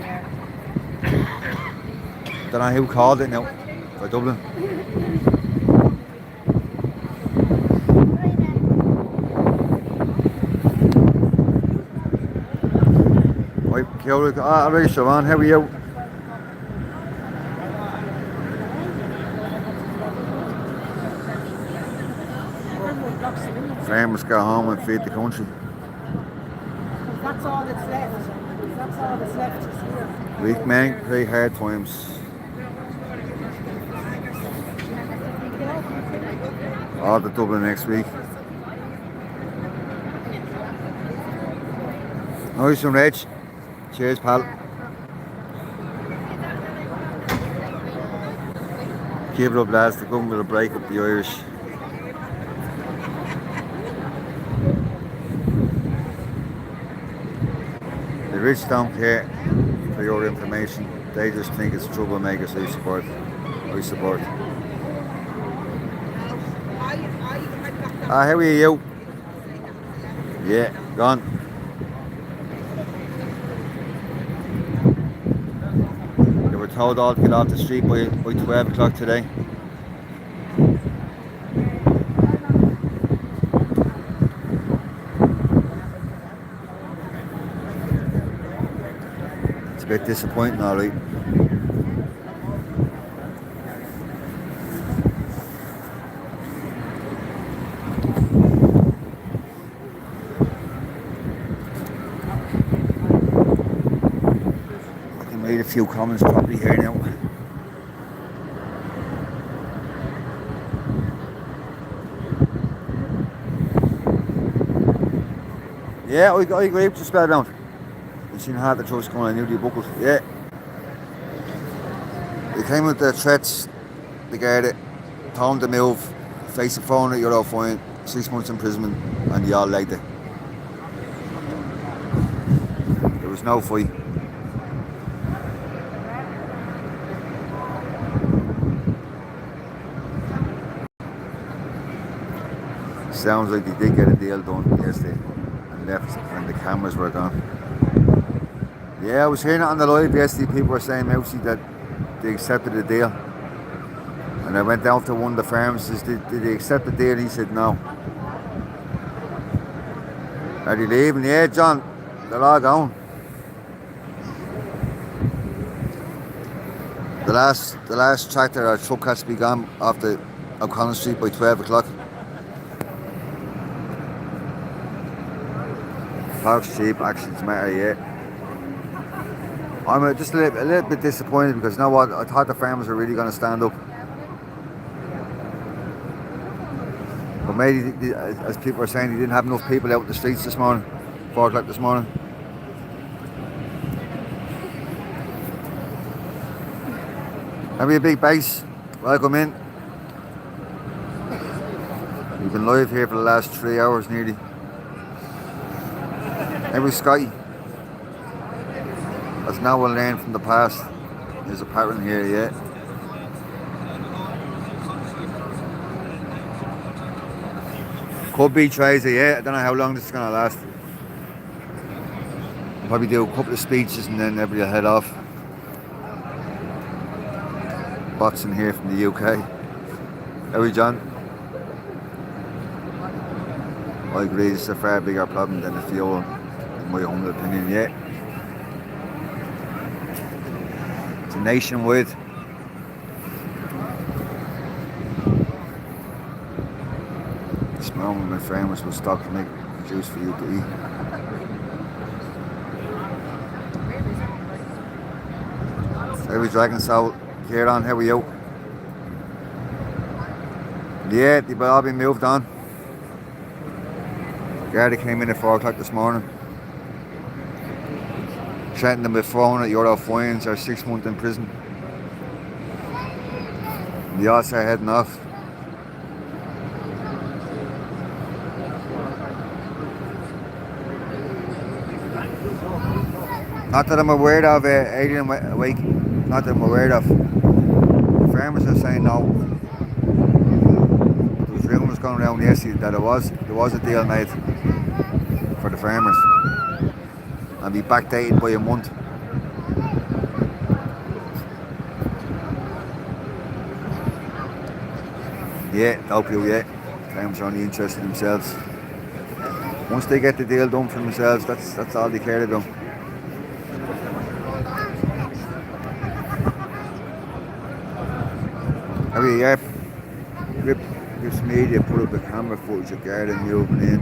Don't know who called it now, for Dublin. Right, Kyoto, alright, Siobhan, how are you? Farmers go home and feed the country. That's all that's left. That's all that's left. Weak men, very hard times. All to Dublin next week. Nice one, Reg. Cheers, pal. Keep it up, lads. The government will break up the Irish. The rich don't care for your information. They just think it's troublemakers who support. How are you? Yeah, gone. They were told all to get off the street by 12 o'clock today. It's a bit disappointing, alright. Made a few comments probably here now. Yeah, I agree with the spellbound. I've seen hard the trucks coming, I knew they buckled. Yeah. They came with the threats, the Garda, told them to move, face a €400 fine, 6 months imprisonment, and they all liked it. There was no fight. Sounds like they did get a deal done yesterday and left when the cameras were gone. Yeah, I was hearing it on the live yesterday. People were saying, Mousey, that they accepted the deal. And I went down to one of the farms and said, did they accept the deal? He said no. Are they leaving? Yeah, John, they're all going. The last tractor or truck has to be gone off the O'Connell Street by 12 o'clock. Park's cheap, actions matter, yeah. I'm just a little bit disappointed because you know what, I thought the farmers were really going to stand up. But maybe, as people were saying, they didn't have enough people out in the streets this morning, 4 o'clock this morning. Have we a big base? Welcome in. We've been live here for the last 3 hours nearly. Every Scotty. That's now we'll learn from the past. There's a pattern here, yeah. Could be Tracy, yeah. I don't know how long this is going to last. Probably do a couple of speeches and then everybody will head off. Boxing here from the UK. How are you, John? I agree, it's a far bigger problem than the fuel, in my humble opinion, yeah. It's a nationwide. This moment my farmers will stop to make juice for you to eat. Every dragon soul, Kieran, how are you? Yeah, they've all been moved on. Garda came in at 4 o'clock this morning. Threatened them with €400 fines or 6 months in prison. They all are heading off. Not that I'm aware of alien awake. Not that I'm aware of. The farmers are saying no. There was rumours going around yesterday that there was a deal made for the farmers and be backdated by a month. Yeah, help you, yeah. Farmers are only interested in themselves. Once they get the deal done for themselves, that's all they care about. Every year, Grips Media put up the camera footage of Garda moving in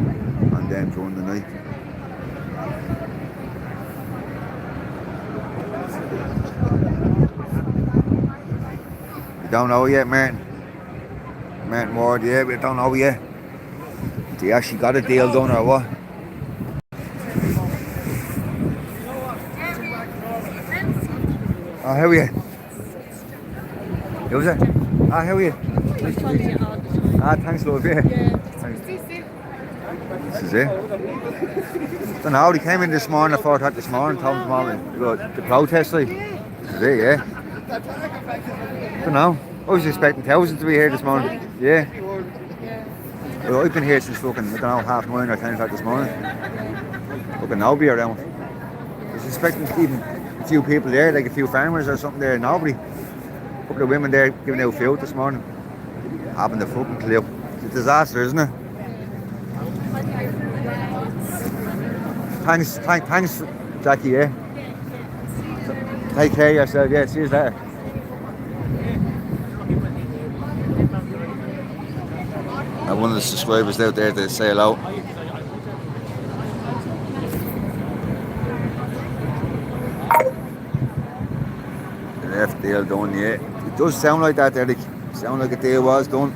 and then during the night. We don't know yet, Martin. Martin Ward, yeah, we don't know yet. They actually got a deal done or what? Oh, how are you? Who's it? Ah, how are you? Nice to meet you. Ah, thanks, love, yeah. Thanks. This is it. Don't know, they came in this morning at 4 o'clock this morning, told them all the protest, like. This is it, yeah. Don't know. I was expecting thousands to be here this morning. Yeah. Well, I've been here since fucking, I don't know, 9:30 or 10 o'clock this morning. Fucking nobody around. I was expecting even a few people there, like a few farmers or something there, nobody. A couple of women there giving out food this morning. Having the fucking clue. It's a disaster, isn't it? Thanks, Jackie, yeah. Take care of yourself, yeah, see you later. I have one of the subscribers out there to say hello. The left deal done, yeah. It does sound like that, Eric. Sound like a deal was done.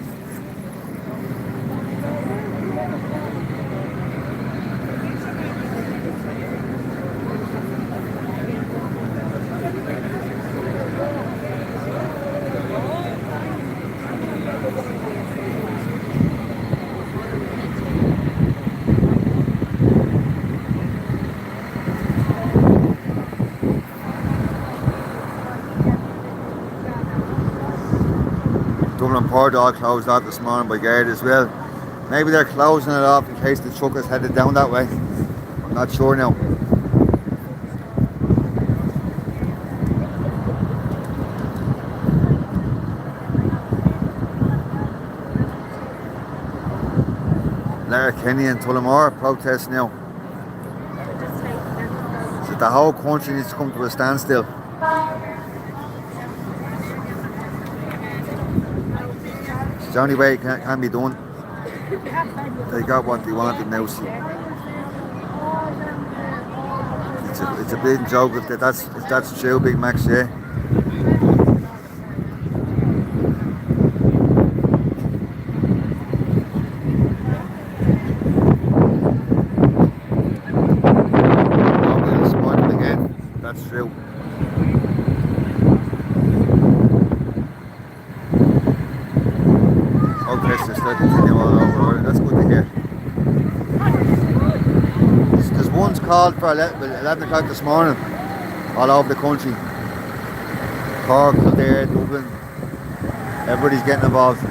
port all closed off this morning by Garda as well. Maybe they're closing it off in case the truck is headed down that way. I'm not sure now. Kenny and Tullamore protest now. So the whole country needs to come to a standstill. It's the only way it can be done. They got what they wanted, mousey. It's a big joke if that's true, Big Max, yeah. That's true. Protests are still continuing all over. That's good to hear. There's ones called for 11 o'clock this morning all over the country. Cork, Kildare, Dublin. Everybody's getting involved.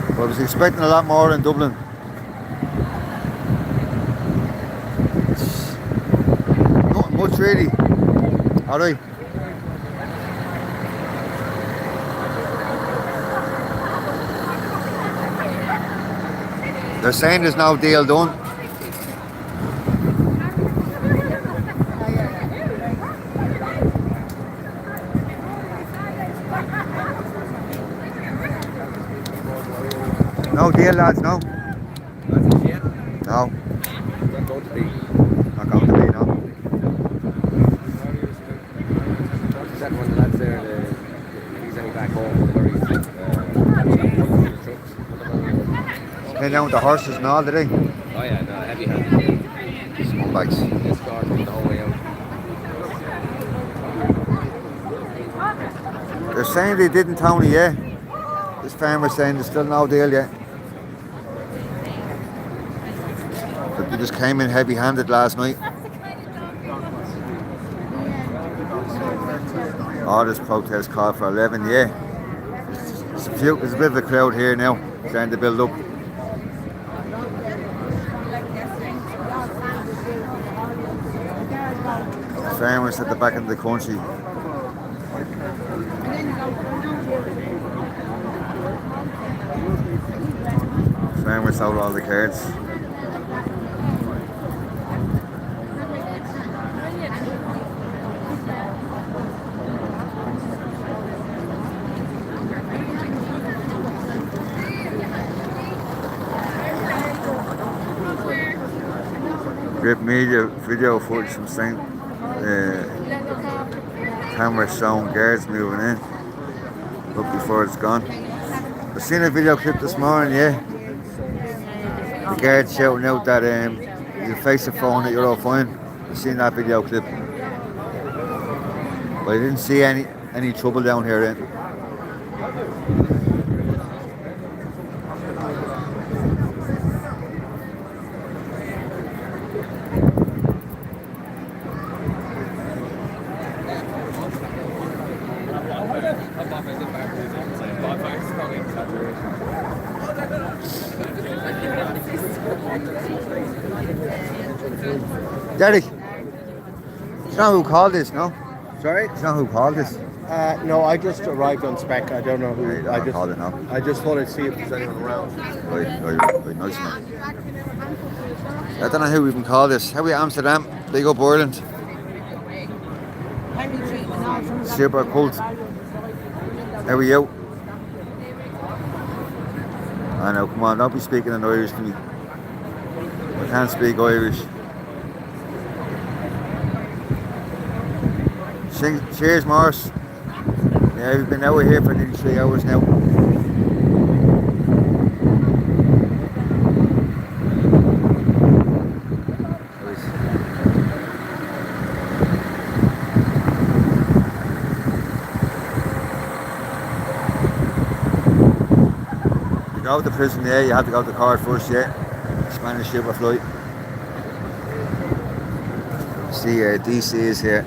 But I was expecting a lot more in Dublin. Much really. Alright. They're saying there's no deal done. No deal, lads, no. No. Not going to be. Not going to be, no. That one, the lads there, he's only back home with the lorries. Trucks. Came down with the horses and all, did they? Oh yeah, no, heavy handed. Scumbags. Escorted the whole way out. They're saying they didn't, Tony, yeah. This farmer's saying there's still no deal yet. But they just came in heavy-handed last night. Oh, this protest called for 11, yeah. There's a bit of a crowd here now, trying to build up. Farmers at the back of the country. Farmers out all the cards. Great media video footage from St. Camera showing guards moving in. Look before it's gone. I've seen a video clip this morning, yeah. The guards shouting out that you face a €400 fine. I've seen that video clip. But I didn't see any trouble down here then. Daddy, do you know who called this, no? Sorry? Do you know who called this? No, I just arrived on spec. I don't know who. I called it now. I just thought I'd see if there's anyone around. Right, nice man. I don't know who even called this. How are we, Amsterdam? Big up Ireland. Super cult. How are you? I know, come on, don't be speaking in Irish to me. I can't speak Irish. Cheers, Morris. Yeah, we've been out here for nearly 3 hours now. You go to prison, yeah, you have to go to court first, yeah. Spanish super flight. See, DC is here.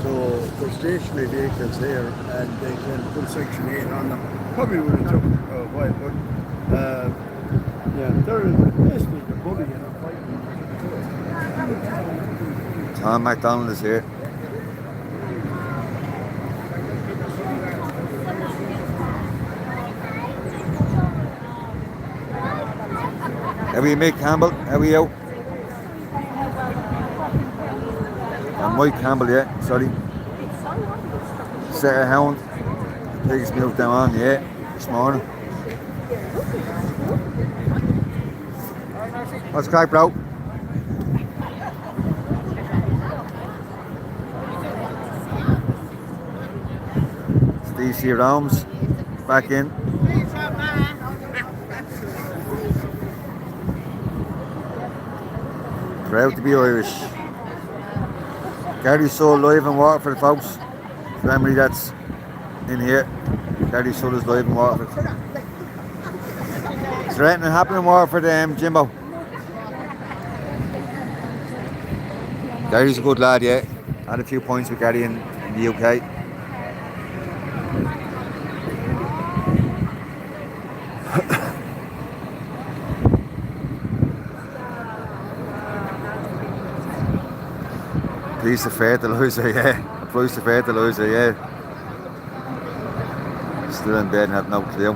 So put stationary vehicles here and they can put Section 8 on them. Probably would have took a while, but yeah, they're basically the bullying and fighting. Tom McDonald is here. How are you, Mick Campbell? How are you? I'm Mike Campbell, yeah, sorry. Set a hound. Pigs moved down on, yeah, this morning. What's crack, bro? It's DC Rome's back in. Proud to be Irish. Gary's Soul live in Waterford, folks. For anybody that's in here, Gary's Soul is live in Waterford. Is there anything happening in Waterford, Jimbo? Gary's a good lad, yeah. Had a few points with Gary in the UK. Piece of fertiliser, yeah. A price of fertiliser, yeah. Still in bed and have no clue.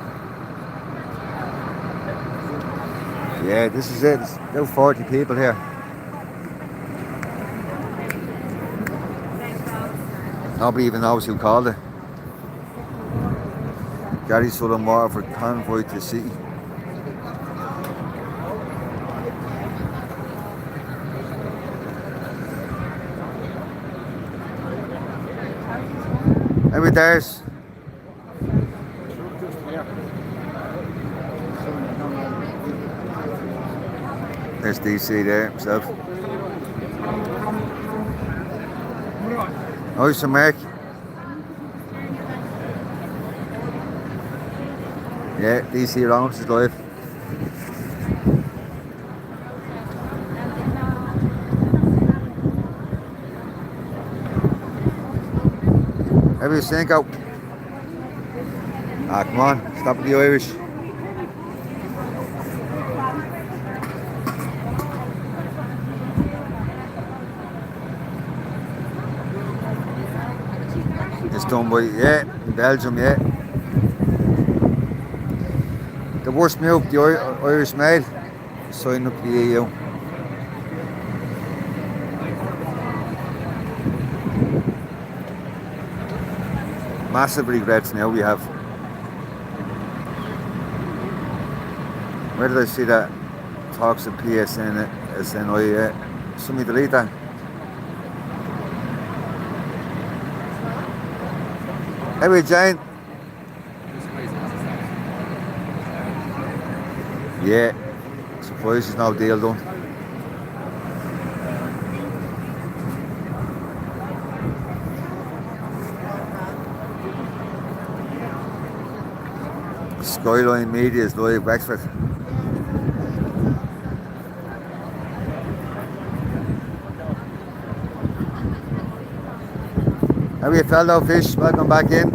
Yeah, this is it. There's about 40 people here. Nobody even knows who called it. Gary Sullivan Waterford convoy to the city. How are there's? There's DC there himself. Oh, some Mark. Yeah, DC Rounds is live. How do you think out? Ah, come on, stop with the Irish. It's done by, yeah, Belgium, yeah. The worst move the Irish made, signing up to the EU. Massive regrets now we have. Where did I see that? Talks of PSN, SNI, somebody delete that. Hey, Jane. Yeah, surprised there's no deal done. Skyline Media is live, Wexford. How are you, fellow fish? Welcome back in.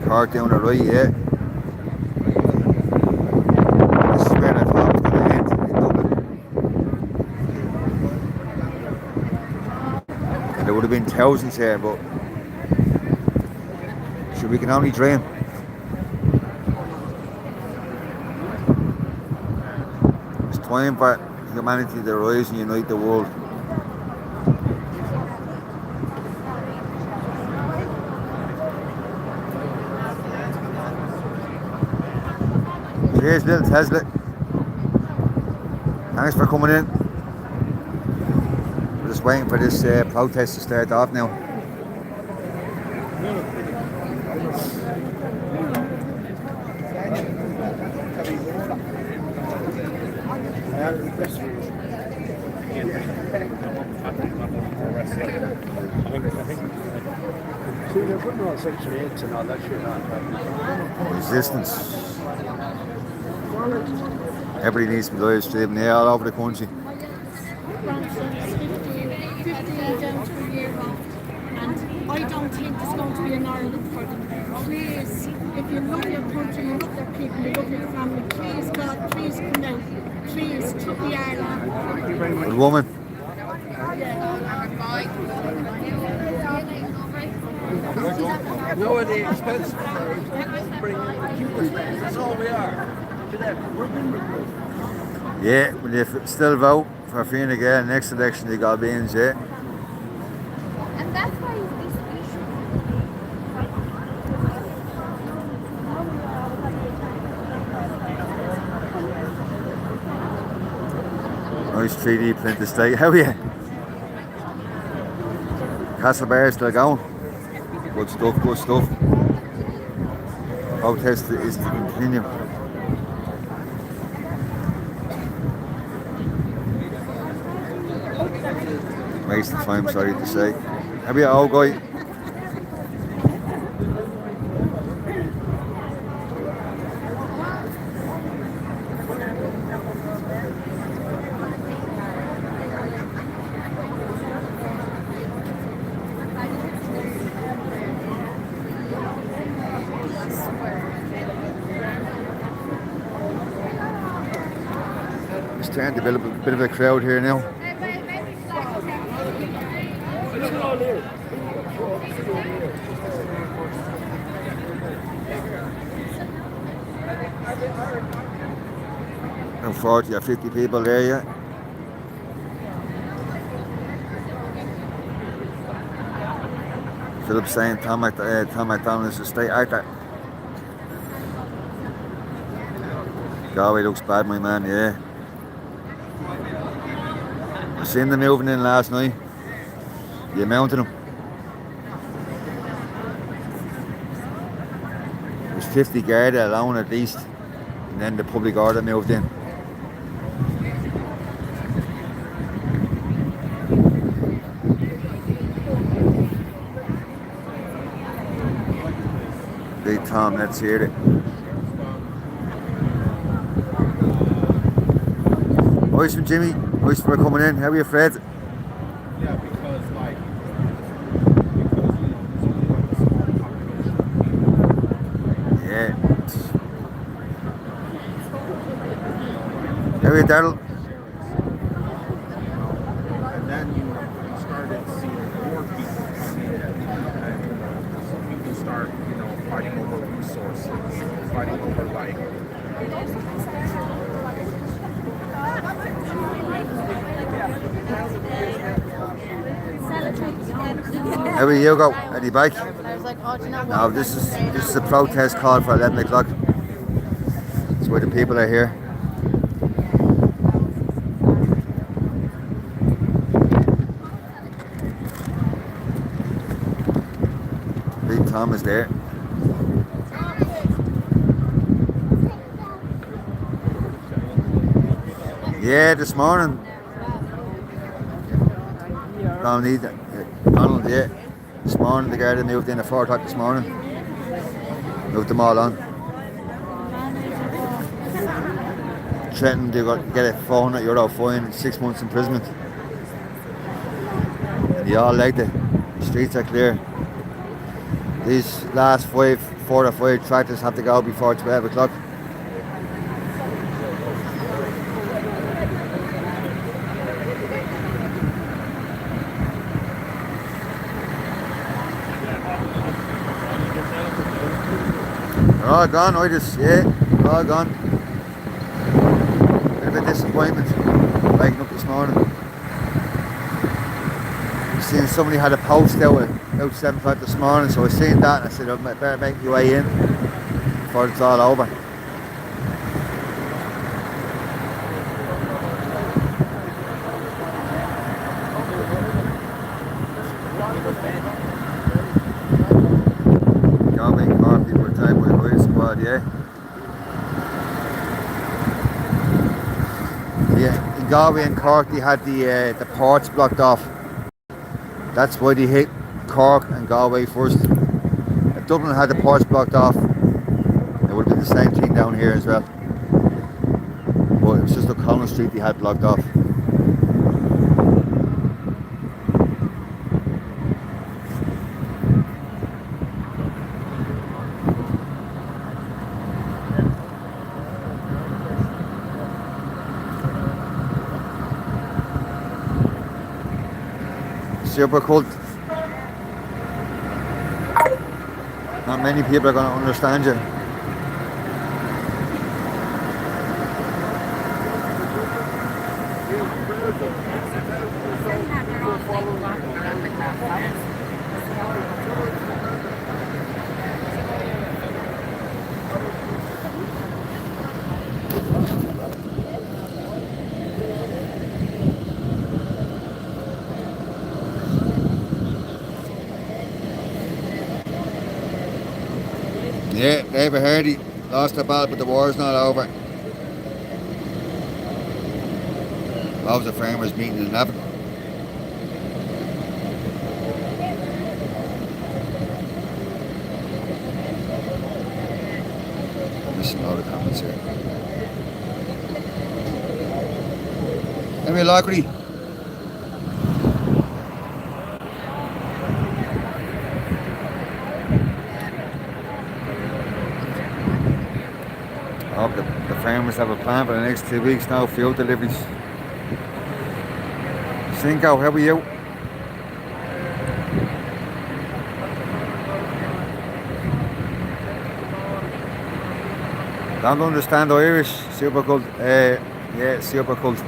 Car down the right, yeah. This is where I thought it was going to end in Dublin. And there would have been thousands here, but sure, we can only dream. It's time for humanity to rise and unite the world. Cheers, little Tesla. Thanks for coming in. We're just waiting for this protest to start off now. See, they're putting all Section 8s and all that shit on. Resistance. Everybody needs to be live streaming all over the country. From 50 down to here. of your countrymen, their people, they love your family. Please, God, please come out. Please, took the iron off. Good woman. No, the expensive bring in the cheapest man. That's all we are. We're been recruited. Yeah, when you still vote for Fine Gael next election, you got beans, yeah. And that's why this Nice 3D print estate. How are you? Castle Bar still going. Good stuff, good stuff. Protest is to continue. Waste of time, sorry to say. How are you, old guy? It's starting to build a bit of a crowd here now. About 40 or 50 people there, yeah. Philip saying Tom McDonald is a state actor. Galway looks bad, my man, yeah. I seen them moving in last night. The amount of them. There's 50 Garda alone at least. And then the public Garda moved in. Big Tom, let's hear it. Nice from Jimmy. Nice for coming in. How are you, Fred? Yeah, because like Yeah. How are you, Daryl? and then you started seeing more people come in and people start, fighting over resources, fighting over like How are you, go? Any bike? I was like, oh, do you know what? No, this is a protest call for 11 o'clock. That's where the people are here. Big Tom is there. Yeah, this morning. Don't need it. Donald, yeah. This morning the Garda moved in at 4 o'clock this morning. Moved them all on. Threatened they got to get a €400 fine and 6 months imprisonment. And they all legged it. The streets are clear. These last 4 or 5 tractors have to go before 12 o'clock. They're all gone, all gone. Bit of a disappointment, waking up this morning. Seeing somebody had a post out at 7 o'clock this morning, so I seen that and I said, I better make my way in before it's all over. Galway car people are driving with a high squad, yeah. Yeah, in Galway and Cork they had the ports blocked off. That's why they hit Cork and Galway first. If Dublin had the ports blocked off, it would have been the same thing down here as well. But it was just O'Connell Street they had blocked off. super cult. Not many people are going to understand you. Yeah, David Hardy lost the battle, but the war's not over. Loves the farmers meeting in Navan. Missing all the comments here. Emily Lockery. I hope the farmers have a plan for the next 2 weeks now, fuel deliveries. Cinco, how are you? Don't understand Irish, super cult. Yeah, super cult.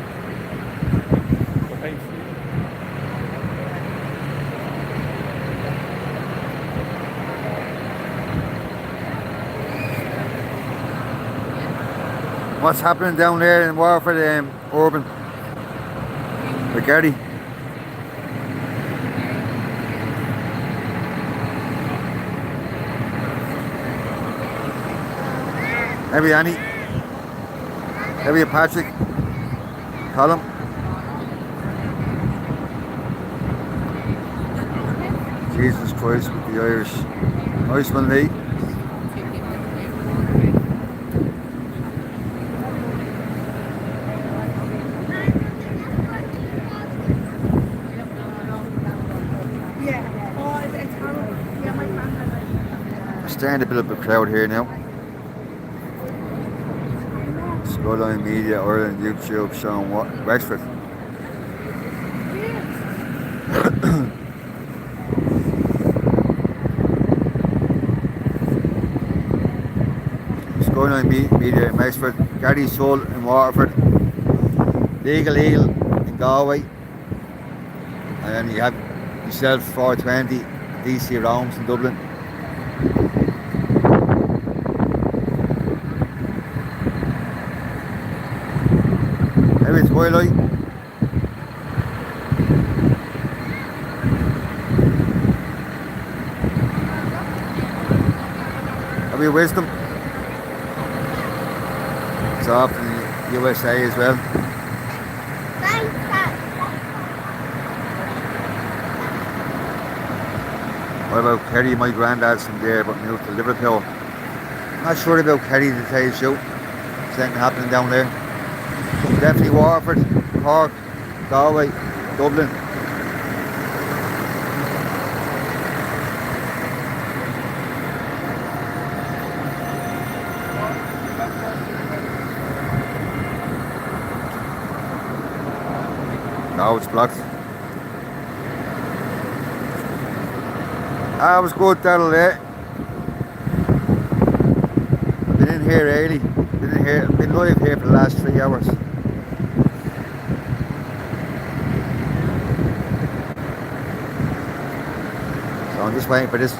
What's happening down there in Warford, Urban? With Garda? How are you, Annie? How are you, Patrick? Colin? Jesus Christ with the Irish. Nice one, Lee. Starting to build up a crowd here now. Skyline Media, Ireland, YouTube showing what? Wexford. Skyline Media in Wexford, Garda sold in Waterford, Legal Eel in Galway, and then you have yourself 420 DC Rounds in Dublin. It's twilight. Have you wisdom? It's off in the USA as well. What about Kerry? My granddad's from there but moved to Liverpool. I'm not sure about Kerry to tell you the truth. There's anything happening down there. Definitely Waterford, Cork, Galway, Dublin. Now it's blocked. I was good, Daryl, yeah. I've been in here early. Been live here for the last 3 hours. I'm just waiting for this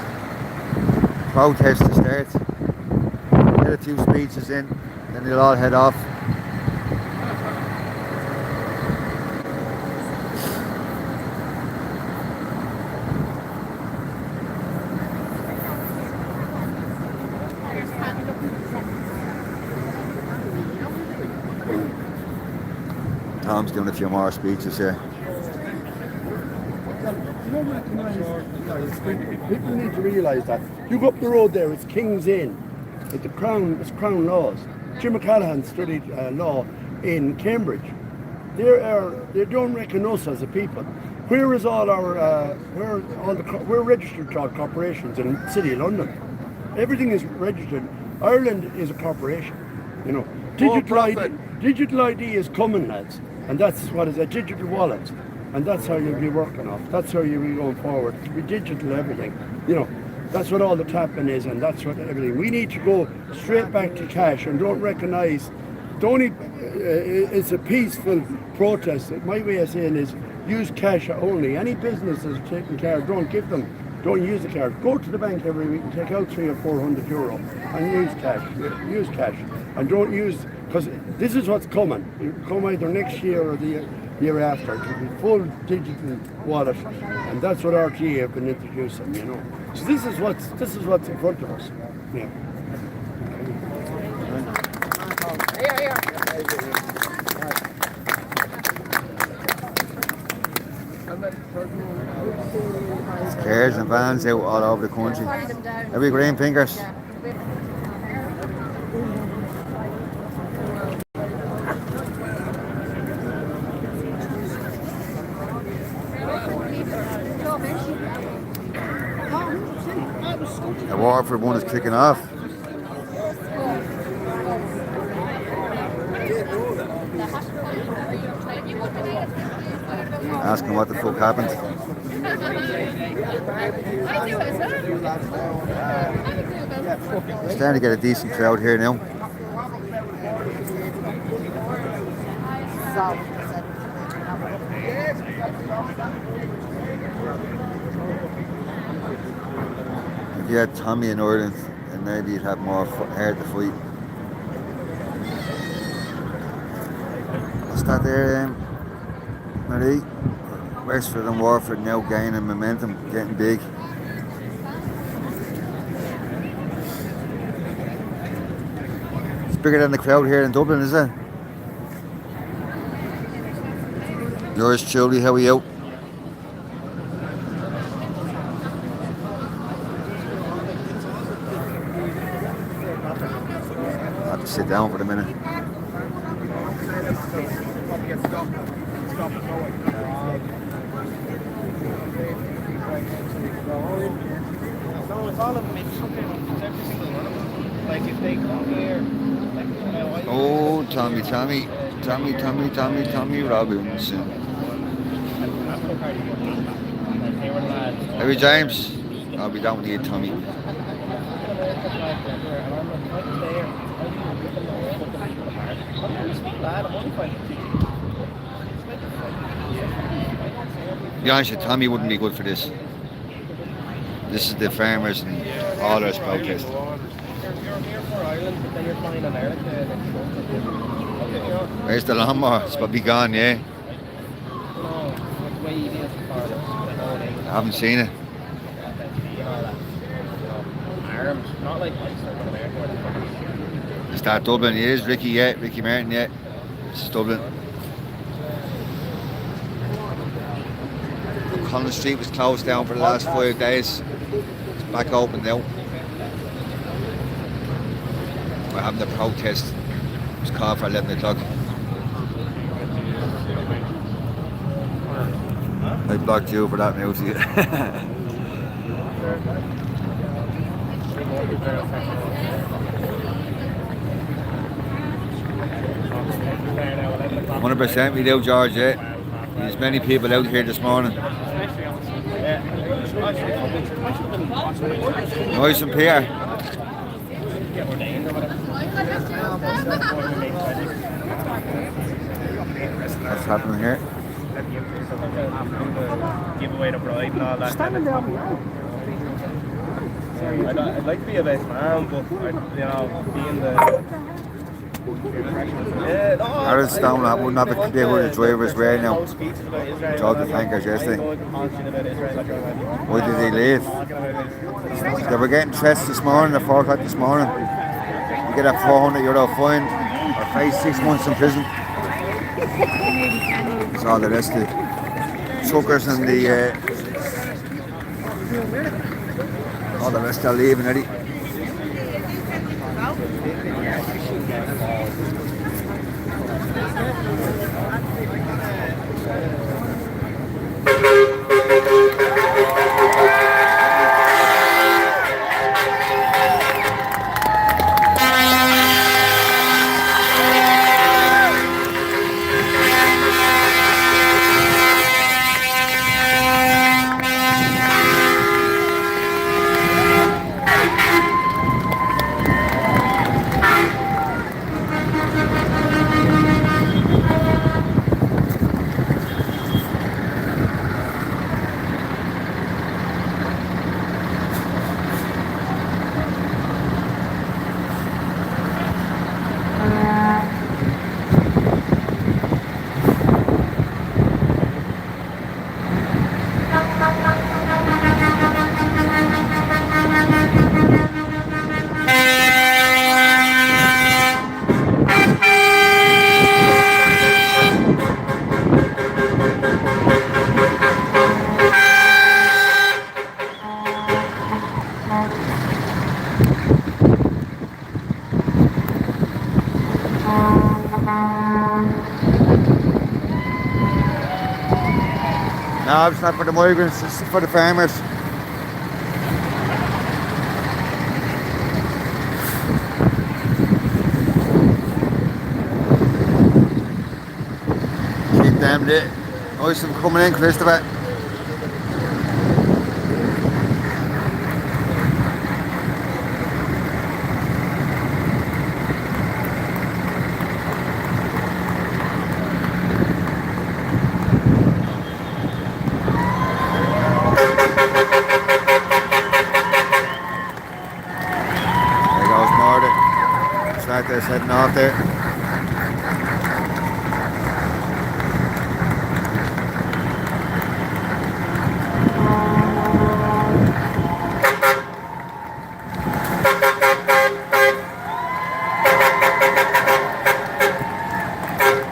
protest to start. Get a few speeches in, then they'll all head off. Tom's doing a few more speeches here. People need to realise that. You go up the road there, it's King's Inn. It's Crown Laws. Jim McCallaghan studied law in Cambridge. They don't reckon us as a people. Where is all our? We're registered to our corporations in the City of London. Everything is registered. Ireland is a corporation. You know, digital ID is coming, lads, and that's what is a digital wallet. And that's how you'll be working off. That's how you'll be going forward. It'll be digital everything. You know, that's what all the tapping is, and that's what everything. We need to go straight back to cash and don't recognise. It's a peaceful protest. My way of saying is use cash only. Any business that's taking card, don't use the card. Go to the bank every week and take out €300 or €400 and use cash. Use cash. And don't use, because this is what's coming. It'll come either next year or the year after. It'll be full digital wallet. And that's what RTA have been introducing, you know. So this is what's in front of us. Yeah. There's cars and vans out all over the country. Every green fingers. The Waterford one is kicking off. Asking what the fuck happened. We're starting to get a decent crowd here now. If you had Tommy in Ireland, then maybe you'd have more hard to fight. What's that there, Marie? Wexford and Waterford now gaining momentum, getting big. It's bigger than the crowd here in Dublin, is it? Yours truly, how are you? I'll have to sit down for a minute. No, it's all of them. It's every single one of them. Like if they come here, like Oh, Tommy Robinson. Harry James. Oh, we don't need Tommy. To be honest, Tommy wouldn't be good for this. This is the farmers and hauliers protest. Where's the lawnmower? It's probably gone, yeah. I haven't seen it. Is that Dublin? It is Ricky, yeah. Ricky Martin, yeah. This is Dublin. Collins Street was closed down for the last 5 days. It's back open now. We're having the protest. It was called for 11 o'clock. I blocked you for that music. %, we do, George, yeah. There's many people out here this morning. Nice and Pierre. What's happening here? Give away the bride and all that. Standing down. I'd like to be a best man, but being the Aaron's down, I wouldn't have a clue who the drivers were now. Drove the tankers yesterday. Why did they leave? They were getting dressed this morning, at 4 o'clock this morning. You get a €400 fine or face 6 months in prison. It's all the rest of the truckers and all the rest are leaving, Eddie. No, it's not for the migrants, it's for the farmers. Keep them lit. Nice of coming in, Christopher. There goes Marty. Tractor's heading off there.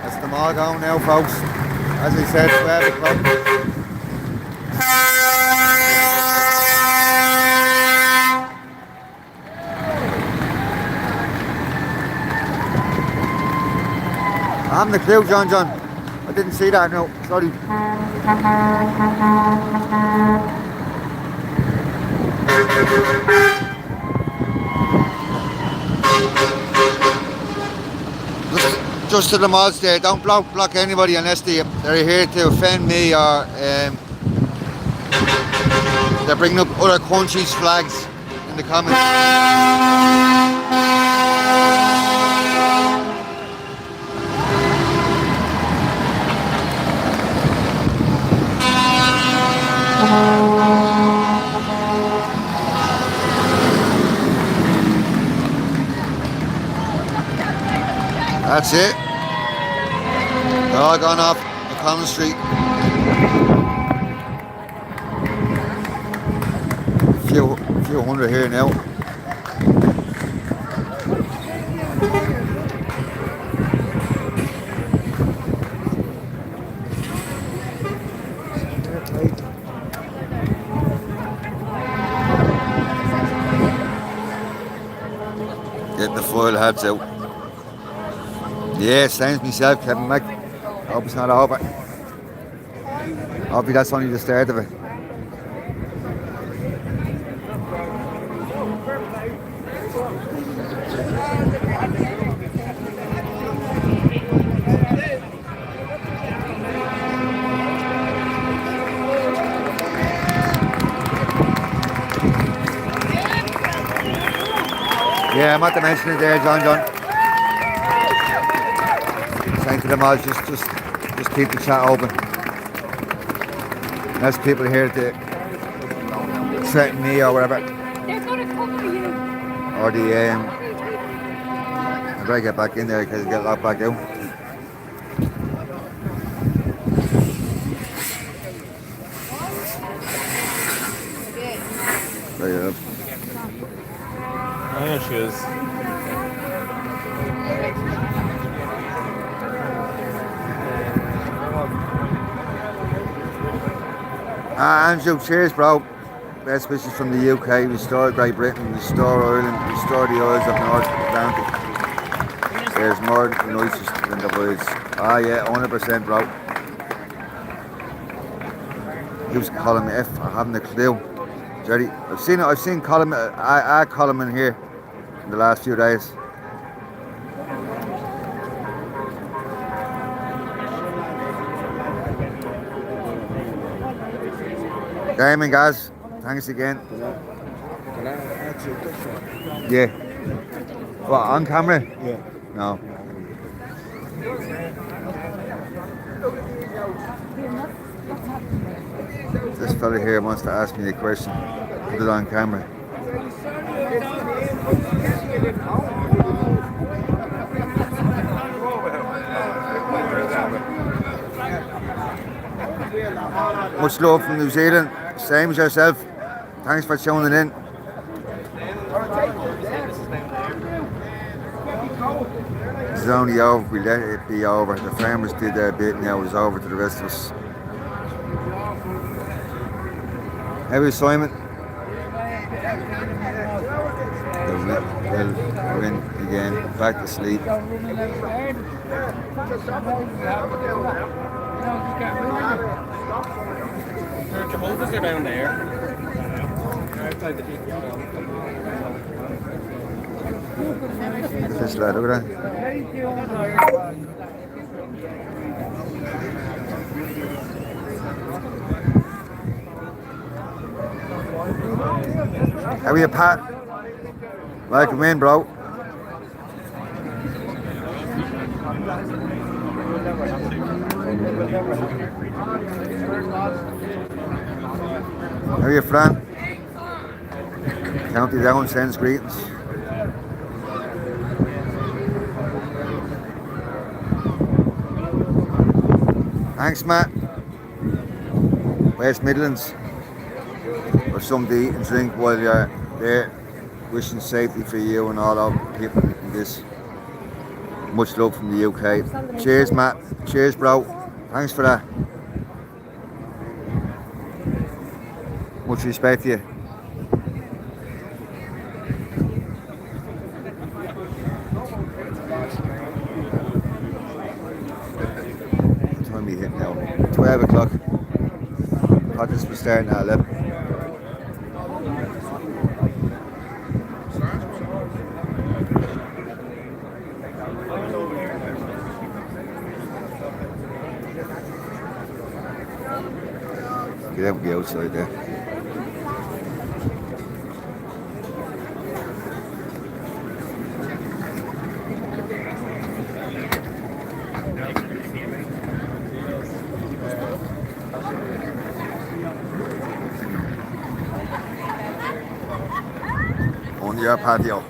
That's them all going now, folks. As I said, 12 o'clock. I haven't a clue, John. I didn't see that, no. Sorry. Just to the mods there, don't block anybody unless they're here to offend me or they're bringing up other countries' flags in the comments. That's it. They're all gone off Common Street. Few hundred here now. Get the foil hats out. Yeah, same as myself, Kevin Mac. Hope it's not over. Hopefully that's only the start of it. Yeah, I'm not to mention it there, John. Saying to them all, just keep the chat open. There's people here to threaten me or whatever. They're going to cover you. Or the I better get back in there because I get locked back out. There you go. Oh, yeah, she is. Andrew, cheers, bro. Best wishes from the UK. Restore Great Britain, restore Ireland, restore the Isles of North Atlantic. There's more than nicest than the boys. Ah, yeah, 100%, bro. Who's Colin F? I haven't a clue. Jerry, I've seen Colin, Colin in here in the last few days. Damon, guys, thanks again. Can I ask you a question? Yeah. What, on camera? Yeah. No. This fella here wants to ask me a question. Put it on camera. Much love from New Zealand. Same as yourself. Thanks for tuning in. This is only over. We let it be over. The farmers did their bit. Now it's over to the rest of us. How is Simon? We're in again, back to sleep. Jehovah's are down there. Outside the big This lad, look at that. How are you, Pat? Welcome in, bro. How are you, Fran? County Down sends greetings. Thanks, Matt. West Midlands. Or something to eat and drink while you're there. Wishing safety for you and all our people in this. Much love from the UK. Cheers, Matt. Cheers, bro. Thanks for that. Much respect to you. What time are we hitting now? 12 o'clock. Thought this was starting at 11. Get out and be outside there. On your patio.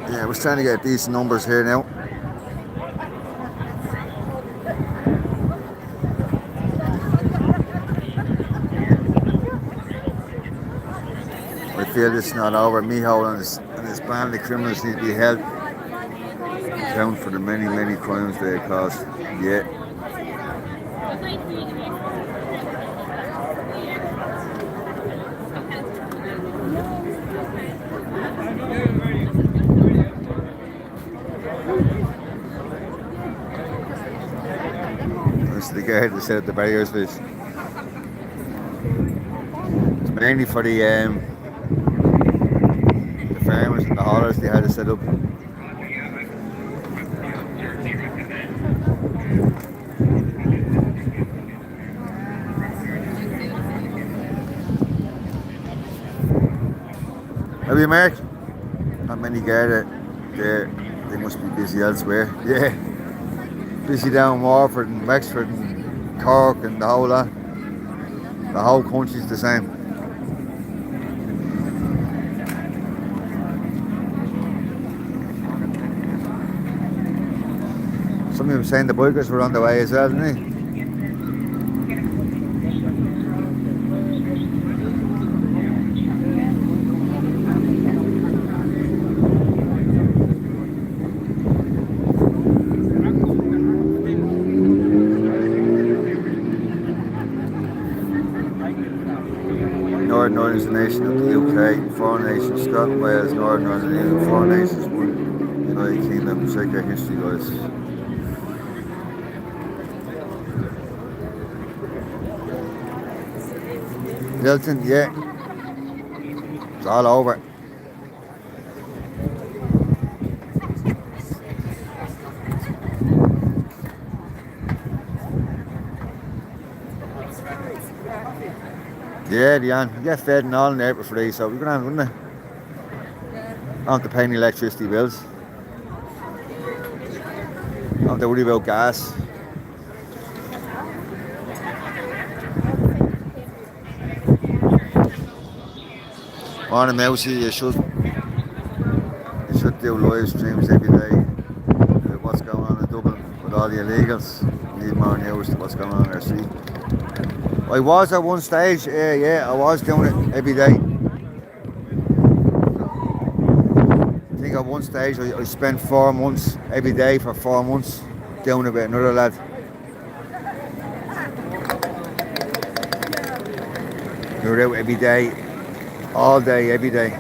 Yeah, we're trying to get decent numbers here now. I feel this is not over. Miho and his band of criminals need to be held account for the many crimes they caused. Yeah. That's the guy that set up the barriers for this. It's mainly for the farmers and the haulers they had to set up. Have you, Mark? Not many Garda there. They must be busy elsewhere. Yeah. Busy down Waterford and Wexford and Cork and the whole lot. The whole country's the same. Some of them saying the bikers were on the way as well, didn't they? Northern Ireland is a nation of the UK, foreign nations, Scotland, Wales, Northern Ireland, foreign nations, one United Kingdom, check their history, guys. Hilton, yeah. It's all over. Yeah, Diane, you get fed and all in there for free, so we're grand, wouldn't it? I don't have to pay any electricity bills. I don't have to worry about gas. On a mousey, you should do live streams every day of what's going on in Dublin with all the illegals. Need more news to what's going on in our street. I was at one stage, yeah, I was doing it every day. I think at one stage I spent 4 months every day for 4 months doing it with another lad. We were out every day, all day, every day.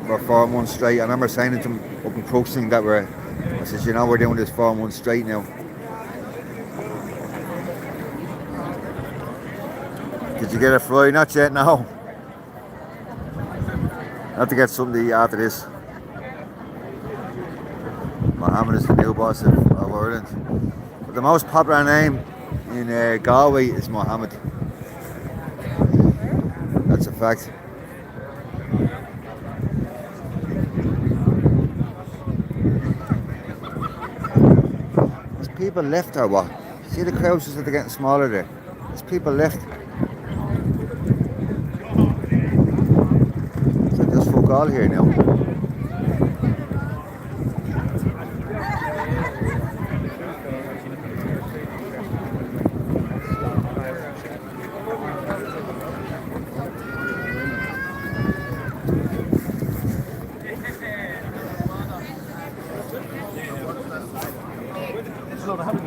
we're 4 months straight. I remember saying to them up in Crookston that I said, you know, we're doing this 4 months straight now. Did you get a fry? Not yet, no. I have to get something to eat after this. Mohammed is the new boss of Ireland. But the most popular name in Galway is Mohammed. That's a fact. There's people left or what? See the crowds just that they're getting smaller there. There's people left. It's like there's folk all here now.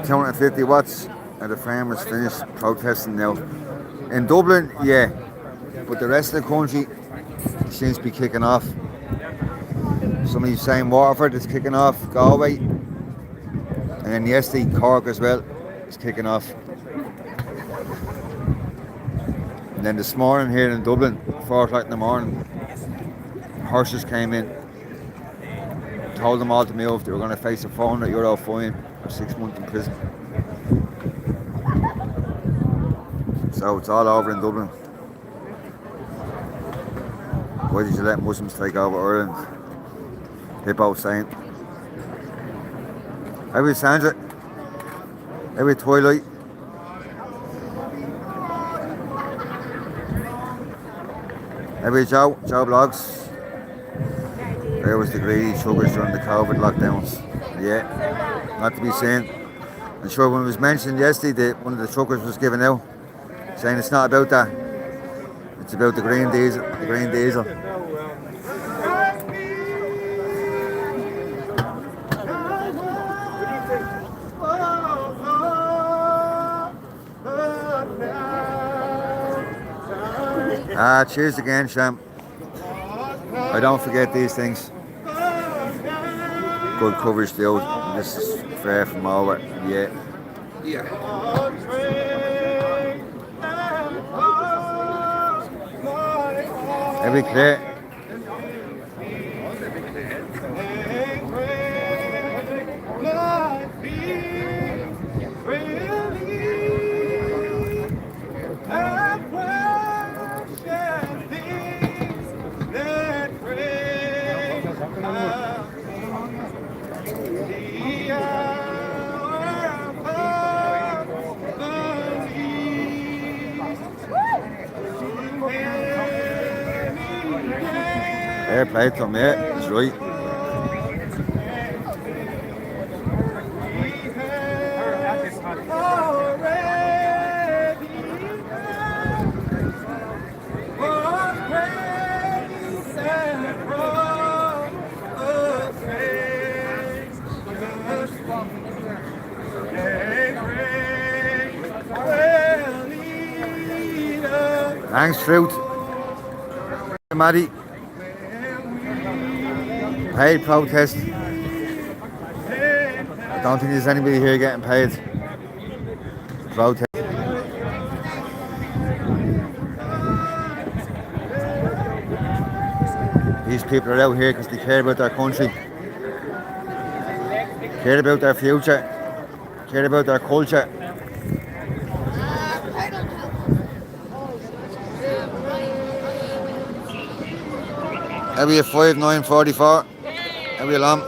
$250 watts and the farmers finished protesting now. In Dublin, yeah, but the rest of the country seems to be kicking off. Somebody's saying Waterford is kicking off, Galway, and then yesterday Cork as well is kicking off. And then this morning here in Dublin, 4 o'clock in the morning, horses came in, told them all to move. They were going to face a €400 fine or 6 months in prison. So it's all over in Dublin. Why did you let Muslims take over Ireland? Hippo saying. Every Sandra, every twilight. Every Joe Blogs. There was the greedy chuggers during the COVID lockdowns. Yeah, not to be seen. I'm sure when it was mentioned yesterday that one of the truckers was giving out, saying it's not about that. It's about the green diesel. The green diesel. Cheers again, Sham. I don't forget these things. Good coverage still. This is fair from over. Yeah. Every clear. Fair play to him, yeah, he's right. Thanks, fruit. Maddie. Paid protest. I don't think there's anybody here getting paid. Protest. These people are out here because they care about their country, care about their future, care about their culture. Every 5, 9, 44. Every alarm.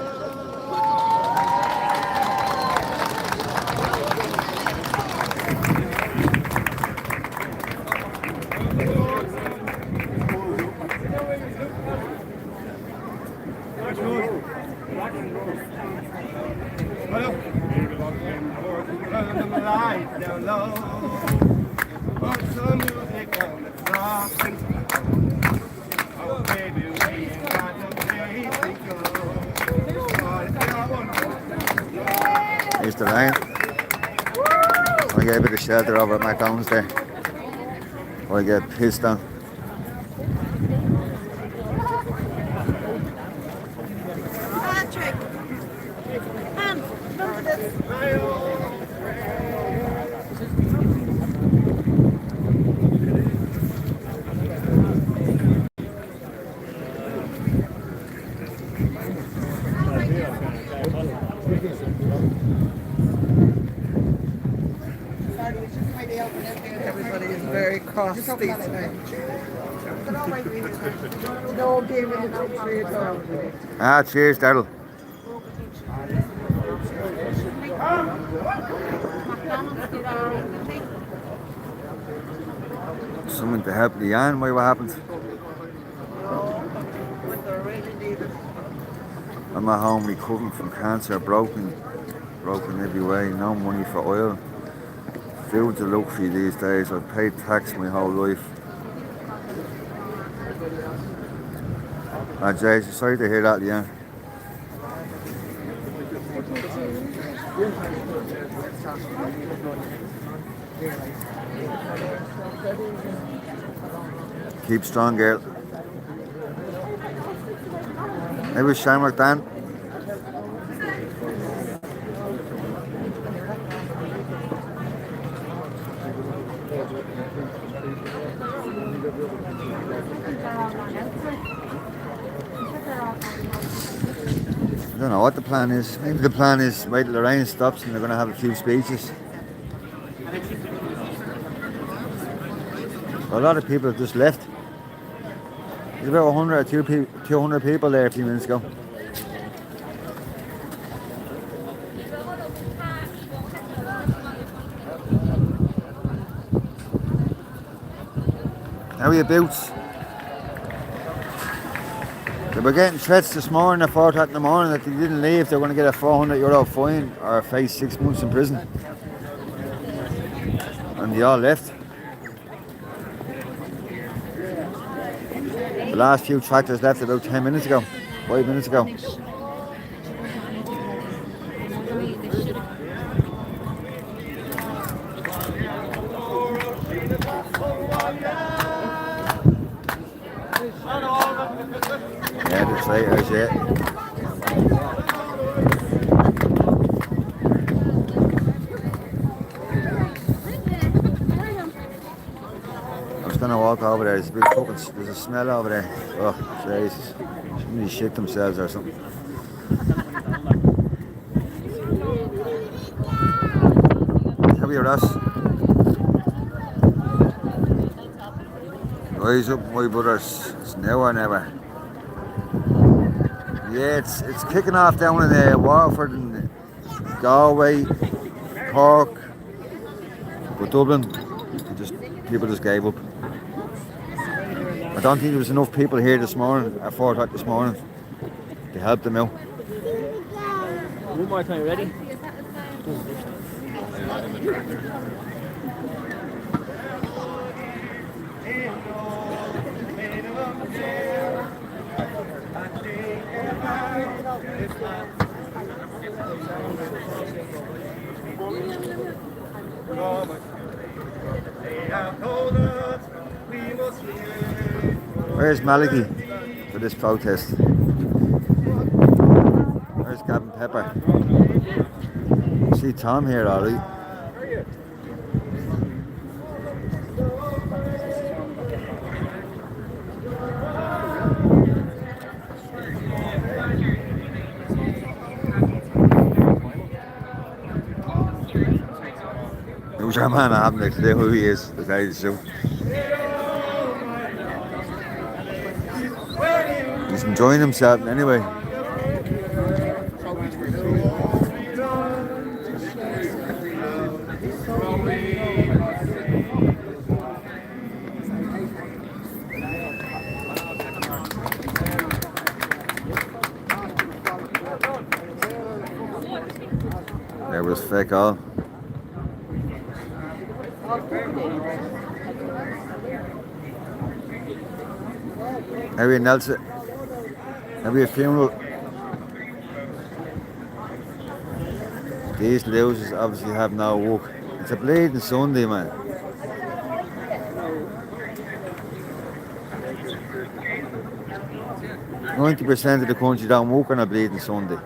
Here's the line. I get a bit of shelter over at McDonald's there. Or I get pissed on. Everybody is very crusty tonight. No giving it up for you at all. Ah, cheers, Daryl. Someone to help Leanne, why what happened? I'm at home recovering from cancer, broken every way, no money for oil. Food's a luxury these days. I've paid tax my whole life. Ah, Jason, sorry to hear that, Leanne. Keep strong, girl. Maybe Shamrock Dan. I don't know what the plan is. Maybe the plan is wait till the rain stops and they're going to have a few speeches. A lot of people have just left. There's about 100 or 200 people there a few minutes ago. How are your boots? They were getting threats this morning at 4 o'clock in the morning that if they didn't leave, they were going to get a €400 fine or face 6 months in prison. And they all left. The last few tractors left about 10 minutes ago, 5 minutes ago. Yeah, the traitors, yeah. I was gonna walk over there. There's a smell over there. Oh, Jesus! Somebody shit themselves or something. How are you, Ross? Rise up, my brothers. It's now or never. Yeah, it's kicking off down in Waterford and Galway, Cork, but Dublin, people just gave up. I don't think there was enough people here this morning, at 4 o'clock this morning, to help them out. One more time, ready? Where's Maliki for this protest? Where's Gavin Pepper? I see Tom here already. Who's our man? I haven't a clue who he is, to tell you the truth. He's enjoying himself anyway. There was fake all. Harry Nelson. Have a funeral. These losers obviously have no work. It's a bleeding Sunday, man. %of the country don't work on a bleeding Sunday.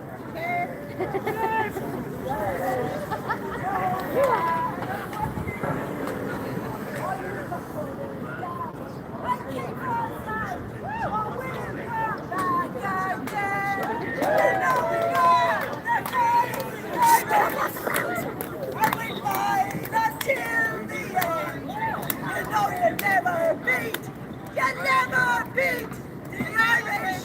You never beat the Irish!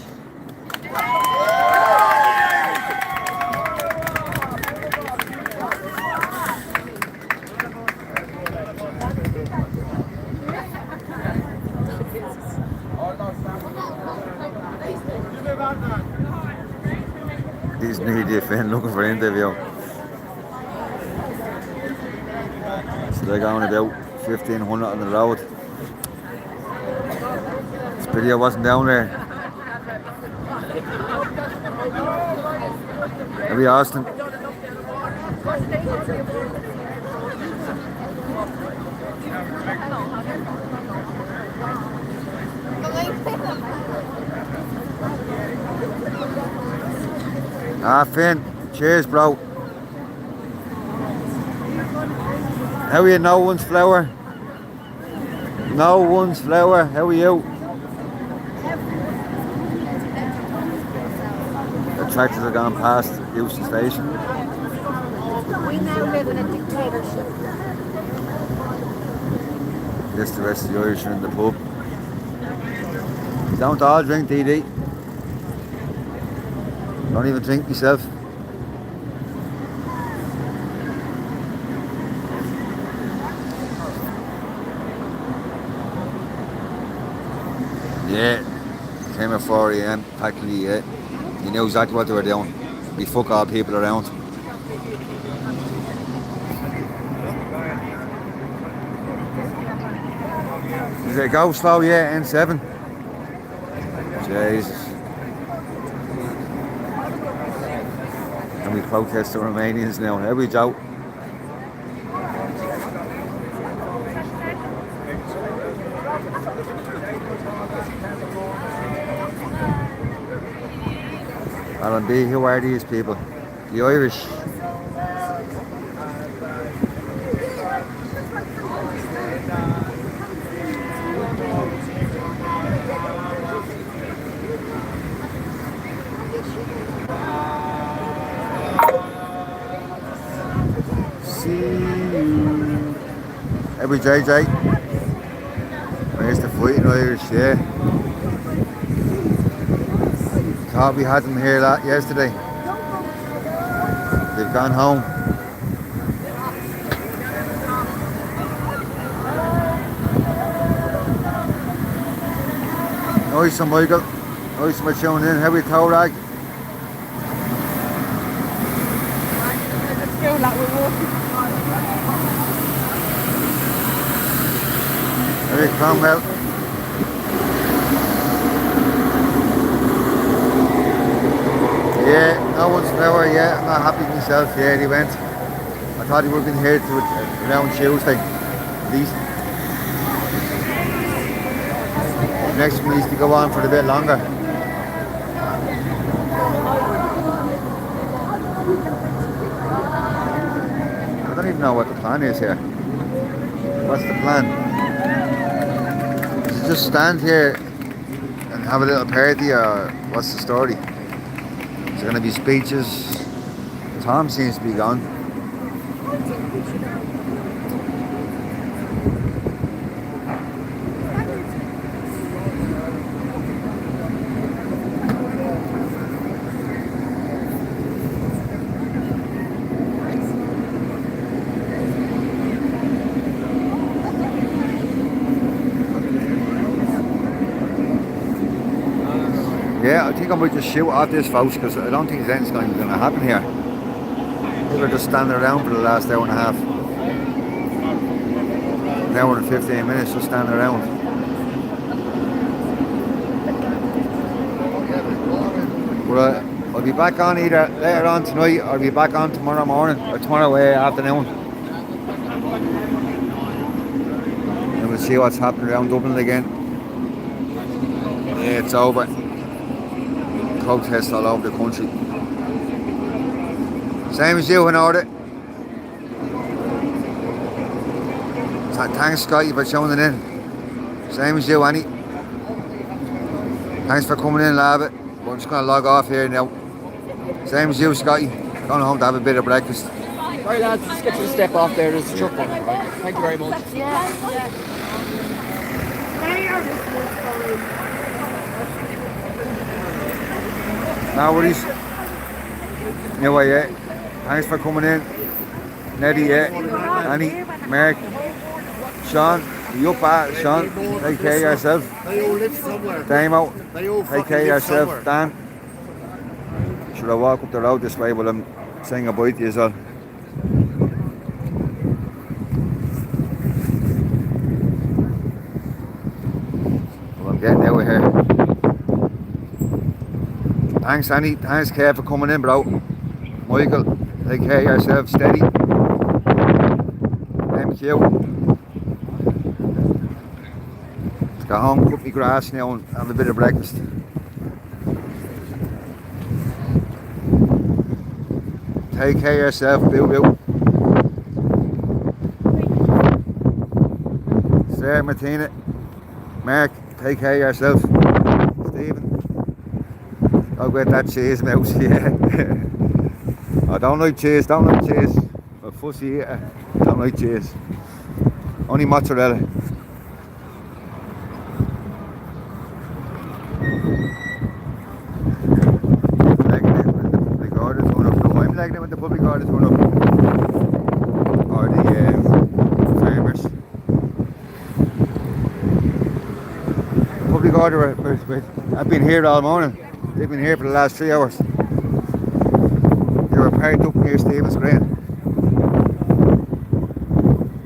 These media fan looking for an interview. So they're going about 1,500 on the road. This video wasn't down there. Maybe Austin. Ah, Finn. Cheers, bro. How are you? No one's flower. No one's flower. How are you? The tractors are gone past Euston Station. We now live in a dictatorship. Yes, the rest of the Irish are in the pub. Don't all drink, DD. Don't even drink yourself. Yeah, came at 4 AM, practically, yeah. You knew exactly what they were doing. We fuck all people around. Is it go slow? Yeah, N7. Jesus. And we protest the Romanians now. How we out? Alan B, who are these people? The Irish. See you. Every JJ. Where's the fighting Irish? Yeah. Thought we had them here yesterday. They've gone home. Nice one, Michael. Nice one, tuning in. How are you, toe rag? How are you, Cromwell? Yeah, no one's flower, yeah, I'm not happy with myself, yeah, he went. I thought he would have been here to around Tuesday, at least. Next one needs to go on for a bit longer. I don't even know what the plan is here. What's the plan? Is it just stand here and have a little party, or what's the story? Is there going to be speeches? Tom seems to be gone. Yeah, I think I might just shoot at this, folks, because I don't think anything's going to happen here. People are just standing around for the last hour and a half. An hour and 15 minutes just standing around. But I'll be back on either later on tonight, or I'll be back on tomorrow morning, or tomorrow afternoon. And we'll see what's happening around Dublin again. Yeah, it's over. Protests all over the country. Same as you in order. Thanks, Scotty, for tuning in. Same as you, Annie. Thanks for coming in, lab. We're just going to log off here now. Same as you, Scotty. Going home to have a bit of breakfast. Right, lads, let's get you a step off there. There's a truck one. Thank you very much. Yeah. No worries. Anyway, yeah. Thanks for coming in. Nettie, yeah. Annie, Mark, Sean, you up at Sean? Take care of yourself. They all live somewhere. Damo, They all take fucking care of live yourself. somewhere. Dan, should I walk up the road this way while I'm saying goodbye to you as well? Well, I'm getting out of here. Thanks, Annie. Thanks, Kev, for coming in, bro. Michael, take care of yourself. Steady. MQ. Let's go home, cut my grass now and have a bit of breakfast. Take care of yourself, Boo Boo. Sarah, Martina, Mark, take care of yourself. Stephen, go get that cheese, mouse, yeah. I don't like cheese, I'm a fussy eater, don't like cheese. Only mozzarella. I'm legging it when the public Garda's going up. Or the farmers. Public Garda, I've been here all morning. They've been here for the last 3 hours. They were parked up near Stephen's Green.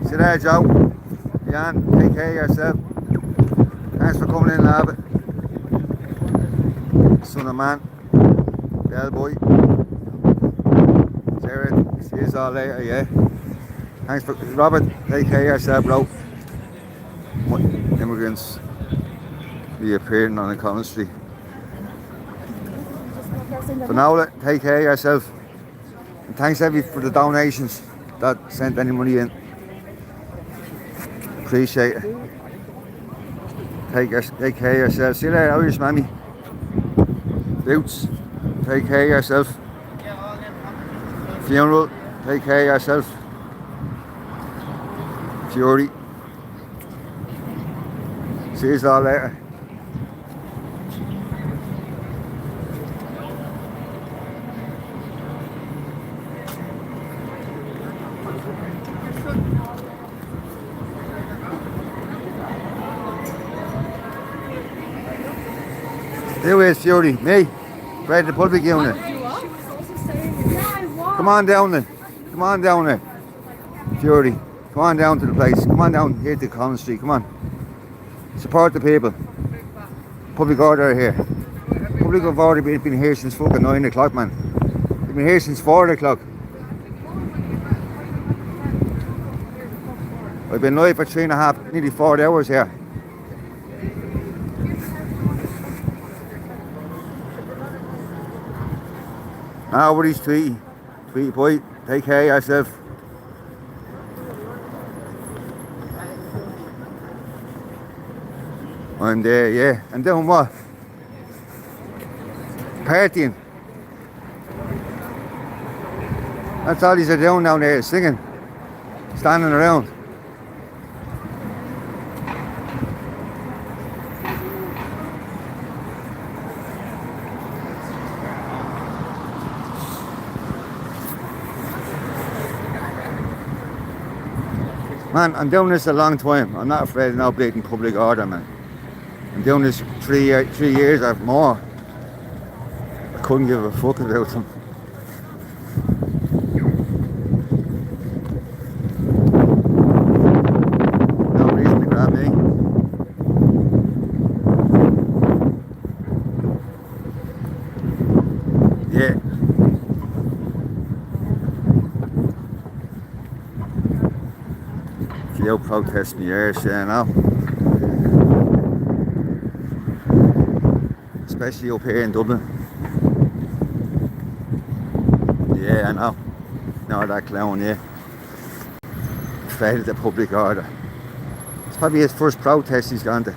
See there, Joe. Jan, take care of yourself. Thanks for coming in, lab. Son of man. Bell boy. Sarah, see you all later, yeah. Thanks for Robert, take care of yourself, bro. Immigrants reappearing on the Collins Street. For now, take care of yourself. And thanks for the donations that sent any money in. Appreciate it. Take care of yourself. See you later, Irish mammy. Boots, take care of yourself. Funeral, take care of yourself. Fury. See you all later. Who is Fury? Me? Right in the public unit. Come on down then. Come on down there. Fury. Come on down to the place. Come on down here to Collins Street. Come on. Support the people. Public order here. Public have already been here since fucking 9 o'clock, man. They've been here since 4 o'clock. I've been live for 3.5, nearly 4 hours here. Now everybody's Tweety boy, take care of yourself. I'm there, yeah. And doing what? Partying. That's all he's doing down there, singing. Standing around. Man, I'm doing this a long time. I'm not afraid of no blatant public order, man. I'm doing this 3 years or more. I couldn't give a fuck about them. No reason to grab me. Yeah. Geo protest in the air, yeah, now. Especially up here in Dublin. Yeah, I know. No, that clown, yeah. Failed the public order. It's probably his first protest he's gone to.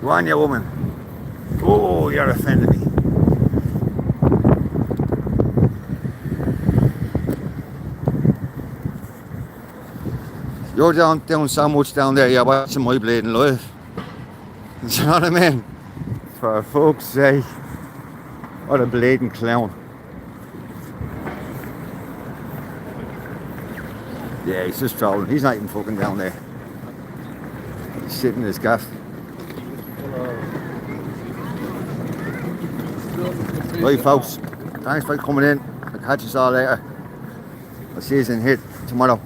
Go on, you woman. Oh, you're offending me. You're doing so much down there, you're watching my bleeding life. Do you know what I mean? For fuck's sake. What a bleeding clown. Yeah, he's just trolling. He's not even fucking down there. He's sitting in his gaff. Right, folks. Thanks for coming in. I'll catch you all later. I'll see you in here tomorrow.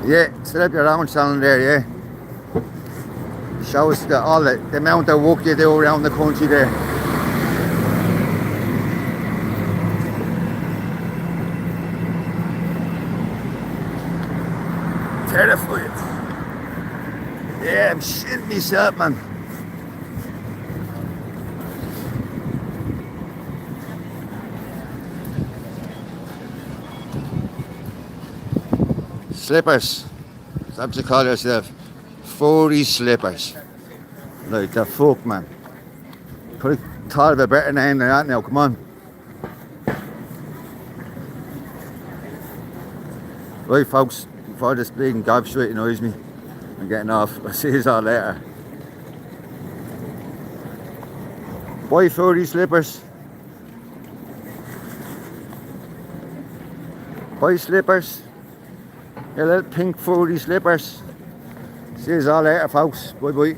Yeah, set up your own channel there, yeah. Show us all the amount of work you do around the country there. Terrified. Yeah, I'm shitting myself, man. Slippers. That's what you call yourself. 40 slippers. Like the fuck, man. Could have thought of a better name than that now, come on. Right, folks, before this bleeding gobshite annoys me, I'm getting off. I'll see you all later. Buy 40 slippers. Buy slippers. Your little pink 40 slippers. See you all later, folks. Bye bye.